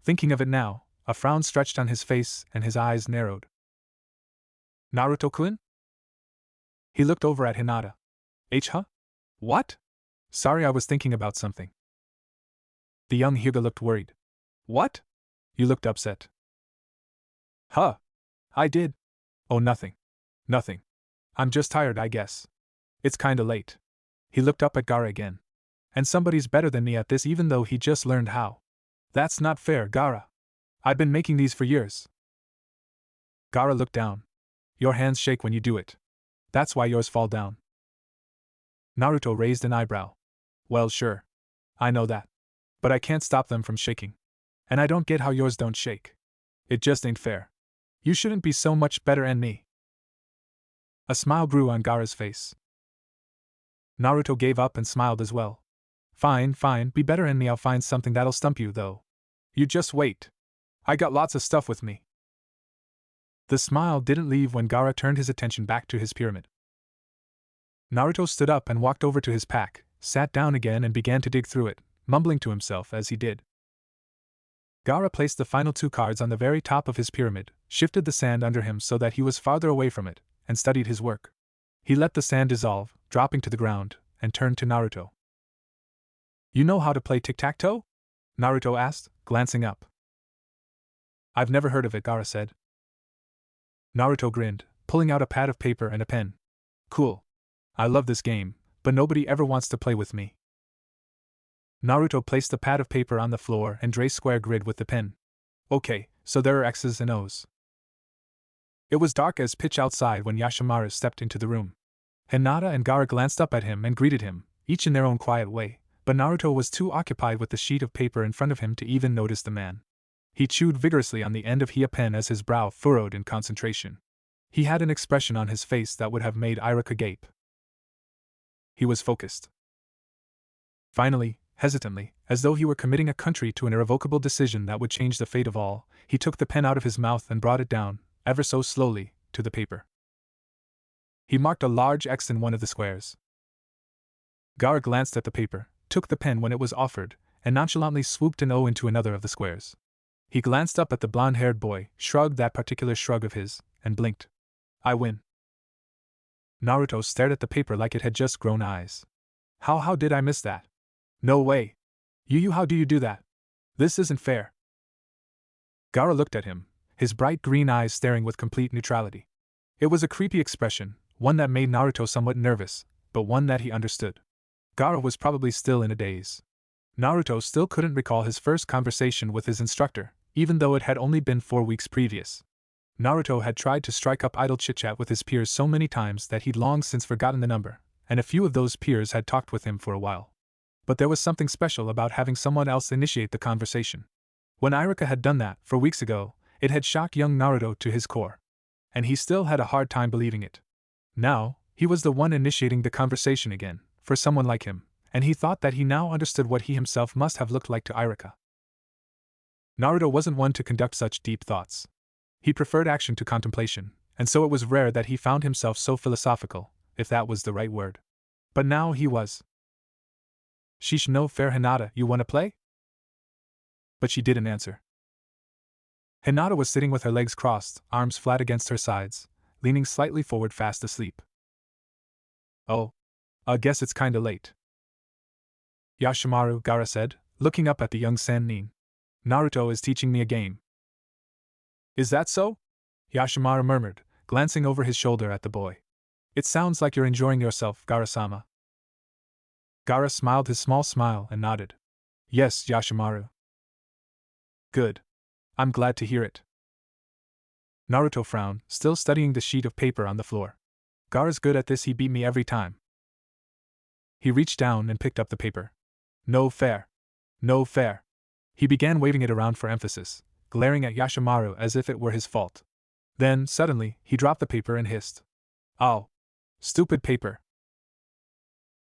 Thinking of it now, a frown stretched on his face and his eyes narrowed. Naruto-kun? He looked over at Hinata. Huh? What? Sorry, I was thinking about something. The young Hyuga looked worried. What? You looked upset. Huh? I did. Oh, nothing. Nothing. I'm just tired, I guess. It's kinda late. He looked up at Gaara again. And somebody's better than me at this even though he just learned how. That's not fair, Gaara. I've been making these for years. Gaara looked down. Your hands shake when you do it. That's why yours fall down. Naruto raised an eyebrow. Well, sure. I know that. But I can't stop them from shaking. And I don't get how yours don't shake. It just ain't fair. You shouldn't be so much better than me. A smile grew on Gaara's face. Naruto gave up and smiled as well. Fine, be better than me. I'll find something that'll stump you, though. You just wait. I got lots of stuff with me. The smile didn't leave when Gaara turned his attention back to his pyramid. Naruto stood up and walked over to his pack, sat down again and began to dig through it, mumbling to himself as he did. Gaara placed the final 2 cards on the very top of his pyramid, shifted the sand under him so that he was farther away from it, and studied his work. He let the sand dissolve, dropping to the ground, and turned to Naruto. You know how to play tic-tac-toe? Naruto asked, glancing up. I've never heard of it, Gaara said. Naruto grinned, pulling out a pad of paper and a pen. Cool. I love this game, but nobody ever wants to play with me. Naruto placed the pad of paper on the floor and drew a square grid with the pen. Okay, so there are X's and O's. It was dark as pitch outside when Yashimaru stepped into the room. Hinata and Gaara glanced up at him and greeted him, each in their own quiet way, but Naruto was too occupied with the sheet of paper in front of him to even notice the man. He chewed vigorously on the end of his pen as his brow furrowed in concentration. He had an expression on his face that would have made Iruka gape. He was focused. Finally, hesitantly, as though he were committing a country to an irrevocable decision that would change the fate of all, he took the pen out of his mouth and brought it down, ever so slowly, to the paper. He marked a large X in one of the squares. Gaara glanced at the paper, took the pen when it was offered, and nonchalantly swooped an O into another of the squares. He glanced up at the blonde-haired boy, shrugged that particular shrug of his, and blinked. I win. Naruto stared at the paper like it had just grown eyes. How did I miss that? No way. How do you do that? This isn't fair. Gaara looked at him, his bright green eyes staring with complete neutrality. It was a creepy expression, one that made Naruto somewhat nervous, but one that he understood. Gaara was probably still in a daze. Naruto still couldn't recall his first conversation with his instructor, even though it had only been 4 weeks previous. Naruto had tried to strike up idle chit-chat with his peers so many times that he'd long since forgotten the number, and a few of those peers had talked with him for a while. But there was something special about having someone else initiate the conversation. When Iruka had done that, 4 weeks ago, it had shocked young Naruto to his core. And he still had a hard time believing it. Now, he was the one initiating the conversation again, for someone like him, and he thought that he now understood what he himself must have looked like to Iruka. Naruto wasn't one to conduct such deep thoughts. He preferred action to contemplation, and so it was rare that he found himself so philosophical, if that was the right word. But now he was. Sheesh, no fair, Hinata, you wanna play? But she didn't answer. Hinata was sitting with her legs crossed, arms flat against her sides, leaning slightly forward fast asleep. Oh. I guess it's kinda late. Yashimaru, Gaara said, looking up at the young Sannin. Naruto is teaching me a game. Is that so? Yashimaru murmured, glancing over his shoulder at the boy. It sounds like you're enjoying yourself, Gaara-sama. Gaara smiled his small smile and nodded. Yes, Yashimaru. Good. I'm glad to hear it. Naruto frowned, still studying the sheet of paper on the floor. Gaara's good at this, he beat me every time. He reached down and picked up the paper. No fair. No fair. He began waving it around for emphasis, glaring at Yashimaru as if it were his fault. Then, suddenly, he dropped the paper and hissed. Ow! Stupid paper!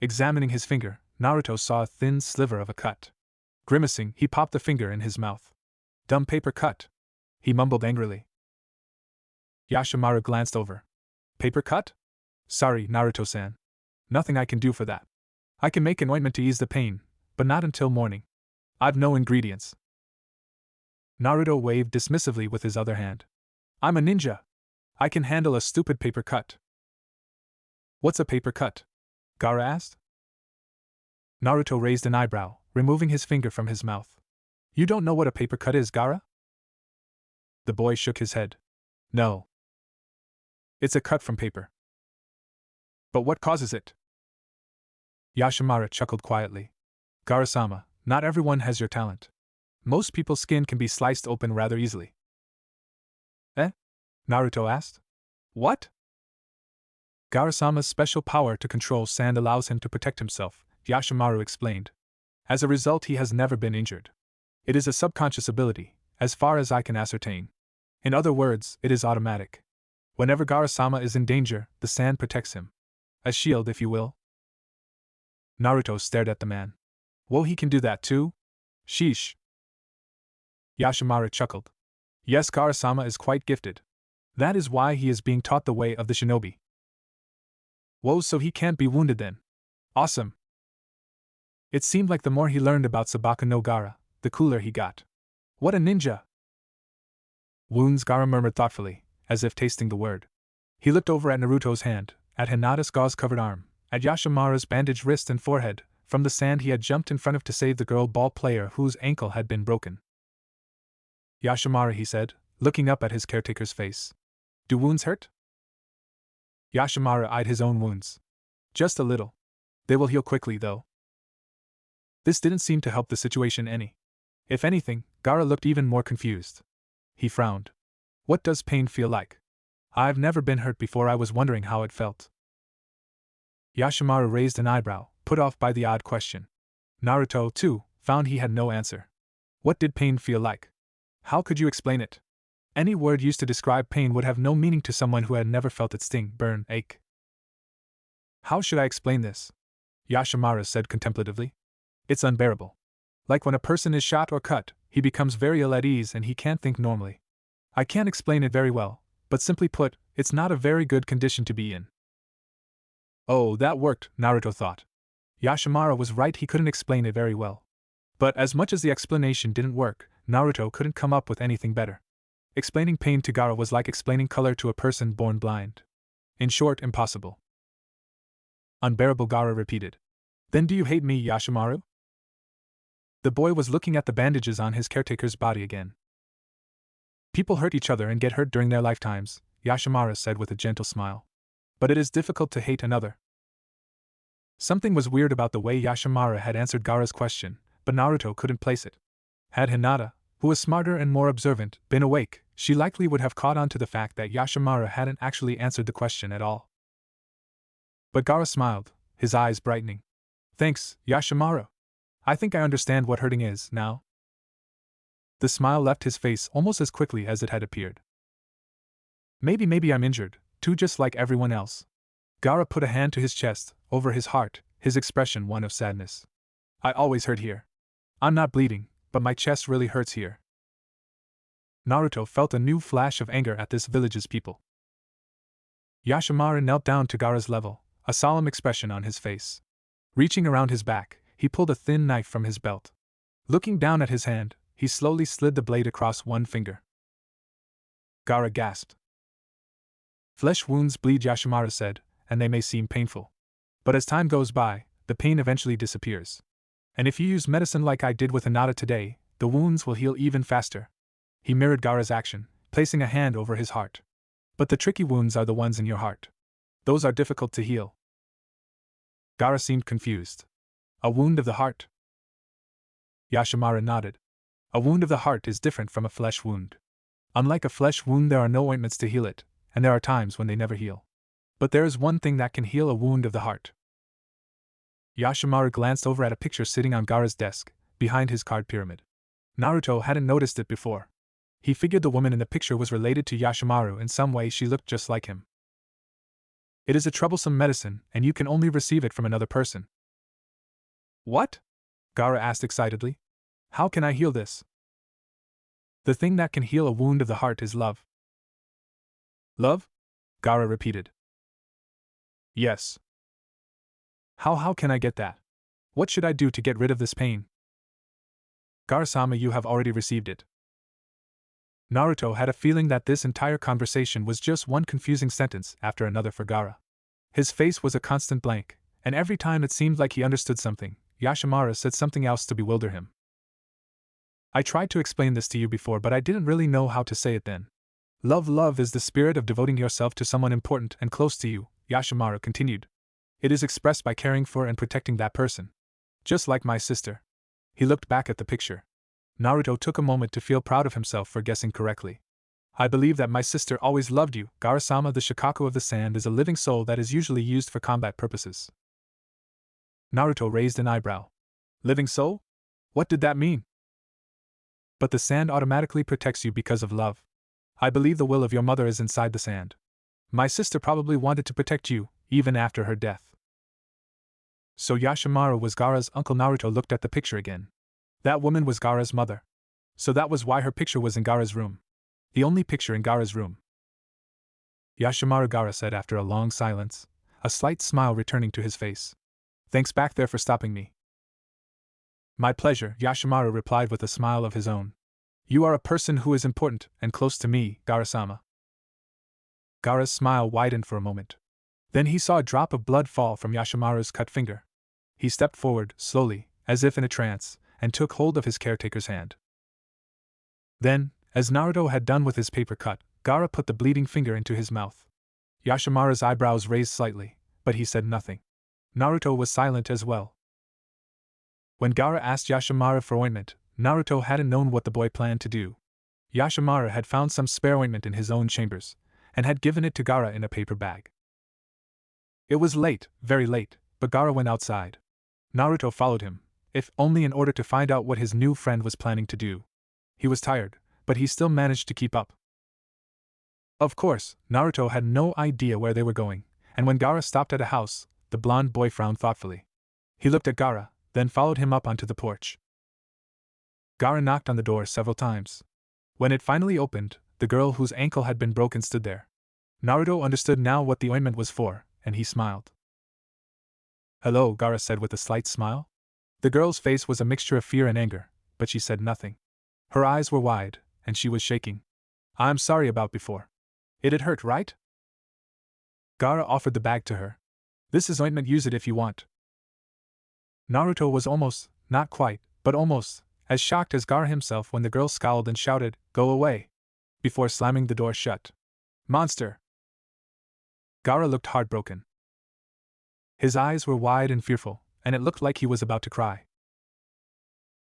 Examining his finger, Naruto saw a thin sliver of a cut. Grimacing, he popped the finger in his mouth. Dumb paper cut! He mumbled angrily. Yashimaru glanced over. Paper cut? Sorry, Naruto-san. Nothing I can do for that. I can make an ointment to ease the pain, but not until morning. I've no ingredients. Naruto waved dismissively with his other hand. I'm a ninja. I can handle a stupid paper cut. What's a paper cut? Gaara asked. Naruto raised an eyebrow, removing his finger from his mouth. You don't know what a paper cut is, Gaara? The boy shook his head. No. It's a cut from paper. But what causes it? Yashimaru chuckled quietly. Gaara-sama, not everyone has your talent. Most people's skin can be sliced open rather easily. Eh? Naruto asked. What? Gaara-sama's special power to control sand allows him to protect himself, Yashimaru explained. As a result, he has never been injured. It is a subconscious ability, as far as I can ascertain. In other words, it is automatic. Whenever Gaara-sama is in danger, the sand protects him. A shield, if you will. Naruto stared at the man. Whoa, he can do that too? Sheesh. Yashimaru chuckled. Yes, Gaara-sama is quite gifted. That is why he is being taught the way of the shinobi. Whoa, so he can't be wounded then. Awesome. It seemed like the more he learned about Sabaka no Gaara, the cooler he got. What a ninja! Wounds, Gaara murmured thoughtfully, as if tasting the word. He looked over at Naruto's hand, at Hinata's gauze-covered arm, at Yashimaru's bandaged wrist and forehead, from the sand he had jumped in front of to save the girl ball player whose ankle had been broken. Yashimaru, he said, looking up at his caretaker's face. Do wounds hurt? Yashimaru eyed his own wounds. Just a little. They will heal quickly, though. This didn't seem to help the situation any. If anything, Gaara looked even more confused. He frowned. What does pain feel like? I've never been hurt before. I was wondering how it felt. Yashimaru raised an eyebrow, put off by the odd question. Naruto, too, found he had no answer. What did pain feel like? How could you explain it? Any word used to describe pain would have no meaning to someone who had never felt it sting, burn, ache. How should I explain this? Yashimaru said contemplatively. It's unbearable. Like when a person is shot or cut, he becomes very ill at ease and he can't think normally. I can't explain it very well, but simply put, it's not a very good condition to be in. Oh, that worked, Naruto thought. Yashimaru was right, he couldn't explain it very well. But as much as the explanation didn't work, Naruto couldn't come up with anything better. Explaining pain to Gaara was like explaining color to a person born blind. In short, impossible. Unbearable, Gaara repeated. Then do you hate me, Yashimaru? The boy was looking at the bandages on his caretaker's body again. People hurt each other and get hurt during their lifetimes, Yashimaru said with a gentle smile. But it is difficult to hate another. Something was weird about the way Yashimaru had answered Gaara's question, but Naruto couldn't place it. Had Hinata, who was smarter and more observant, been awake, she likely would have caught on to the fact that Yashimaru hadn't actually answered the question at all. But Gaara smiled, his eyes brightening. Thanks, Yashimaru. I think I understand what hurting is, now. The smile left his face almost as quickly as it had appeared. Maybe I'm injured, too, just like everyone else. Gaara put a hand to his chest, over his heart, his expression one of sadness. I always hurt here. I'm not bleeding, but my chest really hurts here. Naruto felt a new flash of anger at this village's people. Yashimaru knelt down to Gaara's level, a solemn expression on his face. Reaching around his back, he pulled a thin knife from his belt. Looking down at his hand, he slowly slid the blade across one finger. Gaara gasped. Flesh wounds bleed, Yashimaru said, and they may seem painful. But as time goes by, the pain eventually disappears. And if you use medicine like I did with Hinata today, the wounds will heal even faster. He mirrored Gaara's action, placing a hand over his heart. But the tricky wounds are the ones in your heart. Those are difficult to heal. Gaara seemed confused. A wound of the heart? Yashamara nodded. A wound of the heart is different from a flesh wound. Unlike a flesh wound, there are no ointments to heal it, and there are times when they never heal. But there is one thing that can heal a wound of the heart. Yashamara glanced over at a picture sitting on Gaara's desk, behind his card pyramid. Naruto hadn't noticed it before. He figured the woman in the picture was related to Yashimaru in some way. She looked just like him. It is a troublesome medicine, and you can only receive it from another person. What? Gaara asked excitedly. How can I heal this? The thing that can heal a wound of the heart is love. Love? Gaara repeated. Yes. How can I get that? What should I do to get rid of this pain? Gaara-sama, you have already received it. Naruto had a feeling that this entire conversation was just one confusing sentence after another for Gaara. His face was a constant blank, and every time it seemed like he understood something, Yashamara said something else to bewilder him. I tried to explain this to you before, but I didn't really know how to say it then. Love is the spirit of devoting yourself to someone important and close to you, Yashamara continued. It is expressed by caring for and protecting that person. Just like my sister. He looked back at the picture. Naruto took a moment to feel proud of himself for guessing correctly. I believe that my sister always loved you. Gaara-sama, the Shikaku of the sand is a living soul that is usually used for combat purposes. Naruto raised an eyebrow. Living soul? What did that mean? But the sand automatically protects you because of love. I believe the will of your mother is inside the sand. My sister probably wanted to protect you, even after her death. So Yashimaru was Gaara's uncle. Naruto looked at the picture again. That woman was Gaara's mother. So that was why her picture was in Gaara's room. The only picture in Gaara's room. Yashimaru, Gaara said after a long silence, a slight smile returning to his face. Thanks back there for stopping me. My pleasure, Yashimaru replied with a smile of his own. You are a person who is important and close to me, Gaara-sama. Gaara's smile widened for a moment. Then he saw a drop of blood fall from Yashimaru's cut finger. He stepped forward, slowly, as if in a trance, and took hold of his caretaker's hand. Then, as Naruto had done with his paper cut, Gaara put the bleeding finger into his mouth. Yashimaru's eyebrows raised slightly, but he said nothing. Naruto was silent as well. When Gaara asked Yashimaru for ointment, Naruto hadn't known what the boy planned to do. Yashimaru had found some spare ointment in his own chambers, and had given it to Gaara in a paper bag. It was late, very late, but Gaara went outside. Naruto followed him, if only in order to find out what his new friend was planning to do. He was tired, but he still managed to keep up. Of course, Naruto had no idea where they were going, and when Gaara stopped at a house, the blonde boy frowned thoughtfully. He looked at Gaara, then followed him up onto the porch. Gaara knocked on the door several times. When it finally opened, the girl whose ankle had been broken stood there. Naruto understood now what the ointment was for, and he smiled. Hello, Gaara said with a slight smile. The girl's face was a mixture of fear and anger, but she said nothing. Her eyes were wide, and she was shaking. I'm sorry about before. It had hurt, right? Gaara offered the bag to her. This is ointment, use it if you want. Naruto was almost, not quite, but almost, as shocked as Gaara himself when the girl scowled and shouted, Go away! Before slamming the door shut. Monster! Gaara looked heartbroken. His eyes were wide and fearful, and it looked like he was about to cry.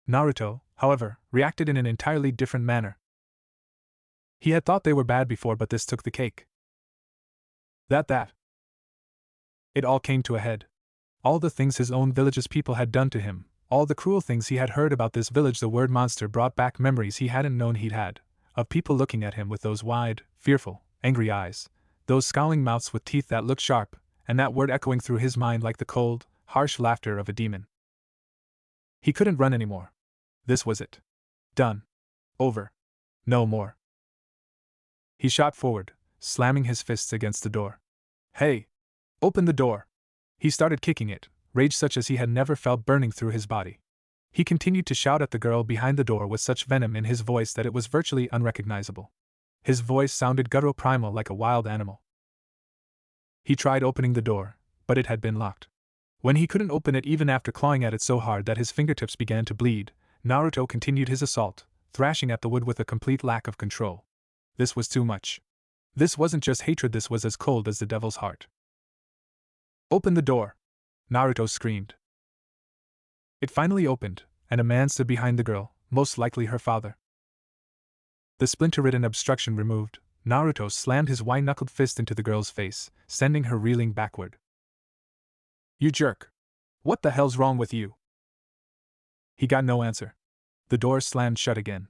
Naruto, however, reacted in an entirely different manner. He had thought they were bad before, but this took the cake. That. It all came to a head. All the things his own village's people had done to him, all the cruel things he had heard about this village, the word monster brought back memories he hadn't known he'd had, of people looking at him with those wide, fearful, angry eyes, those scowling mouths with teeth that looked sharp, and that word echoing through his mind like the cold, harsh laughter of a demon. He couldn't run anymore. This was it. Done. Over. No more. He shot forward, slamming his fists against the door. Hey! Open the door! He started kicking it, rage such as he had never felt burning through his body. He continued to shout at the girl behind the door with such venom in his voice that it was virtually unrecognizable. His voice sounded guttural, primal, like a wild animal. He tried opening the door, but it had been locked. When he couldn't open it even after clawing at it so hard that his fingertips began to bleed, Naruto continued his assault, thrashing at the wood with a complete lack of control. This was too much. This wasn't just hatred, this was as cold as the devil's heart. Open the door! Naruto screamed. It finally opened, and a man stood behind the girl, most likely her father. The splinter-ridden obstruction removed, Naruto slammed his white-knuckled fist into the girl's face, sending her reeling backward. You jerk! What the hell's wrong with you? He got no answer. The door slammed shut again.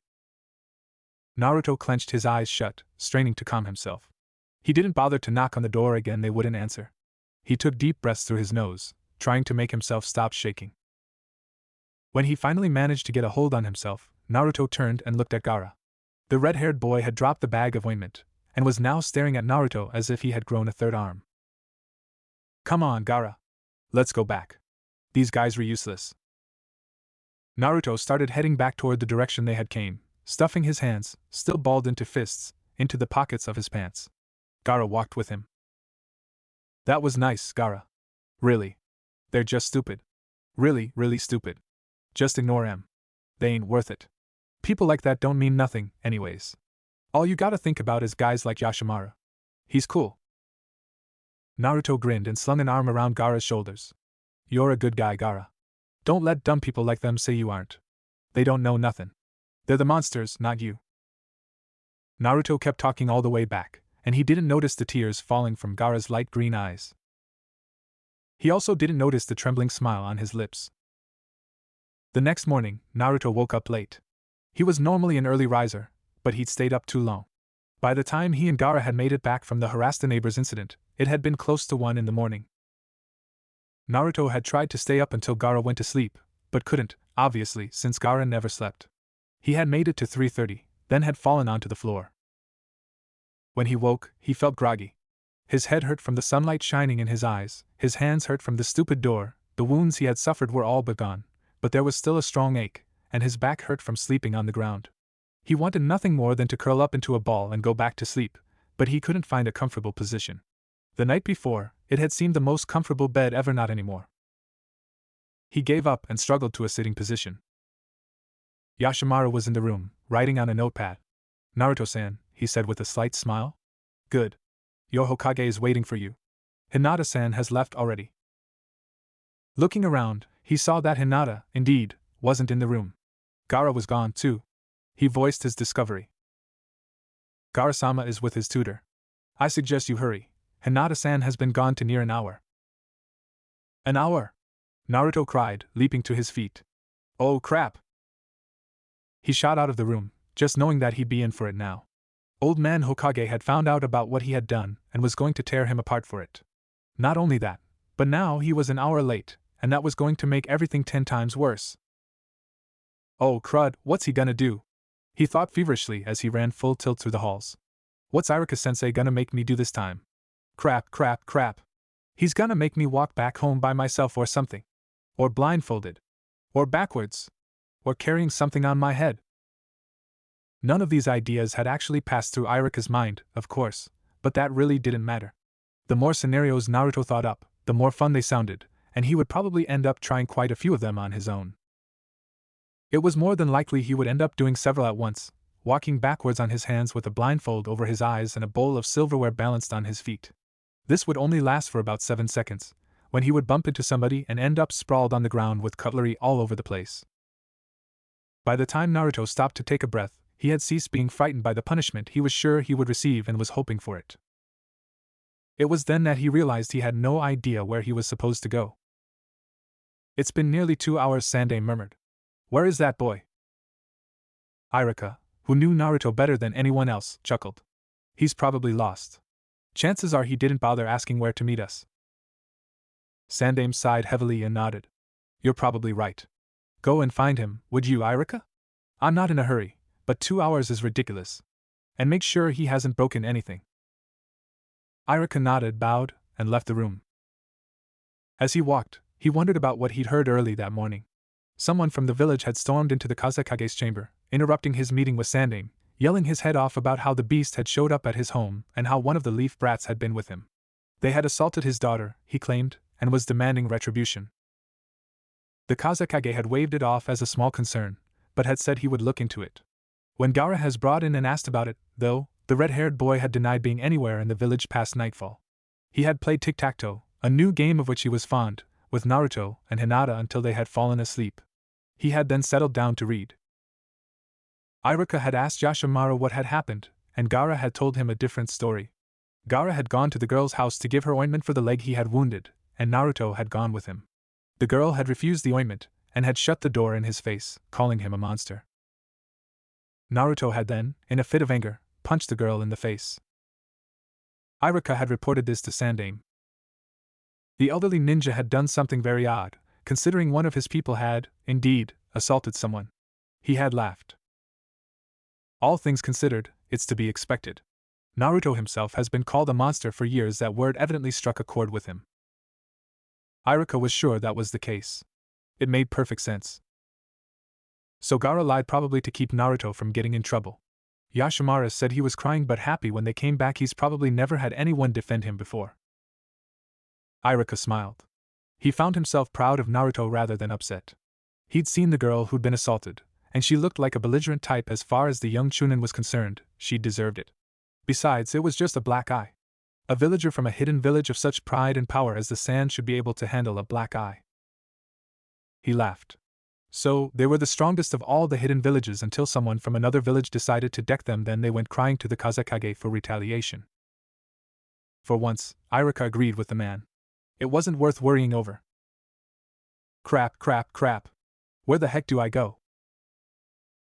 Naruto clenched his eyes shut, straining to calm himself. He didn't bother to knock on the door again, they wouldn't answer. He took deep breaths through his nose, trying to make himself stop shaking. When he finally managed to get a hold on himself, Naruto turned and looked at Gaara. The red-haired boy had dropped the bag of ointment, and was now staring at Naruto as if he had grown a third arm. Come on, Gaara. Let's go back. These guys were useless. Naruto started heading back toward the direction they had came, stuffing his hands, still balled into fists, into the pockets of his pants. Gaara walked with him. That was nice, Gaara. Really. They're just stupid. Really, really stupid. Just ignore them. They ain't worth it. People like that don't mean nothing, anyways. All you gotta think about is guys like Yashimaru. He's cool. Naruto grinned and slung an arm around Gaara's shoulders. You're a good guy, Gaara. Don't let dumb people like them say you aren't. They don't know nothing. They're the monsters, not you. Naruto kept talking all the way back, and he didn't notice the tears falling from Gaara's light green eyes. He also didn't notice the trembling smile on his lips. The next morning, Naruto woke up late. He was normally an early riser, but he'd stayed up too long. By the time he and Gaara had made it back from the harass the neighbors incident, it had been close to 1 in the morning. Naruto had tried to stay up until Gaara went to sleep, but couldn't, obviously, since Gaara never slept. He had made it to 3:30, then had fallen onto the floor. When he woke, he felt groggy. His head hurt from the sunlight shining in his eyes, his hands hurt from the stupid door, the wounds he had suffered were all but gone, but there was still a strong ache, and his back hurt from sleeping on the ground. He wanted nothing more than to curl up into a ball and go back to sleep, but he couldn't find a comfortable position. The night before, it had seemed the most comfortable bed ever, not anymore. He gave up and struggled to a sitting position. Yashimaru was in the room, writing on a notepad. Naruto-san, he said with a slight smile. Good. Your Hokage is waiting for you. Hinata-san has left already. Looking around, he saw that Hinata, indeed, wasn't in the room. Gaara was gone, too. He voiced his discovery. Gaara-sama is with his tutor. I suggest you hurry. Hinata-san has been gone to near an hour. An hour? Naruto cried, leaping to his feet. Oh crap! He shot out of the room, just knowing that he'd be in for it now. Old man Hokage had found out about what he had done and was going to tear him apart for it. Not only that, but now he was an hour late, and that was going to make everything 10 times worse. Oh crud, what's he gonna do? He thought feverishly as he ran full tilt through the halls. What's Iruka-sensei gonna make me do this time? Crap, crap, crap. He's gonna make me walk back home by myself or something. Or blindfolded. Or backwards. Or carrying something on my head. None of these ideas had actually passed through Iruka's mind, of course, but that really didn't matter. The more scenarios Naruto thought up, the more fun they sounded, and he would probably end up trying quite a few of them on his own. It was more than likely he would end up doing several at once, walking backwards on his hands with a blindfold over his eyes and a bowl of silverware balanced on his feet. This would only last for about 7 seconds, when he would bump into somebody and end up sprawled on the ground with cutlery all over the place. By the time Naruto stopped to take a breath, he had ceased being frightened by the punishment he was sure he would receive and was hoping for it. It was then that he realized he had no idea where he was supposed to go. It's been nearly 2 hours, Sandai murmured. Where is that boy? Iruka, who knew Naruto better than anyone else, chuckled. He's probably lost. Chances are he didn't bother asking where to meet us. Sandai sighed heavily and nodded. You're probably right. Go and find him, would you, Iruka? I'm not in a hurry, but 2 hours is ridiculous. And make sure he hasn't broken anything. Iruka nodded, bowed, and left the room. As he walked, he wondered about what he'd heard early that morning. Someone from the village had stormed into the Kazekage's chamber, interrupting his meeting with Sandai, yelling his head off about how the beast had showed up at his home and how one of the leaf brats had been with him. They had assaulted his daughter, he claimed, and was demanding retribution. The Kazekage had waved it off as a small concern, but had said he would look into it. When Gaara has brought in and asked about it, though, the red-haired boy had denied being anywhere in the village past nightfall. He had played tic-tac-toe, a new game of which he was fond, with Naruto and Hinata until they had fallen asleep. He had then settled down to read. Iruka had asked Yashimaru what had happened, and Gaara had told him a different story. Gaara had gone to the girl's house to give her ointment for the leg he had wounded, and Naruto had gone with him. The girl had refused the ointment, and had shut the door in his face, calling him a monster. Naruto had then, in a fit of anger, punched the girl in the face. Iruka had reported this to Sandaime. The elderly ninja had done something very odd, considering one of his people had, indeed, assaulted someone. He had laughed. All things considered, it's to be expected. Naruto himself has been called a monster for years. That word evidently struck a chord with him. Iruka was sure that was the case. It made perfect sense. So Gaara lied, probably to keep Naruto from getting in trouble. Yashimaru said he was crying but happy when they came back. He's probably never had anyone defend him before. Iruka smiled. He found himself proud of Naruto rather than upset. He'd seen the girl who'd been assaulted, and she looked like a belligerent type. As far as the young Chunin was concerned, she deserved it. Besides, it was just a black eye. A villager from a hidden village of such pride and power as the Sand should be able to handle a black eye. He laughed. So, they were the strongest of all the hidden villages until someone from another village decided to deck them. Then they went crying to the Kazekage for retaliation. For once, Iruka agreed with the man. It wasn't worth worrying over. Crap, crap, crap. Where the heck do I go?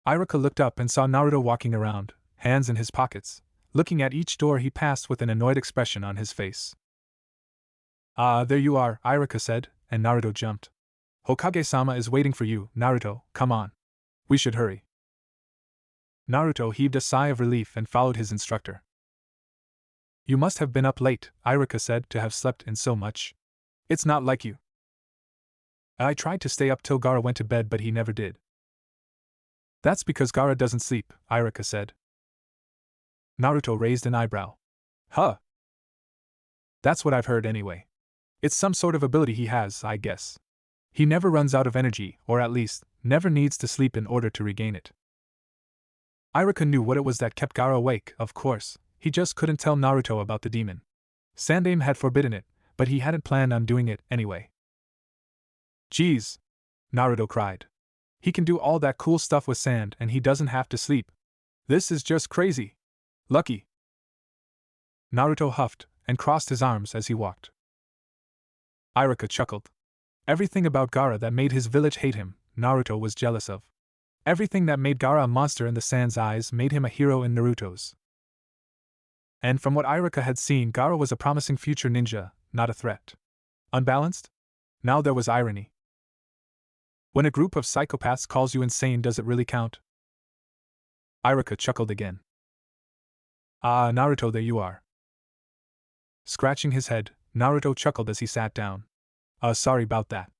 Iruka looked up and saw Naruto walking around, hands in his pockets, looking at each door he passed with an annoyed expression on his face. Ah, there you are, Iruka said, and Naruto jumped. Hokage-sama is waiting for you, Naruto, come on. We should hurry. Naruto heaved a sigh of relief and followed his instructor. You must have been up late, Iruka said, to have slept in so much. It's not like you. I tried to stay up till Gaara went to bed, but he never did. That's because Gaara doesn't sleep, Iruka said. Naruto raised an eyebrow. Huh. That's what I've heard anyway. It's some sort of ability he has, I guess. He never runs out of energy, or at least, never needs to sleep in order to regain it. Iruka knew what it was that kept Gaara awake, of course. He just couldn't tell Naruto about the demon. Sandaime had forbidden it, but he hadn't planned on doing it anyway. Geez! Naruto cried. He can do all that cool stuff with sand and he doesn't have to sleep. This is just crazy. Lucky. Naruto huffed and crossed his arms as he walked. Iruka chuckled. Everything about Gaara that made his village hate him, Naruto was jealous of. Everything that made Gaara a monster in the Sand's eyes made him a hero in Naruto's. And from what Iruka had seen, Gaara was a promising future ninja, not a threat. Unbalanced? Now there was irony. When a group of psychopaths calls you insane, does it really count? Iruka chuckled again. Ah, Naruto, there you are. Scratching his head, Naruto chuckled as he sat down. Sorry about that.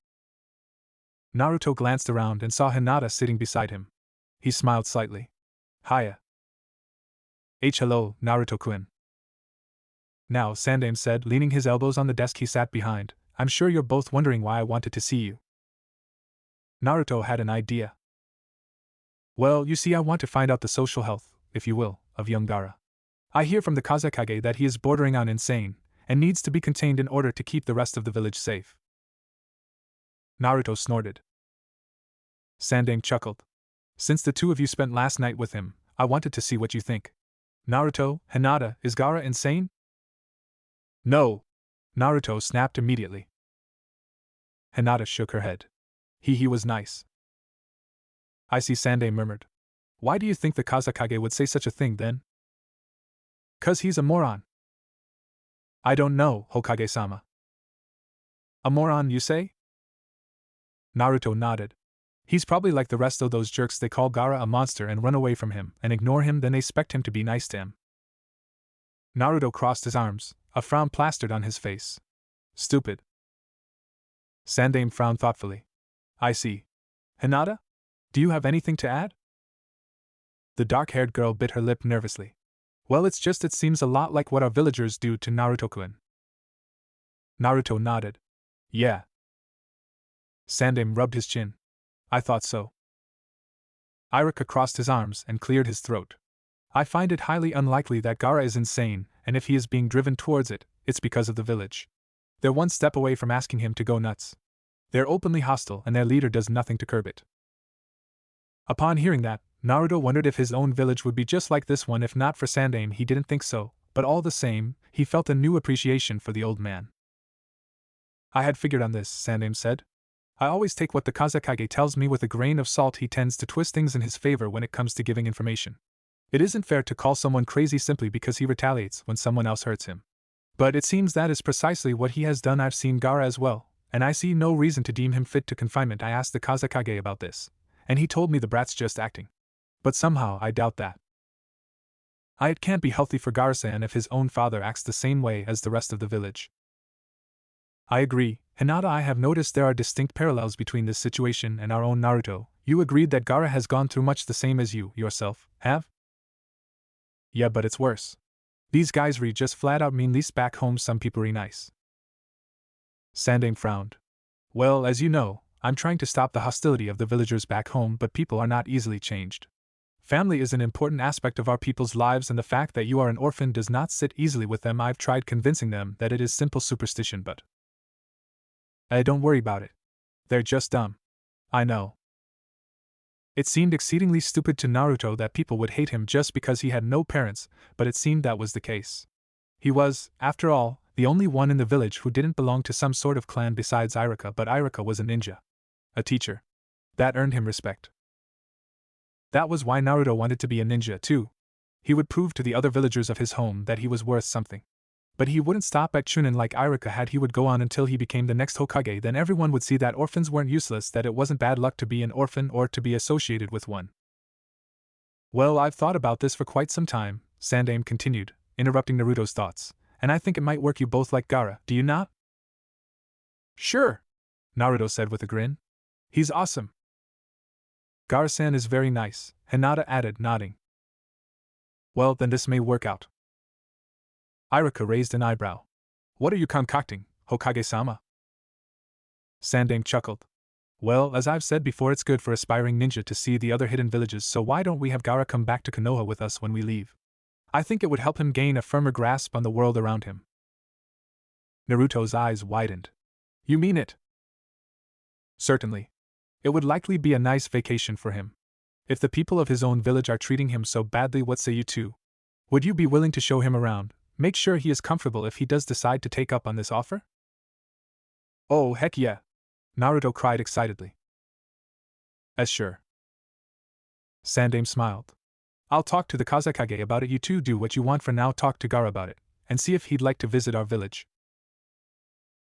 Naruto glanced around and saw Hinata sitting beside him. He smiled slightly. Hiya. Hello, Naruto-kun. Now, Sandaime said, leaning his elbows on the desk he sat behind, I'm sure you're both wondering why I wanted to see you. Naruto had an idea. Well, you see, I want to find out the social health, if you will, of young Gaara. I hear from the Kazekage that he is bordering on insane, and needs to be contained in order to keep the rest of the village safe. Naruto snorted. Sandaime chuckled. Since the two of you spent last night with him, I wanted to see what you think. Naruto, Hinata, is Gaara insane? No! Naruto snapped immediately. Hinata shook her head. He was nice. I see, Sandaime murmured. Why do you think the Kazekage would say such a thing then? 'Cause he's a moron. I don't know, Hokage-sama. A moron, you say? Naruto nodded. He's probably like the rest of those jerks. They call Gaara a monster and run away from him and ignore him, then they expect him to be nice to him. Naruto crossed his arms, a frown plastered on his face. Stupid. Sandaime frowned thoughtfully. I see. Hinata? Do you have anything to add? The dark-haired girl bit her lip nervously. Well, it's just it seems a lot like what our villagers do to Naruto-kun. Naruto nodded. Yeah. Sandaime rubbed his chin. I thought so. Iruka crossed his arms and cleared his throat. I find it highly unlikely that Gaara is insane, and if he is being driven towards it, it's because of the village. They're one step away from asking him to go nuts. They're openly hostile and their leader does nothing to curb it. Upon hearing that, Naruto wondered if his own village would be just like this one. If not for Sandaime, he didn't think so, but all the same, he felt a new appreciation for the old man. I had figured on this, Sandaime said. I always take what the Kazekage tells me with a grain of salt. He tends to twist things in his favor when it comes to giving information. It isn't fair to call someone crazy simply because he retaliates when someone else hurts him. But it seems that is precisely what he has done. I've seen Gaara as well, and I see no reason to deem him fit to confinement. I asked the Kazekage about this, and he told me the brat's just acting. But somehow I doubt that. It can't be healthy for Gaara-san if his own father acts the same way as the rest of the village. I agree, Hinata. I have noticed there are distinct parallels between this situation and our own Naruto. You agreed that Gaara has gone through much the same as you, yourself, have? Yeah, but it's worse. These guys just flat out mean. Least back home some people nice. Sandaime frowned. Well, as you know, I'm trying to stop the hostility of the villagers back home, but people are not easily changed. Family is an important aspect of our people's lives, and the fact that you are an orphan does not sit easily with them. I've tried convincing them that it is simple superstition, but don't worry about it. They're just dumb. I know. It seemed exceedingly stupid to Naruto that people would hate him just because he had no parents, but it seemed that was the case. He was, after all, the only one in the village who didn't belong to some sort of clan besides Iruka, but Iruka was a ninja. A teacher. That earned him respect. That was why Naruto wanted to be a ninja too. He would prove to the other villagers of his home that he was worth something. But he wouldn't stop at Chunin like Iruka had. He would go on until he became the next Hokage. Then everyone would see that orphans weren't useless, that it wasn't bad luck to be an orphan or to be associated with one. Well, I've thought about this for quite some time, Sandaime continued, interrupting Naruto's thoughts, and I think it might work. You both like Gaara, do you not? Sure, Naruto said with a grin. He's awesome. Gaara-san is very nice, Hinata added, nodding. Well, then this may work out. Iruka raised an eyebrow. What are you concocting, Hokage-sama? Sandaime chuckled. Well, as I've said before, it's good for aspiring ninja to see the other hidden villages, so why don't we have Gaara come back to Konoha with us when we leave? I think it would help him gain a firmer grasp on the world around him. Naruto's eyes widened. You mean it? Certainly. It would likely be a nice vacation for him. If the people of his own village are treating him so badly, what say you two? Would you be willing to show him around? Make sure he is comfortable if he does decide to take up on this offer? Oh, heck yeah! Naruto cried excitedly. Sure. Sandaime smiled. I'll talk to the Kazekage about it. You two do what you want for now. Talk to Gaara about it, and see if he'd like to visit our village.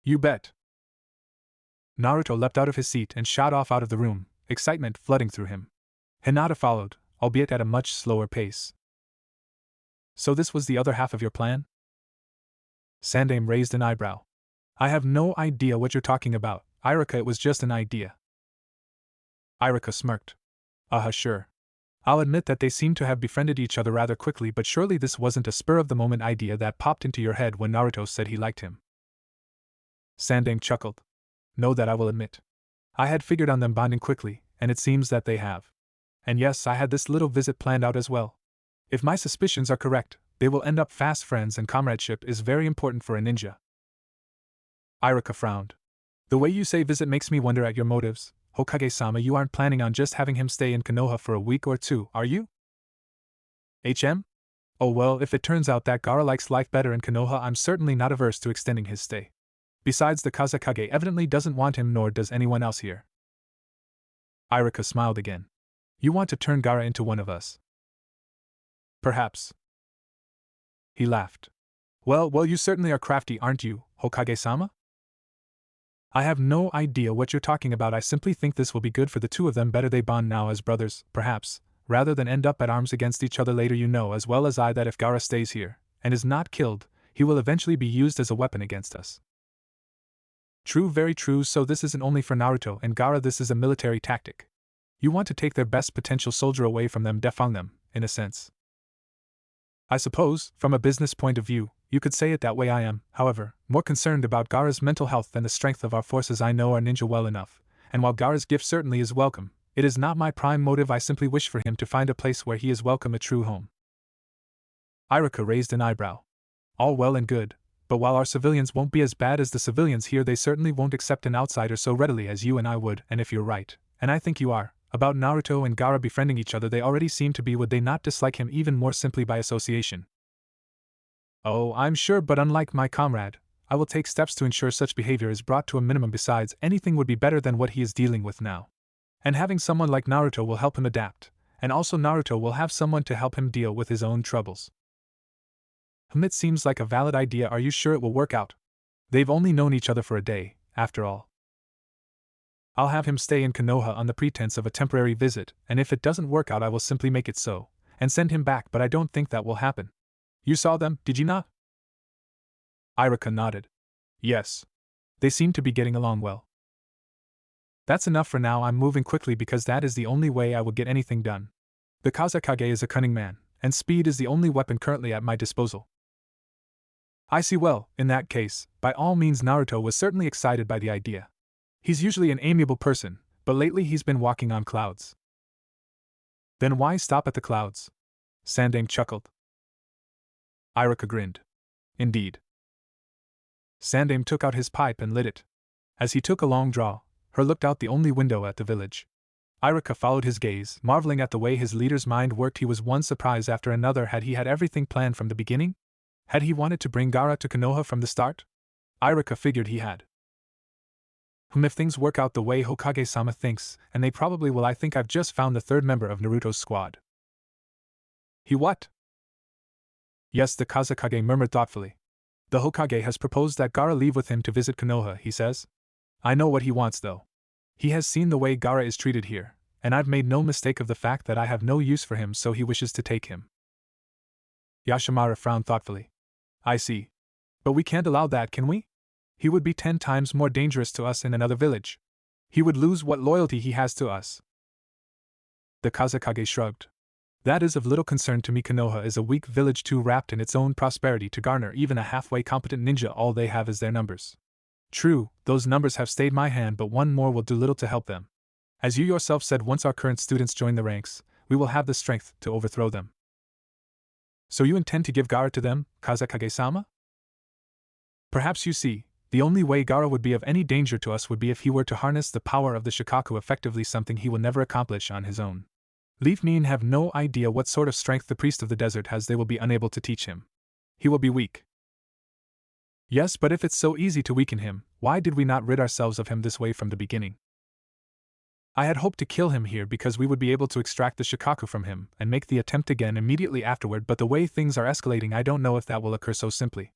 You bet. Naruto leapt out of his seat and shot off out of the room, excitement flooding through him. Hinata followed, albeit at a much slower pace. So this was the other half of your plan? Sandaime raised an eyebrow. I have no idea what you're talking about, Iruka. It was just an idea. Iruka smirked. Sure. I'll admit that they seem to have befriended each other rather quickly, but surely this wasn't a spur-of-the-moment idea that popped into your head when Naruto said he liked him. Sandaime chuckled. No, that I will admit. I had figured on them bonding quickly, and it seems that they have. And yes, I had this little visit planned out as well. If my suspicions are correct, they will end up fast friends, and comradeship is very important for a ninja. Iruka frowned. The way you say visit makes me wonder at your motives, Hokage-sama. You aren't planning on just having him stay in Konoha for a week or two, are you? Oh well, if it turns out that Gaara likes life better in Konoha, I'm certainly not averse to extending his stay. Besides, the Kazekage evidently doesn't want him, nor does anyone else here. Iruka smiled again. You want to turn Gaara into one of us? Perhaps. He laughed. Well, you certainly are crafty, aren't you, Hokage-sama? I have no idea what you're talking about. I simply think this will be good for the two of them. Better they bond now as brothers, perhaps, rather than end up at arms against each other later. You know as well as I that if Gaara stays here, and is not killed, he will eventually be used as a weapon against us. True, very true. So this isn't only for Naruto and Gaara, this is a military tactic. You want to take their best potential soldier away from them, defang them, in a sense. I suppose, from a business point of view, you could say it that way. I am, however, more concerned about Gaara's mental health than the strength of our forces. I know our ninja well enough, and while Gaara's gift certainly is welcome, It is not my prime motive, I simply wish for him to find a place where he is welcome, a true home. Iruka raised an eyebrow. All well and good, but while our civilians won't be as bad as the civilians here, they certainly won't accept an outsider so readily as you and I would, and if you're right, and I think you are, about Naruto and Gaara befriending each other, they already seem to be, would they not dislike him even more simply by association? Oh, I'm sure, but unlike my comrade, I will take steps to ensure such behavior is brought to a minimum. Besides, anything would be better than what he is dealing with now. And having someone like Naruto will help him adapt, and also Naruto will have someone to help him deal with his own troubles. It seems like a valid idea. Are you sure it will work out? They've only known each other for a day, after all. I'll have him stay in Konoha on the pretense of a temporary visit, and if it doesn't work out I will simply make it so, and send him back, but I don't think that will happen. You saw them, did you not? Iruka nodded. Yes. They seem to be getting along well. That's enough for now. I'm moving quickly because that is the only way I will get anything done. The Kazekage is a cunning man, and speed is the only weapon currently at my disposal. I see. Well, in that case, by all means. Naruto was certainly excited by the idea. He's usually an amiable person, but lately he's been walking on clouds. Then why stop at the clouds? Sandaime chuckled. Iruka grinned. Indeed. Sandaime took out his pipe and lit it. As he took a long draw, her looked out the only window at the village. Iruka followed his gaze, marveling at the way his leader's mind worked. He was one surprise after another. Had he had everything planned from the beginning? Had he wanted to bring Gaara to Konoha from the start? Iruka figured he had. If things work out the way Hokage-sama thinks, and they probably will, I think I've just found the third member of Naruto's squad. He what? Yes, the Kazekage murmured thoughtfully. The Hokage has proposed that Gaara leave with him to visit Konoha, he says. I know what he wants though. He has seen the way Gaara is treated here, and I've made no mistake of the fact that I have no use for him, so he wishes to take him. Yashimara frowned thoughtfully. I see. But we can't allow that, can we? He would be 10 times more dangerous to us in another village. He would lose what loyalty he has to us. The Kazekage shrugged. That is of little concern to me. Konoha is a weak village too wrapped in its own prosperity to garner even a halfway competent ninja. All they have is their numbers. True, those numbers have stayed my hand, but one more will do little to help them. As you yourself said, once our current students join the ranks, we will have the strength to overthrow them. So you intend to give Gaara to them, Kazekage-sama? Perhaps you see, the only way Gaara would be of any danger to us would be if he were to harness the power of the Shikaku effectively, something he will never accomplish on his own. Leave me and have no idea what sort of strength the priest of the desert has. They will be unable to teach him. He will be weak. Yes, but if it's so easy to weaken him, why did we not rid ourselves of him this way from the beginning? I had hoped to kill him here because we would be able to extract the Shikaku from him and make the attempt again immediately afterward, but the way things are escalating, I don't know if that will occur so simply.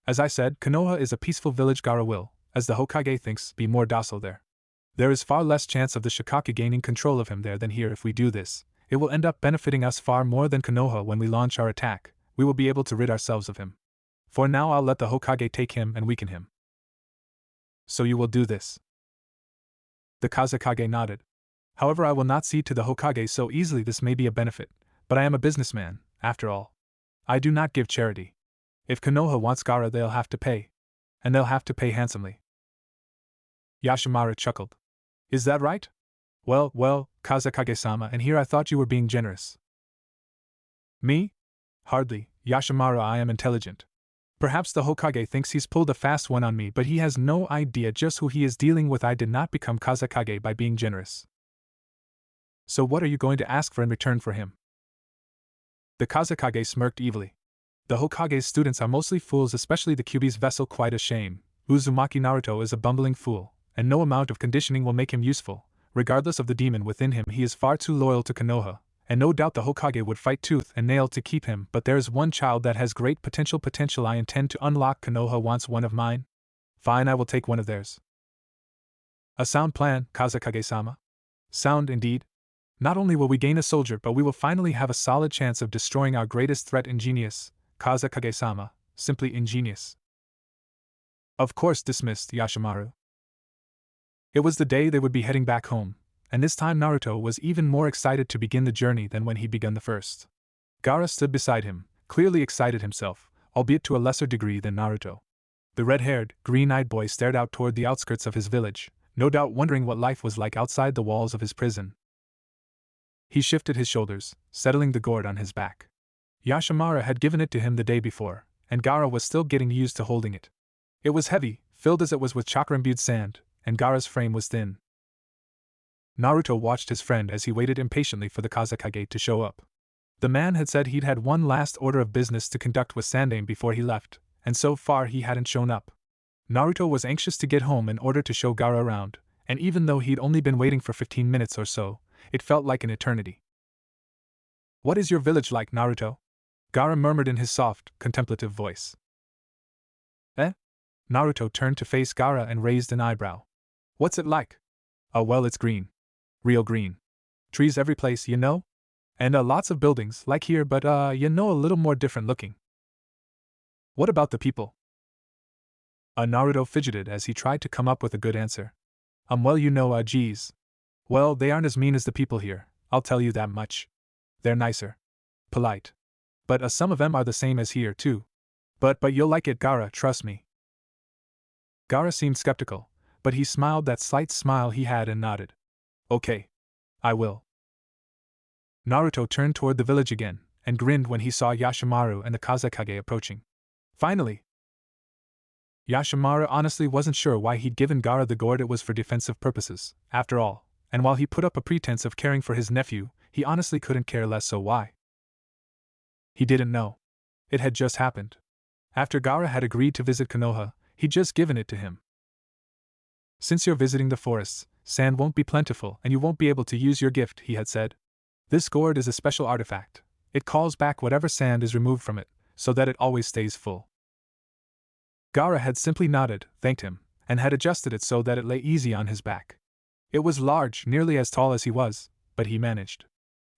As I said, Konoha is a peaceful village. Gaara will, as the Hokage thinks, be more docile there. There is far less chance of the Shikaku gaining control of him there than here. If we do this, it will end up benefiting us far more than Konoha. When we launch our attack, we will be able to rid ourselves of him. For now I'll let the Hokage take him and weaken him. So you will do this? The Kazekage nodded. However, I will not cede to the Hokage so easily. This may be a benefit, but I am a businessman, after all. I do not give charity. If Konoha wants Gaara, they'll have to pay. And they'll have to pay handsomely. Yashimara chuckled. Is that right? Well, Kazekage-sama, and here I thought you were being generous. Me? Hardly, Yashimara. I am intelligent. Perhaps the Hokage thinks he's pulled a fast one on me, but he has no idea just who he is dealing with. I did not become Kazekage by being generous. So what are you going to ask for in return for him? The Kazekage smirked evilly. The Hokage's students are mostly fools, especially the Kyuubi's vessel. Quite a shame. Uzumaki Naruto is a bumbling fool, and no amount of conditioning will make him useful. Regardless of the demon within him, he is far too loyal to Konoha, and no doubt the Hokage would fight tooth and nail to keep him, but there is one child that has great potential. I intend to unlock. Konoha wants one of mine. Fine, I will take one of theirs. A sound plan, Kazekage-sama. Sound indeed. Not only will we gain a soldier, but we will finally have a solid chance of destroying our greatest threat. Ingenious, Kazekage-sama, simply ingenious. Of course, dismissed Yashimaru. It was the day they would be heading back home, and this time Naruto was even more excited to begin the journey than when he begun the first. Gaara stood beside him, clearly excited himself, albeit to a lesser degree than Naruto. The red-haired, green-eyed boy stared out toward the outskirts of his village, no doubt wondering what life was like outside the walls of his prison. He shifted his shoulders, settling the gourd on his back. Yashamara had given it to him the day before, and Gaara was still getting used to holding it. It was heavy, filled as it was with chakra-imbued sand, and Gaara's frame was thin. Naruto watched his friend as he waited impatiently for the Kazekage to show up. The man had said he'd had one last order of business to conduct with Sandaime before he left, and so far he hadn't shown up. Naruto was anxious to get home in order to show Gaara around, and even though he'd only been waiting for 15 minutes or so, it felt like an eternity. "What is your village like, Naruto?" Gaara murmured in his soft, contemplative voice. "Eh?" Naruto turned to face Gaara and raised an eyebrow. "What's it like?" "Oh well, it's green. Real green. Trees every place, you know? And lots of buildings, like here, but a little more different looking." "What about the people?" Naruto fidgeted as he tried to come up with a good answer. Well, geez. Well, they aren't as mean as the people here, I'll tell you that much. They're nicer. Polite. But some of them are the same as here, too. But you'll like it, Gaara, trust me." Gaara seemed skeptical, but he smiled that slight smile he had and nodded. "Okay. I will." Naruto turned toward the village again, and grinned when he saw Yashimaru and the Kazekage approaching. Finally! Yashimaru honestly wasn't sure why he'd given Gaara the gourd. It was for defensive purposes, after all, and while he put up a pretense of caring for his nephew, he honestly couldn't care less, so why? He didn't know. It had just happened. After Gaara had agreed to visit Konoha, he'd just given it to him. "Since you're visiting the forests, sand won't be plentiful and you won't be able to use your gift," he had said. "This gourd is a special artifact. It calls back whatever sand is removed from it, so that it always stays full." Gaara had simply nodded, thanked him, and had adjusted it so that it lay easy on his back. It was large, nearly as tall as he was, but he managed.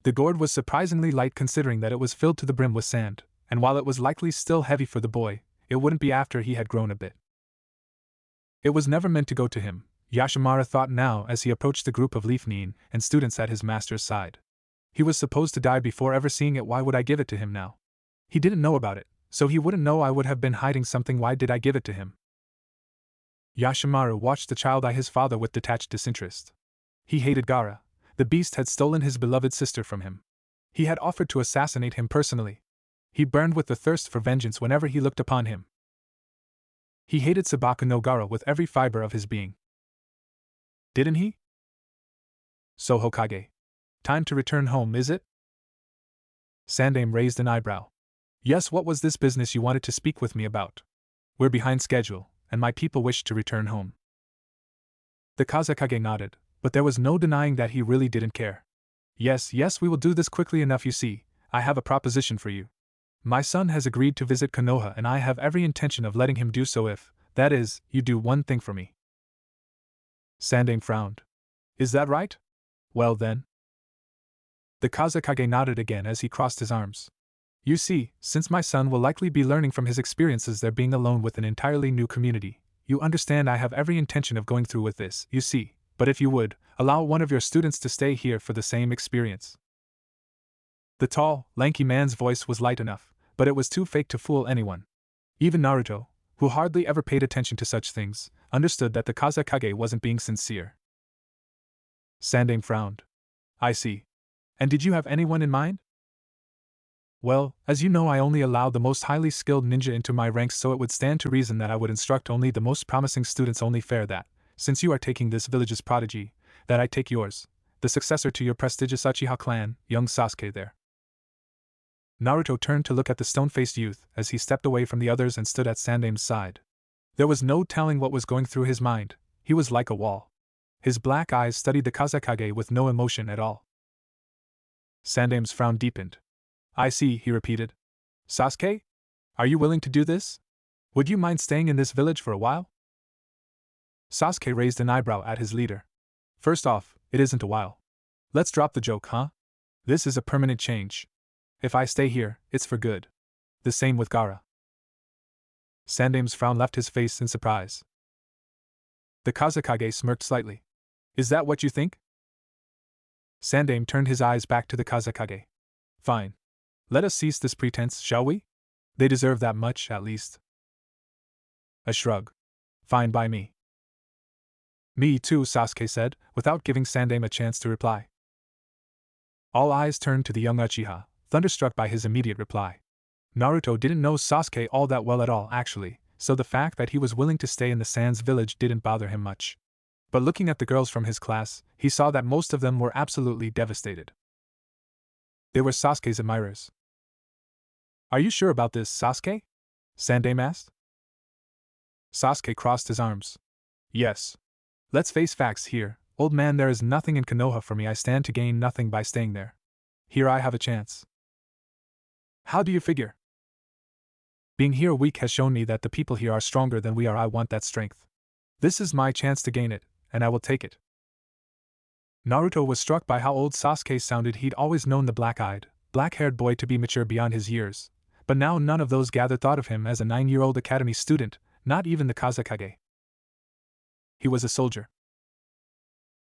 The gourd was surprisingly light considering that it was filled to the brim with sand, and while it was likely still heavy for the boy, it wouldn't be after he had grown a bit. It was never meant to go to him, Yashimaru thought now as he approached the group of Leaf Nin and students at his master's side. He was supposed to die before ever seeing it. Why would I give it to him now? He didn't know about it, so he wouldn't know I would have been hiding something. Why did I give it to him? Yashimaru watched the child eye his father with detached disinterest. He hated Gaara. The beast had stolen his beloved sister from him. He had offered to assassinate him personally. He burned with the thirst for vengeance whenever he looked upon him. He hated Sabaku no Gaara with every fiber of his being. Didn't he? "So Hokage. Time to return home, is it?" Sandaime raised an eyebrow. "Yes, what was this business you wanted to speak with me about?" "We're behind schedule, and my people wish to return home." The Kazekage nodded, but there was no denying that he really didn't care. Yes, we will do this quickly enough. You see, I have a proposition for you. My son has agreed to visit Konoha and I have every intention of letting him do so if, that is, you do one thing for me." Sandaime frowned. "Is that right? Well then." The Kazekage nodded again as he crossed his arms. "You see, since my son will likely be learning from his experiences there being alone with an entirely new community, you understand I have every intention of going through with this, you see, but if you would, allow one of your students to stay here for the same experience." The tall, lanky man's voice was light enough, but it was too fake to fool anyone. Even Naruto, who hardly ever paid attention to such things, understood that the Kazekage wasn't being sincere. Sandaime frowned. "I see. And did you have anyone in mind?" "Well, as you know, I only allow the most highly skilled ninja into my ranks, so it would stand to reason that I would instruct only the most promising students. Only fair that, since you are taking this village's prodigy, that I take yours, the successor to your prestigious Uchiha clan, young Sasuke there." Naruto turned to look at the stone-faced youth as he stepped away from the others and stood at Sandaime's side. There was no telling what was going through his mind. He was like a wall. His black eyes studied the Kazekage with no emotion at all. Sandaime's frown deepened. "I see," he repeated. "Sasuke? Are you willing to do this? Would you mind staying in this village for a while?" Sasuke raised an eyebrow at his leader. "First off, it isn't a while. Let's drop the joke, huh? This is a permanent change. If I stay here, it's for good. The same with Gaara." Sandaime's frown left his face in surprise. The Kazekage smirked slightly. "Is that what you think?" Sandaime turned his eyes back to the Kazekage. "Fine. Let us cease this pretense, shall we? They deserve that much, at least." A shrug. "Fine by me." "Me too," Sasuke said, without giving Sandaime a chance to reply. All eyes turned to the young Uchiha, thunderstruck by his immediate reply. Naruto didn't know Sasuke all that well at all, actually, so the fact that he was willing to stay in the Sands village didn't bother him much. But looking at the girls from his class, he saw that most of them were absolutely devastated. They were Sasuke's admirers. Are you sure about this, Sasuke? Sandaime asked. Sasuke crossed his arms. Yes. Let's face facts here, old man. There is nothing in Konoha for me. I stand to gain nothing by staying there. Here I have a chance. How do you figure? Being here a week has shown me that the people here are stronger than we are. I want that strength. This is my chance to gain it, and I will take it. Naruto was struck by how old Sasuke sounded. He'd always known the black-eyed, black-haired boy to be mature beyond his years, but now none of those gathered thought of him as a 9-year-old academy student, not even the Kazekage. He was a soldier.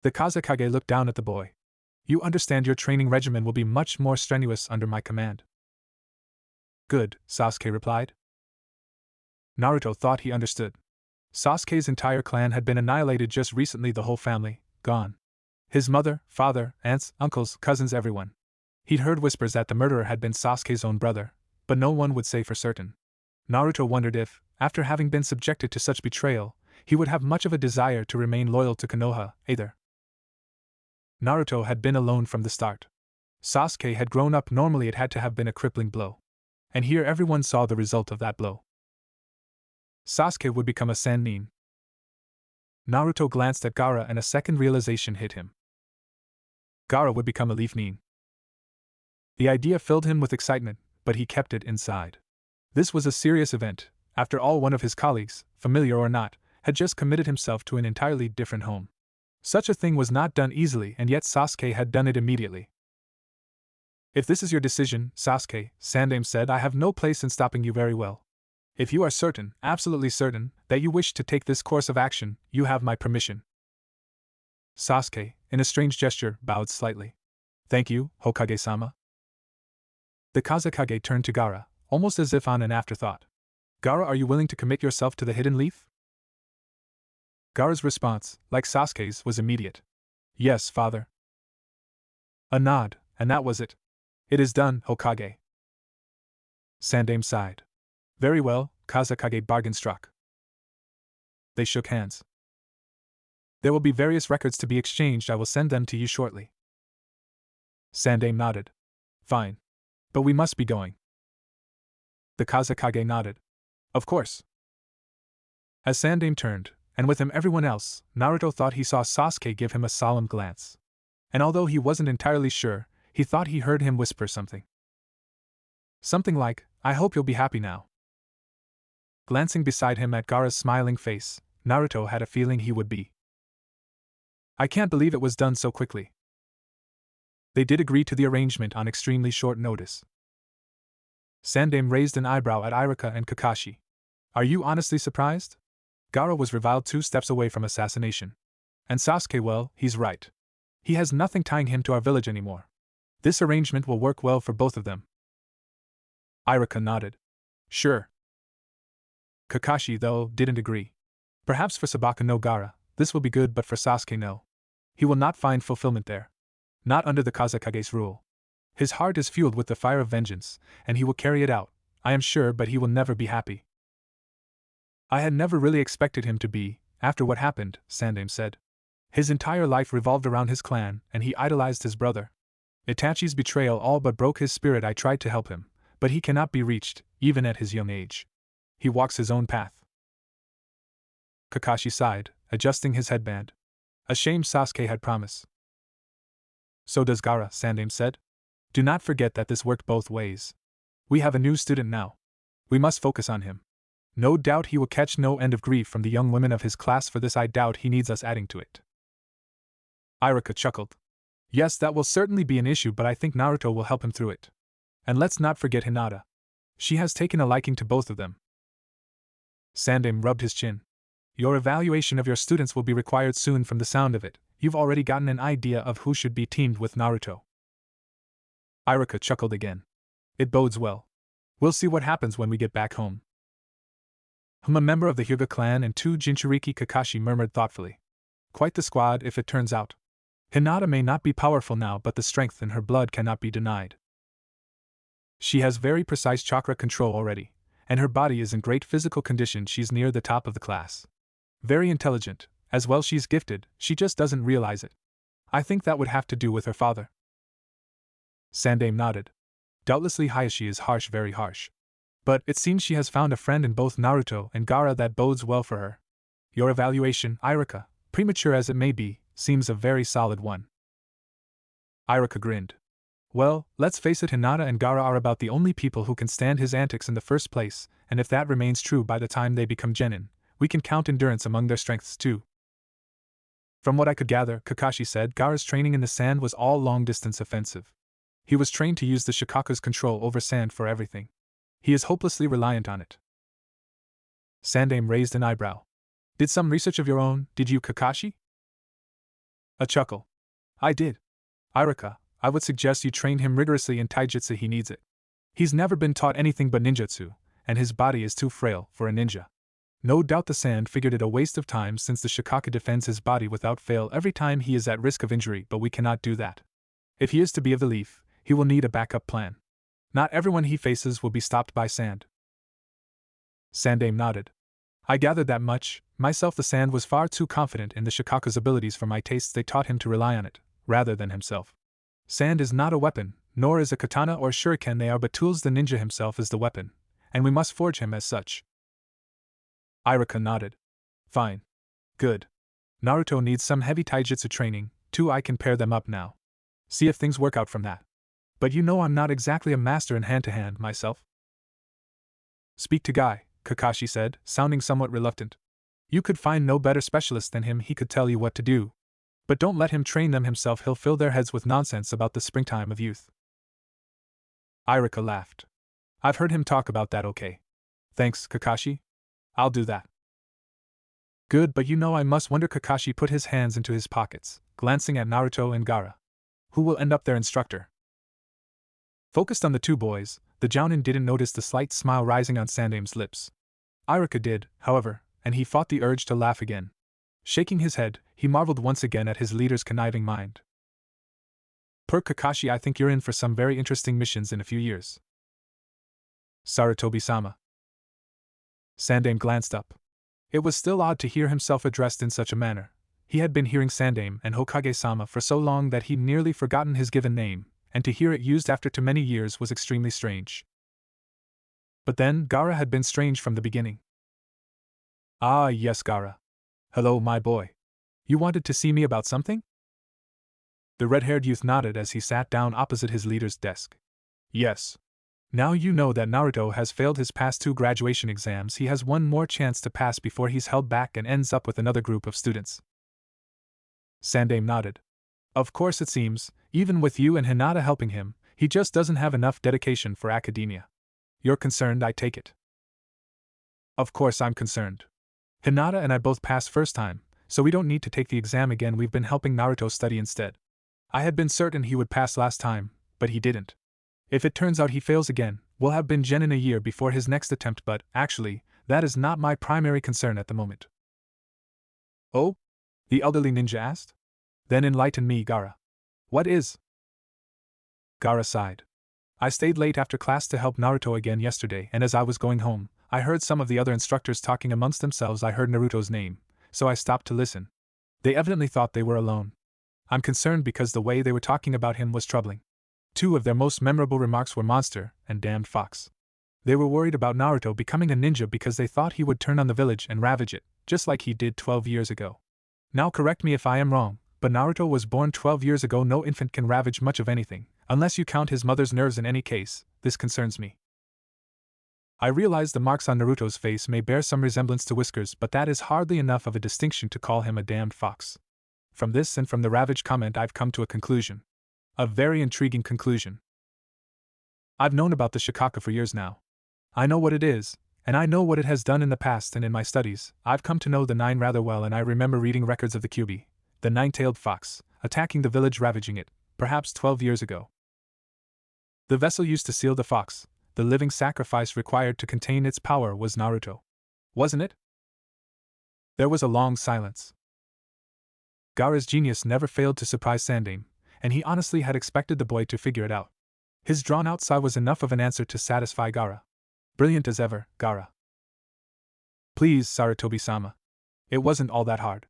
The Kazekage looked down at the boy. You understand your training regimen will be much more strenuous under my command. Good, Sasuke replied. Naruto thought he understood. Sasuke's entire clan had been annihilated just recently, the whole family, gone. His mother, father, aunts, uncles, cousins, everyone. He'd heard whispers that the murderer had been Sasuke's own brother, but no one would say for certain. Naruto wondered if, after having been subjected to such betrayal, he would have much of a desire to remain loyal to Konoha, either. Naruto had been alone from the start. Sasuke had grown up. Normally it had to have been a crippling blow. And here everyone saw the result of that blow. Sasuke would become a Sannin. Naruto glanced at Gaara and a second realization hit him. Gaara would become a Leaf Nin. The idea filled him with excitement, but he kept it inside. This was a serious event. After all, one of his colleagues, familiar or not, had just committed himself to an entirely different home. Such a thing was not done easily, and yet Sasuke had done it immediately. If this is your decision, Sasuke, Sandaime said, I have no place in stopping you. Very well. If you are certain, absolutely certain, that you wish to take this course of action, you have my permission. Sasuke, in a strange gesture, bowed slightly. Thank you, Hokage-sama. The Kazekage turned to Gaara, almost as if on an afterthought. Gaara, are you willing to commit yourself to the Hidden Leaf? Gaara's response, like Sasuke's, was immediate. Yes, father. A nod, and that was it. It is done, Hokage. Sandaime sighed. Very well, Kazekage, bargain struck. They shook hands. There will be various records to be exchanged. I will send them to you shortly. Sandaime nodded. Fine. But we must be going. The Kazekage nodded. Of course. As Sandaime turned, and with him everyone else, Naruto thought he saw Sasuke give him a solemn glance. And although he wasn't entirely sure, he thought he heard him whisper something. Something like, I hope you'll be happy now. Glancing beside him at Gaara's smiling face, Naruto had a feeling he would be. I can't believe it was done so quickly. They did agree to the arrangement on extremely short notice. Sandaime raised an eyebrow at Iruka and Kakashi. Are you honestly surprised? Gaara was reviled 2 steps away from assassination. And Sasuke, well, he's right. He has nothing tying him to our village anymore. This arrangement will work well for both of them. Iruka nodded. Sure. Kakashi, though, didn't agree. Perhaps for Sabaka no Gaara, this will be good, but for Sasuke, no. He will not find fulfillment there. Not under the Kazekage's rule. His heart is fueled with the fire of vengeance, and he will carry it out, I am sure, but he will never be happy. I had never really expected him to be, after what happened, Sandaime said. His entire life revolved around his clan, and he idolized his brother. Itachi's betrayal all but broke his spirit. I tried to help him, but he cannot be reached, even at his young age. He walks his own path. Kakashi sighed, adjusting his headband. A shame Sasuke had promise. So does Gaara, Sandaime said. Do not forget that this worked both ways. We have a new student now. We must focus on him. No doubt he will catch no end of grief from the young women of his class for this. I doubt he needs us adding to it. Iruka chuckled. Yes, that will certainly be an issue, but I think Naruto will help him through it. And let's not forget Hinata. She has taken a liking to both of them. Sandaime rubbed his chin. Your evaluation of your students will be required soon. From the sound of it, you've already gotten an idea of who should be teamed with Naruto. Iruka chuckled again. It bodes well. We'll see what happens when we get back home. A member of the Hyuga clan and 2 Jinchuriki, Kakashi murmured thoughtfully. Quite the squad if it turns out. Hinata may not be powerful now, but the strength in her blood cannot be denied. She has very precise chakra control already, and her body is in great physical condition. She's near the top of the class. Very intelligent, as well she's gifted, she just doesn't realize it. I think that would have to do with her father. Sandaime nodded. Doubtlessly Hayashi is harsh, very harsh. But it seems she has found a friend in both Naruto and Gaara that bodes well for her. Your evaluation, Iruka, premature as it may be, seems a very solid one. Iruka grinned. Well, let's face it, Hinata and Gaara are about the only people who can stand his antics in the first place, and if that remains true by the time they become genin, we can count endurance among their strengths too. From what I could gather, Kakashi said, Gaara's training in the sand was all long-distance offensive. He was trained to use the Shikaku's control over sand for everything. He is hopelessly reliant on it. Sandaime raised an eyebrow. Did some research of your own, did you, Kakashi? A chuckle. I did. Iruka, I would suggest you train him rigorously in taijutsu, he needs it. He's never been taught anything but ninjutsu, and his body is too frail for a ninja. No doubt the sand figured it a waste of time since the Shikaku defends his body without fail every time he is at risk of injury, but we cannot do that. If he is to be of the leaf, he will need a backup plan. Not everyone he faces will be stopped by sand. Sandaime nodded. I gathered that much. Myself, the sand was far too confident in the Shikaku's abilities for my tastes. They taught him to rely on it, rather than himself. Sand is not a weapon, nor is a katana or shuriken. They are but tools. The ninja himself is the weapon, and we must forge him as such. Iruka nodded. Fine. Good. Naruto needs some heavy taijutsu training, too. I can pair them up now. See if things work out from that. But you know I'm not exactly a master in hand-to-hand myself. Speak to Guy, Kakashi said, sounding somewhat reluctant. You could find no better specialist than him. He could tell you what to do. But don't let him train them himself. He'll fill their heads with nonsense about the springtime of youth. Iruka laughed. I've heard him talk about that. Okay. Thanks, Kakashi. I'll do that. Good, but you know I must wonder. Kakashi put his hands into his pockets, glancing at Naruto and Gaara. Who will end up their instructor? Focused on the two boys, the Jounin didn't notice the slight smile rising on Sandaime's lips. Iruka did, however, and he fought the urge to laugh again. Shaking his head, he marveled once again at his leader's conniving mind. Per Kakashi, I think you're in for some very interesting missions in a few years. Sarutobi-sama. Sandaime glanced up. It was still odd to hear himself addressed in such a manner. He had been hearing Sandaime and Hokage-sama for so long that he'd nearly forgotten his given name, and to hear it used after too many years was extremely strange. But then, Gaara had been strange from the beginning. Ah, yes, Gaara. Hello, my boy. You wanted to see me about something? The red-haired youth nodded as he sat down opposite his leader's desk. Yes. Now you know that Naruto has failed his past 2 graduation exams. He has one more chance to pass before he's held back and ends up with another group of students. Sandaime nodded. Of course, it seems, even with you and Hinata helping him, he just doesn't have enough dedication for academia. You're concerned, I take it. Of course I'm concerned. Hinata and I both passed first time, so we don't need to take the exam again. We've been helping Naruto study instead. I had been certain he would pass last time, but he didn't. If it turns out he fails again, we'll have been genin a year before his next attempt, but, actually, that is not my primary concern at the moment. Oh? The elderly ninja asked. Then enlighten me, Gaara. What is? Gaara sighed. I stayed late after class to help Naruto again yesterday, and as I was going home, I heard some of the other instructors talking amongst themselves. I heard Naruto's name, so I stopped to listen. They evidently thought they were alone. I'm concerned because the way they were talking about him was troubling. 2 of their most memorable remarks were monster and damned fox. They were worried about Naruto becoming a ninja because they thought he would turn on the village and ravage it, just like he did 12 years ago. Now correct me if I am wrong, but Naruto was born 12 years ago. No infant can ravage much of anything, unless you count his mother's nerves. In any case, this concerns me. I realize the marks on Naruto's face may bear some resemblance to whiskers, but that is hardly enough of a distinction to call him a damned fox. From this and from the ravage comment I've come to a conclusion. A very intriguing conclusion. I've known about the Shikaku for years now. I know what it is, and I know what it has done in the past, and in my studies, I've come to know the 9 rather well, and I remember reading records of the Kyuubi, the 9-tailed fox, attacking the village, ravaging it, perhaps 12 years ago. The vessel used to seal the fox, the living sacrifice required to contain its power, was Naruto. Wasn't it? There was a long silence. Gaara's genius never failed to surprise Sandaime, and he honestly had expected the boy to figure it out. His drawn-out sigh was enough of an answer to satisfy Gaara. Brilliant as ever, Gaara. Please, Sarutobi-sama. It wasn't all that hard.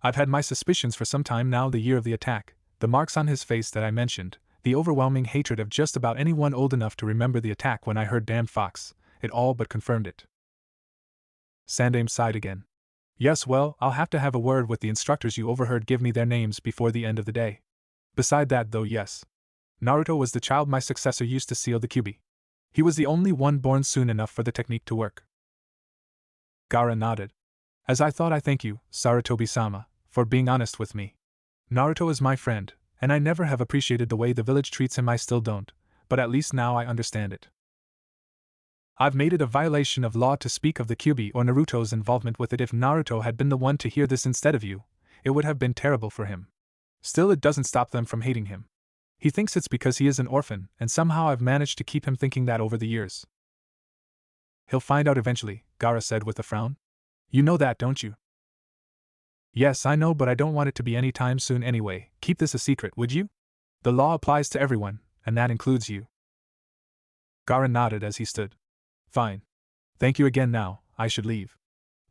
I've had my suspicions for some time now, the year of the attack, the marks on his face that I mentioned, the overwhelming hatred of just about anyone old enough to remember the attack when I heard damned fox, it all but confirmed it. Sandaime sighed again. Yes, well, I'll have to have a word with the instructors you overheard give me their names before the end of the day. Beside that though, yes. Naruto was the child my successor used to seal the Kyuubi. He was the only one born soon enough for the technique to work. Gaara nodded. As I thought, I thank you, Sarutobi-sama, for being honest with me. Naruto is my friend, and I never have appreciated the way the village treats him. I still don't, but at least now I understand it. I've made it a violation of law to speak of the Kyuubi or Naruto's involvement with it. If Naruto had been the one to hear this instead of you, it would have been terrible for him. Still, it doesn't stop them from hating him. He thinks it's because he is an orphan, and somehow I've managed to keep him thinking that over the years. He'll find out eventually, Gaara said with a frown. You know that, don't you? Yes, I know, but I don't want it to be any time soon anyway. Keep this a secret, would you? The law applies to everyone, and that includes you. Gaara nodded as he stood. Fine. Thank you again. Now, I should leave.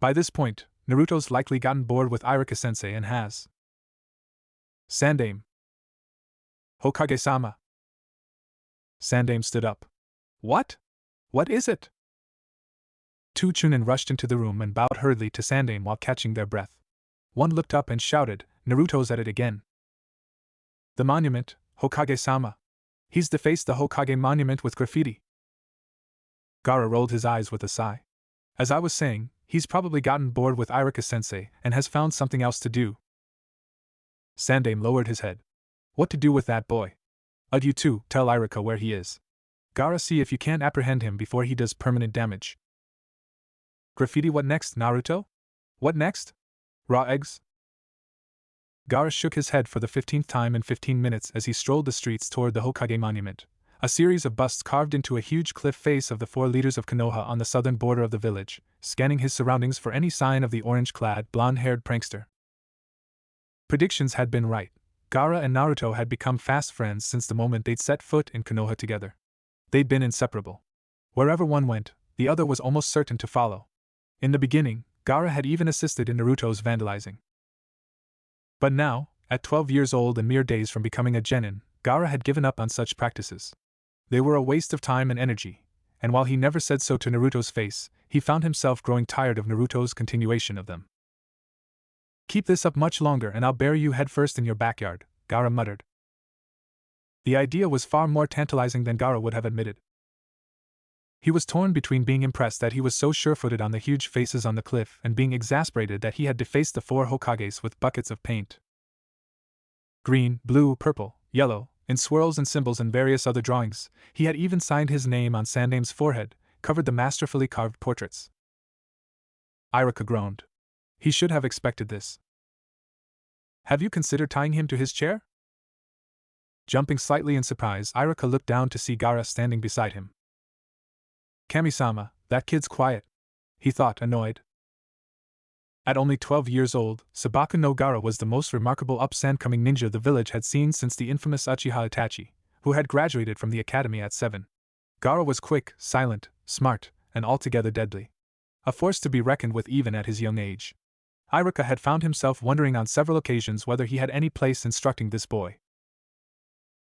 By this point, Naruto's likely gotten bored with Iruka-sensei and has. Sandaime. Hokage-sama. Sandaime stood up. What? What is it? Two Chunin rushed into the room and bowed hurriedly to Sandaime while catching their breath. One looked up and shouted, Naruto's at it again. The monument, Hokage-sama. He's defaced the Hokage monument with graffiti. Gaara rolled his eyes with a sigh. As I was saying, he's probably gotten bored with Iruka-sensei and has found something else to do. Sandaime lowered his head. What to do with that boy? You too, tell Iruka where he is. Gaara, see if you can't apprehend him before he does permanent damage. Graffiti, what next, Naruto? What next? Raw eggs? Gaara shook his head for the 15th time in 15 minutes as he strolled the streets toward the Hokage monument, a series of busts carved into a huge cliff face of the 4 leaders of Konoha on the southern border of the village, scanning his surroundings for any sign of the orange-clad, blonde-haired prankster. Predictions had been right. Gaara and Naruto had become fast friends since the moment they'd set foot in Konoha together. They'd been inseparable. Wherever one went, the other was almost certain to follow. In the beginning, Gaara had even assisted in Naruto's vandalizing. But now, at 12 years old and mere days from becoming a genin, Gaara had given up on such practices. They were a waste of time and energy, and while he never said so to Naruto's face, he found himself growing tired of Naruto's continuation of them. Keep this up much longer and I'll bury you headfirst in your backyard, Gaara muttered. The idea was far more tantalizing than Gaara would have admitted. He was torn between being impressed that he was so sure-footed on the huge faces on the cliff and being exasperated that he had defaced the 4 Hokages with buckets of paint. Green, blue, purple, yellow, in swirls and symbols and various other drawings, he had even signed his name on Sandaime's forehead, covered the masterfully carved portraits. Iruka groaned. He should have expected this. Have you considered tying him to his chair? Jumping slightly in surprise, Iruka looked down to see Gaara standing beside him. Kami-sama, that kid's quiet, he thought, annoyed. At only 12 years old, Sabaku no Gaara was the most remarkable up-and-coming ninja the village had seen since the infamous Uchiha Itachi, who had graduated from the academy at 7. Gaara was quick, silent, smart, and altogether deadly. A force to be reckoned with even at his young age. Iruka had found himself wondering on several occasions whether he had any place instructing this boy.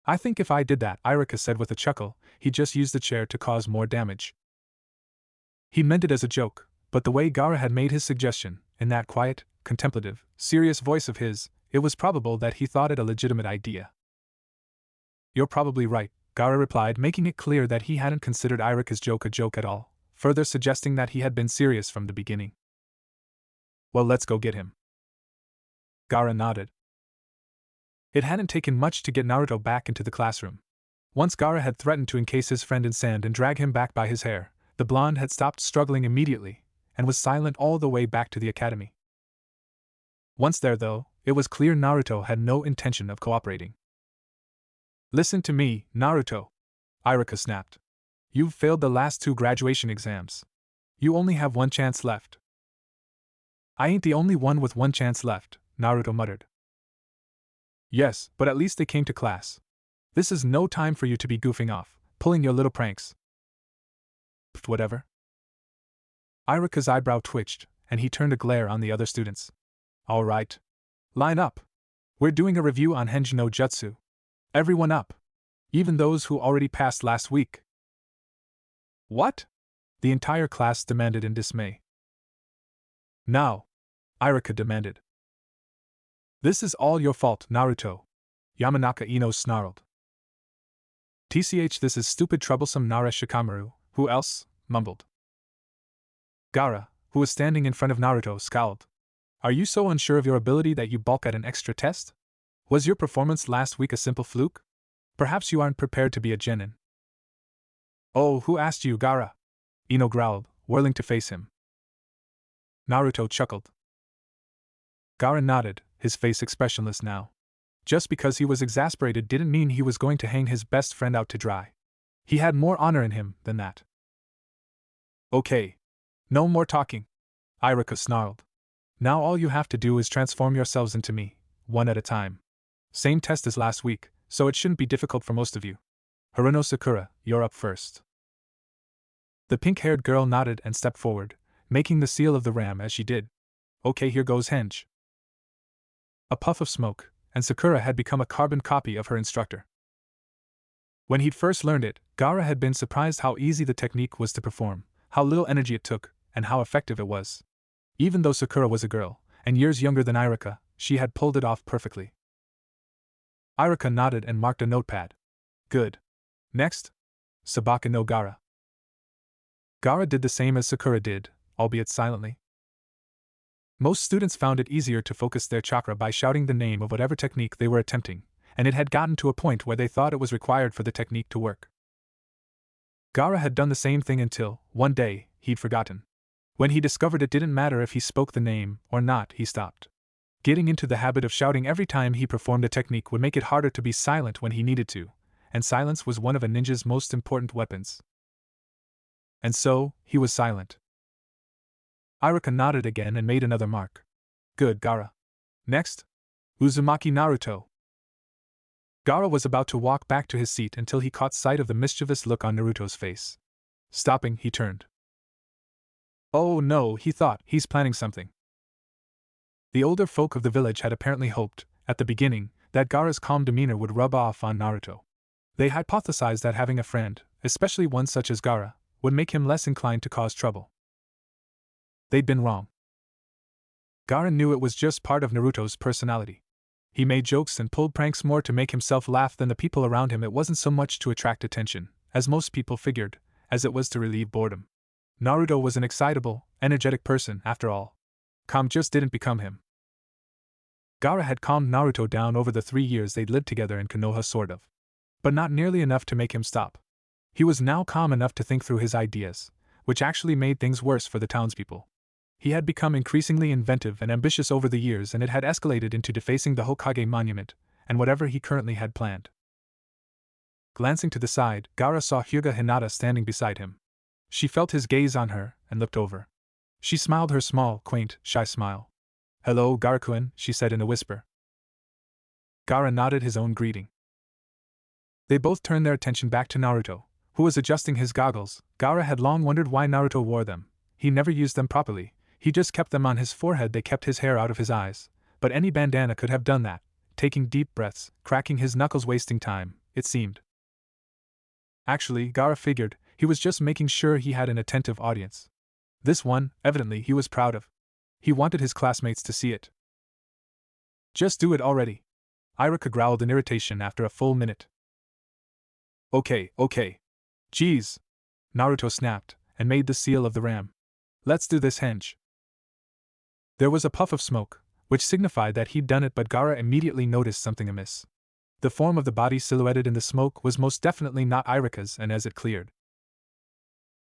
I think if I did that, Iruka said with a chuckle, he'd just use the chair to cause more damage. He meant it as a joke, but the way Gaara had made his suggestion, in that quiet, contemplative, serious voice of his, it was probable that he thought it a legitimate idea. You're probably right, Gaara replied, making it clear that he hadn't considered Iruka's joke a joke at all, further suggesting that he had been serious from the beginning. Well, let's go get him. Gaara nodded. It hadn't taken much to get Naruto back into the classroom. Once Gaara had threatened to encase his friend in sand and drag him back by his hair, the blonde had stopped struggling immediately, and was silent all the way back to the academy. Once there, though, it was clear Naruto had no intention of cooperating. Listen to me, Naruto, Iruka snapped. You've failed the last 2 graduation exams. You only have 1 chance left. I ain't the only one with 1 chance left, Naruto muttered. Yes, but at least they came to class. This is no time for you to be goofing off, pulling your little pranks. Pfft, whatever. Irika's eyebrow twitched, and he turned a glare on the other students. All right. Line up. We're doing a review on Henji no Jutsu. Everyone up. Even those who already passed last week. What? The entire class demanded in dismay. Now, Irika demanded. This is all your fault, Naruto. Yamanaka Ino snarled. This is stupid troublesome Nara Shikamaru, who else? Mumbled. Gaara, who was standing in front of Naruto, scowled. Are you so unsure of your ability that you balk at an extra test? Was your performance last week a simple fluke? Perhaps you aren't prepared to be a genin. Oh, who asked you, Gaara? Ino growled, whirling to face him. Naruto chuckled. Gaara nodded, his face expressionless now. Just because he was exasperated didn't mean he was going to hang his best friend out to dry. He had more honor in him than that. Okay. No more talking, Irika snarled. Now all you have to do is transform yourselves into me, one at a time. Same test as last week, so it shouldn't be difficult for most of you. Haruno Sakura, you're up first. The pink-haired girl nodded and stepped forward, making the seal of the ram as she did. Okay, here goes Henge. A puff of smoke, and Sakura had become a carbon copy of her instructor. When he'd first learned it, Gaara had been surprised how easy the technique was to perform, how little energy it took, and how effective it was. Even though Sakura was a girl, and years younger than Irika, she had pulled it off perfectly. Irika nodded and marked a notepad. Good. Next? Sabaka no Gaara. Gaara did the same as Sakura did, albeit silently. Most students found it easier to focus their chakra by shouting the name of whatever technique they were attempting, and it had gotten to a point where they thought it was required for the technique to work. Gaara had done the same thing until, one day, he'd forgotten. When he discovered it didn't matter if he spoke the name or not, he stopped. Getting into the habit of shouting every time he performed a technique would make it harder to be silent when he needed to, and silence was one of a ninja's most important weapons. And so, he was silent. Irika nodded again and made another mark. Good, Gaara. Next? Uzumaki Naruto. Gaara was about to walk back to his seat until he caught sight of the mischievous look on Naruto's face. Stopping, he turned. Oh no, he thought, he's planning something. The older folk of the village had apparently hoped, at the beginning, that Gaara's calm demeanor would rub off on Naruto. They hypothesized that having a friend, especially one such as Gaara, would make him less inclined to cause trouble. They'd been wrong. Gaara knew it was just part of Naruto's personality. He made jokes and pulled pranks more to make himself laugh than the people around him. It wasn't so much to attract attention, as most people figured, as it was to relieve boredom. Naruto was an excitable, energetic person, after all. Calm just didn't become him. Gaara had calmed Naruto down over the 3 years they'd lived together in Konoha, sort of. But not nearly enough to make him stop. He was now calm enough to think through his ideas, which actually made things worse for the townspeople. He had become increasingly inventive and ambitious over the years, and it had escalated into defacing the Hokage monument, and whatever he currently had planned. Glancing to the side, Gaara saw Hyuga Hinata standing beside him. She felt his gaze on her, and looked over. She smiled her small, quaint, shy smile. Hello, Gaara-kun, she said in a whisper. Gaara nodded his own greeting. They both turned their attention back to Naruto, who was adjusting his goggles. Gaara had long wondered why Naruto wore them. He never used them properly. He just kept them on his forehead. They kept his hair out of his eyes. But any bandana could have done that, taking deep breaths, cracking his knuckles, wasting time, it seemed. Actually, Gaara figured, he was just making sure he had an attentive audience. This one, evidently, he was proud of. He wanted his classmates to see it. Just do it already. Irika growled in irritation after a full minute. Okay. Geez. Naruto snapped, and made the seal of the ram. Let's do this, Henge. There was a puff of smoke, which signified that he'd done it, but Gaara immediately noticed something amiss. The form of the body silhouetted in the smoke was most definitely not Irika's, and as it cleared,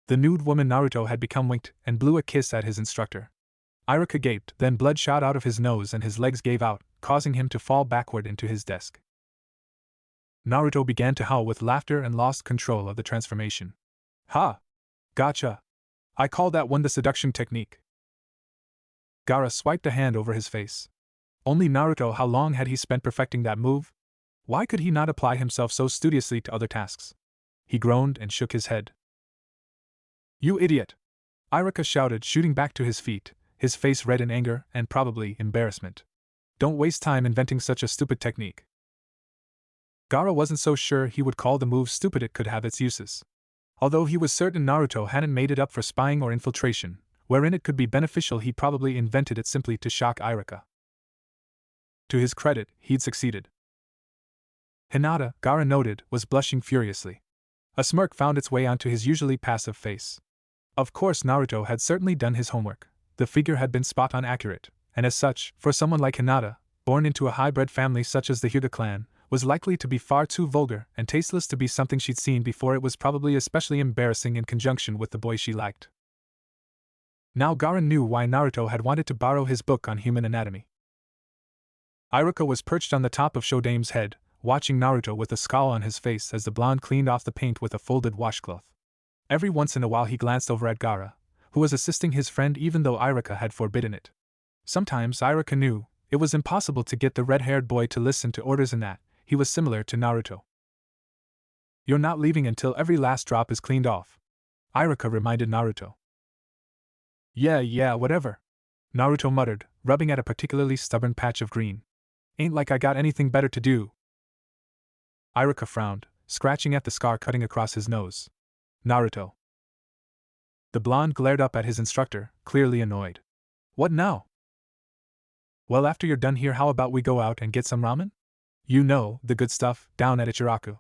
the nude woman Naruto had become winked and blew a kiss at his instructor. Irika gaped, then blood shot out of his nose and his legs gave out, causing him to fall backward into his desk. Naruto began to howl with laughter and lost control of the transformation. Ha! Gotcha! I call that one the seduction technique. Gaara swiped a hand over his face. Only Naruto, how long had he spent perfecting that move? Why could he not apply himself so studiously to other tasks? He groaned and shook his head. You idiot! Iruka shouted, shooting back to his feet, his face red in anger and probably embarrassment. Don't waste time inventing such a stupid technique. Gaara wasn't so sure he would call the move stupid, it could have its uses. Although he was certain Naruto hadn't made it up for spying or infiltration, wherein it could be beneficial, he probably invented it simply to shock Iruka. To his credit, he'd succeeded. Hinata, Gaara noted, was blushing furiously. A smirk found its way onto his usually passive face. Of course, Naruto had certainly done his homework. The figure had been spot-on accurate, and as such, for someone like Hinata, born into a high-bred family such as the Hyuga clan, was likely to be far too vulgar and tasteless to be something she'd seen before. It was probably especially embarrassing in conjunction with the boy she liked. Now Gaara knew why Naruto had wanted to borrow his book on human anatomy. Iruka was perched on the top of Shodame's head, watching Naruto with a scowl on his face as the blonde cleaned off the paint with a folded washcloth. Every once in a while he glanced over at Gaara, who was assisting his friend even though Iruka had forbidden it. Sometimes Iruka knew it was impossible to get the red-haired boy to listen to orders and that he was similar to Naruto. You're not leaving until every last drop is cleaned off, Iruka reminded Naruto. Yeah, whatever, Naruto muttered, rubbing at a particularly stubborn patch of green. Ain't like I got anything better to do. Iruka frowned, scratching at the scar cutting across his nose. Naruto. The blonde glared up at his instructor, clearly annoyed. What now? Well, after you're done here, how about we go out and get some ramen? You know, the good stuff, down at Ichiraku.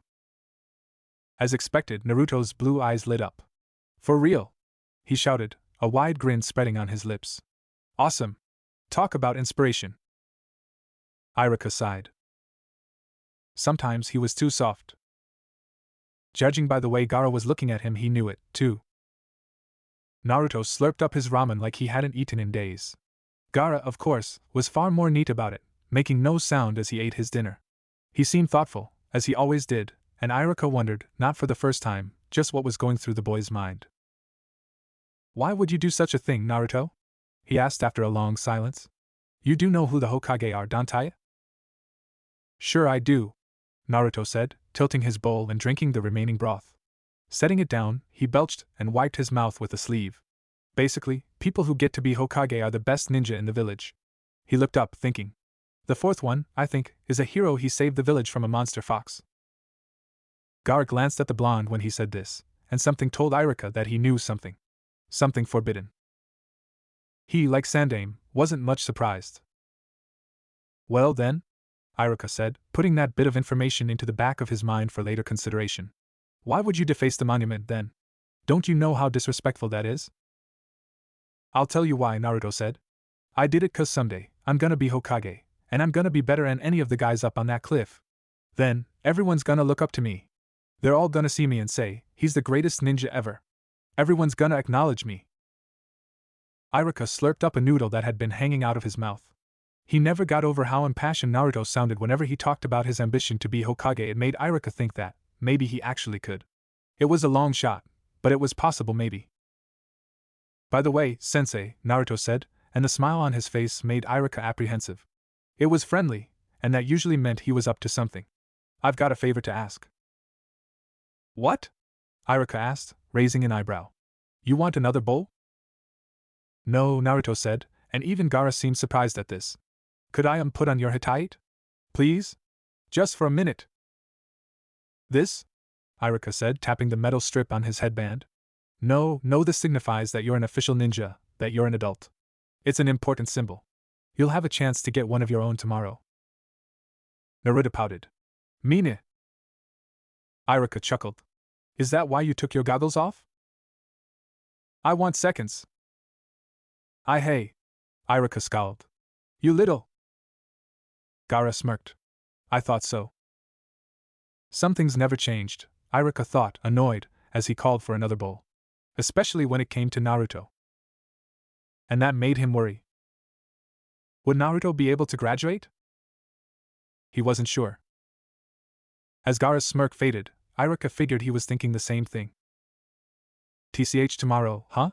As expected, Naruto's blue eyes lit up. For real? He shouted, a wide grin spreading on his lips. Awesome. Talk about inspiration. Iruka sighed. Sometimes he was too soft. Judging by the way Gaara was looking at him, he knew it, too. Naruto slurped up his ramen like he hadn't eaten in days. Gaara, of course, was far more neat about it, making no sound as he ate his dinner. He seemed thoughtful, as he always did, and Iruka wondered, not for the first time, just what was going through the boy's mind. Why would you do such a thing, Naruto? He asked after a long silence. You do know who the Hokage are, don't you? Sure I do, Naruto said, tilting his bowl and drinking the remaining broth. Setting it down, he belched and wiped his mouth with a sleeve. Basically, people who get to be Hokage are the best ninja in the village. He looked up, thinking. The fourth one, I think, is a hero. He saved the village from a monster fox. Gaara glanced at the blonde when he said this, and something told Iruka that he knew something. Something forbidden. He, like Sandame, wasn't much surprised. Well then, Iruka said, putting that bit of information into the back of his mind for later consideration. Why would you deface the monument then? Don't you know how disrespectful that is? I'll tell you why, Naruto said. I did it 'cause someday, I'm gonna be Hokage, and I'm gonna be better than any of the guys up on that cliff. Then, everyone's gonna look up to me. They're all gonna see me and say, he's the greatest ninja ever. Everyone's gonna acknowledge me. Iruka slurped up a noodle that had been hanging out of his mouth. He never got over how impassioned Naruto sounded whenever he talked about his ambition to be Hokage. It made Iruka think that, maybe he actually could. It was a long shot, but it was possible maybe. By the way, sensei, Naruto said, and the smile on his face made Iruka apprehensive. It was friendly, and that usually meant he was up to something. I've got a favor to ask. What? Iruka asked, raising an eyebrow. You want another bowl? No, Naruto said, and even Gaara seemed surprised at this. Could I put on your hitate? Please? Just for a minute. This? Iruka said, tapping the metal strip on his headband. No, this signifies that you're an official ninja, that you're an adult. It's an important symbol. You'll have a chance to get one of your own tomorrow. Naruto pouted. Mean it? Iruka chuckled. Is that why you took your goggles off? I want seconds. Hey. Iruka scowled. You little. Gaara smirked. I thought so. Some things never changed, Iruka thought, annoyed, as he called for another bowl. Especially when it came to Naruto. And that made him worry. Would Naruto be able to graduate? He wasn't sure. As Gaara's smirk faded, Iruka figured he was thinking the same thing. TCH tomorrow, huh?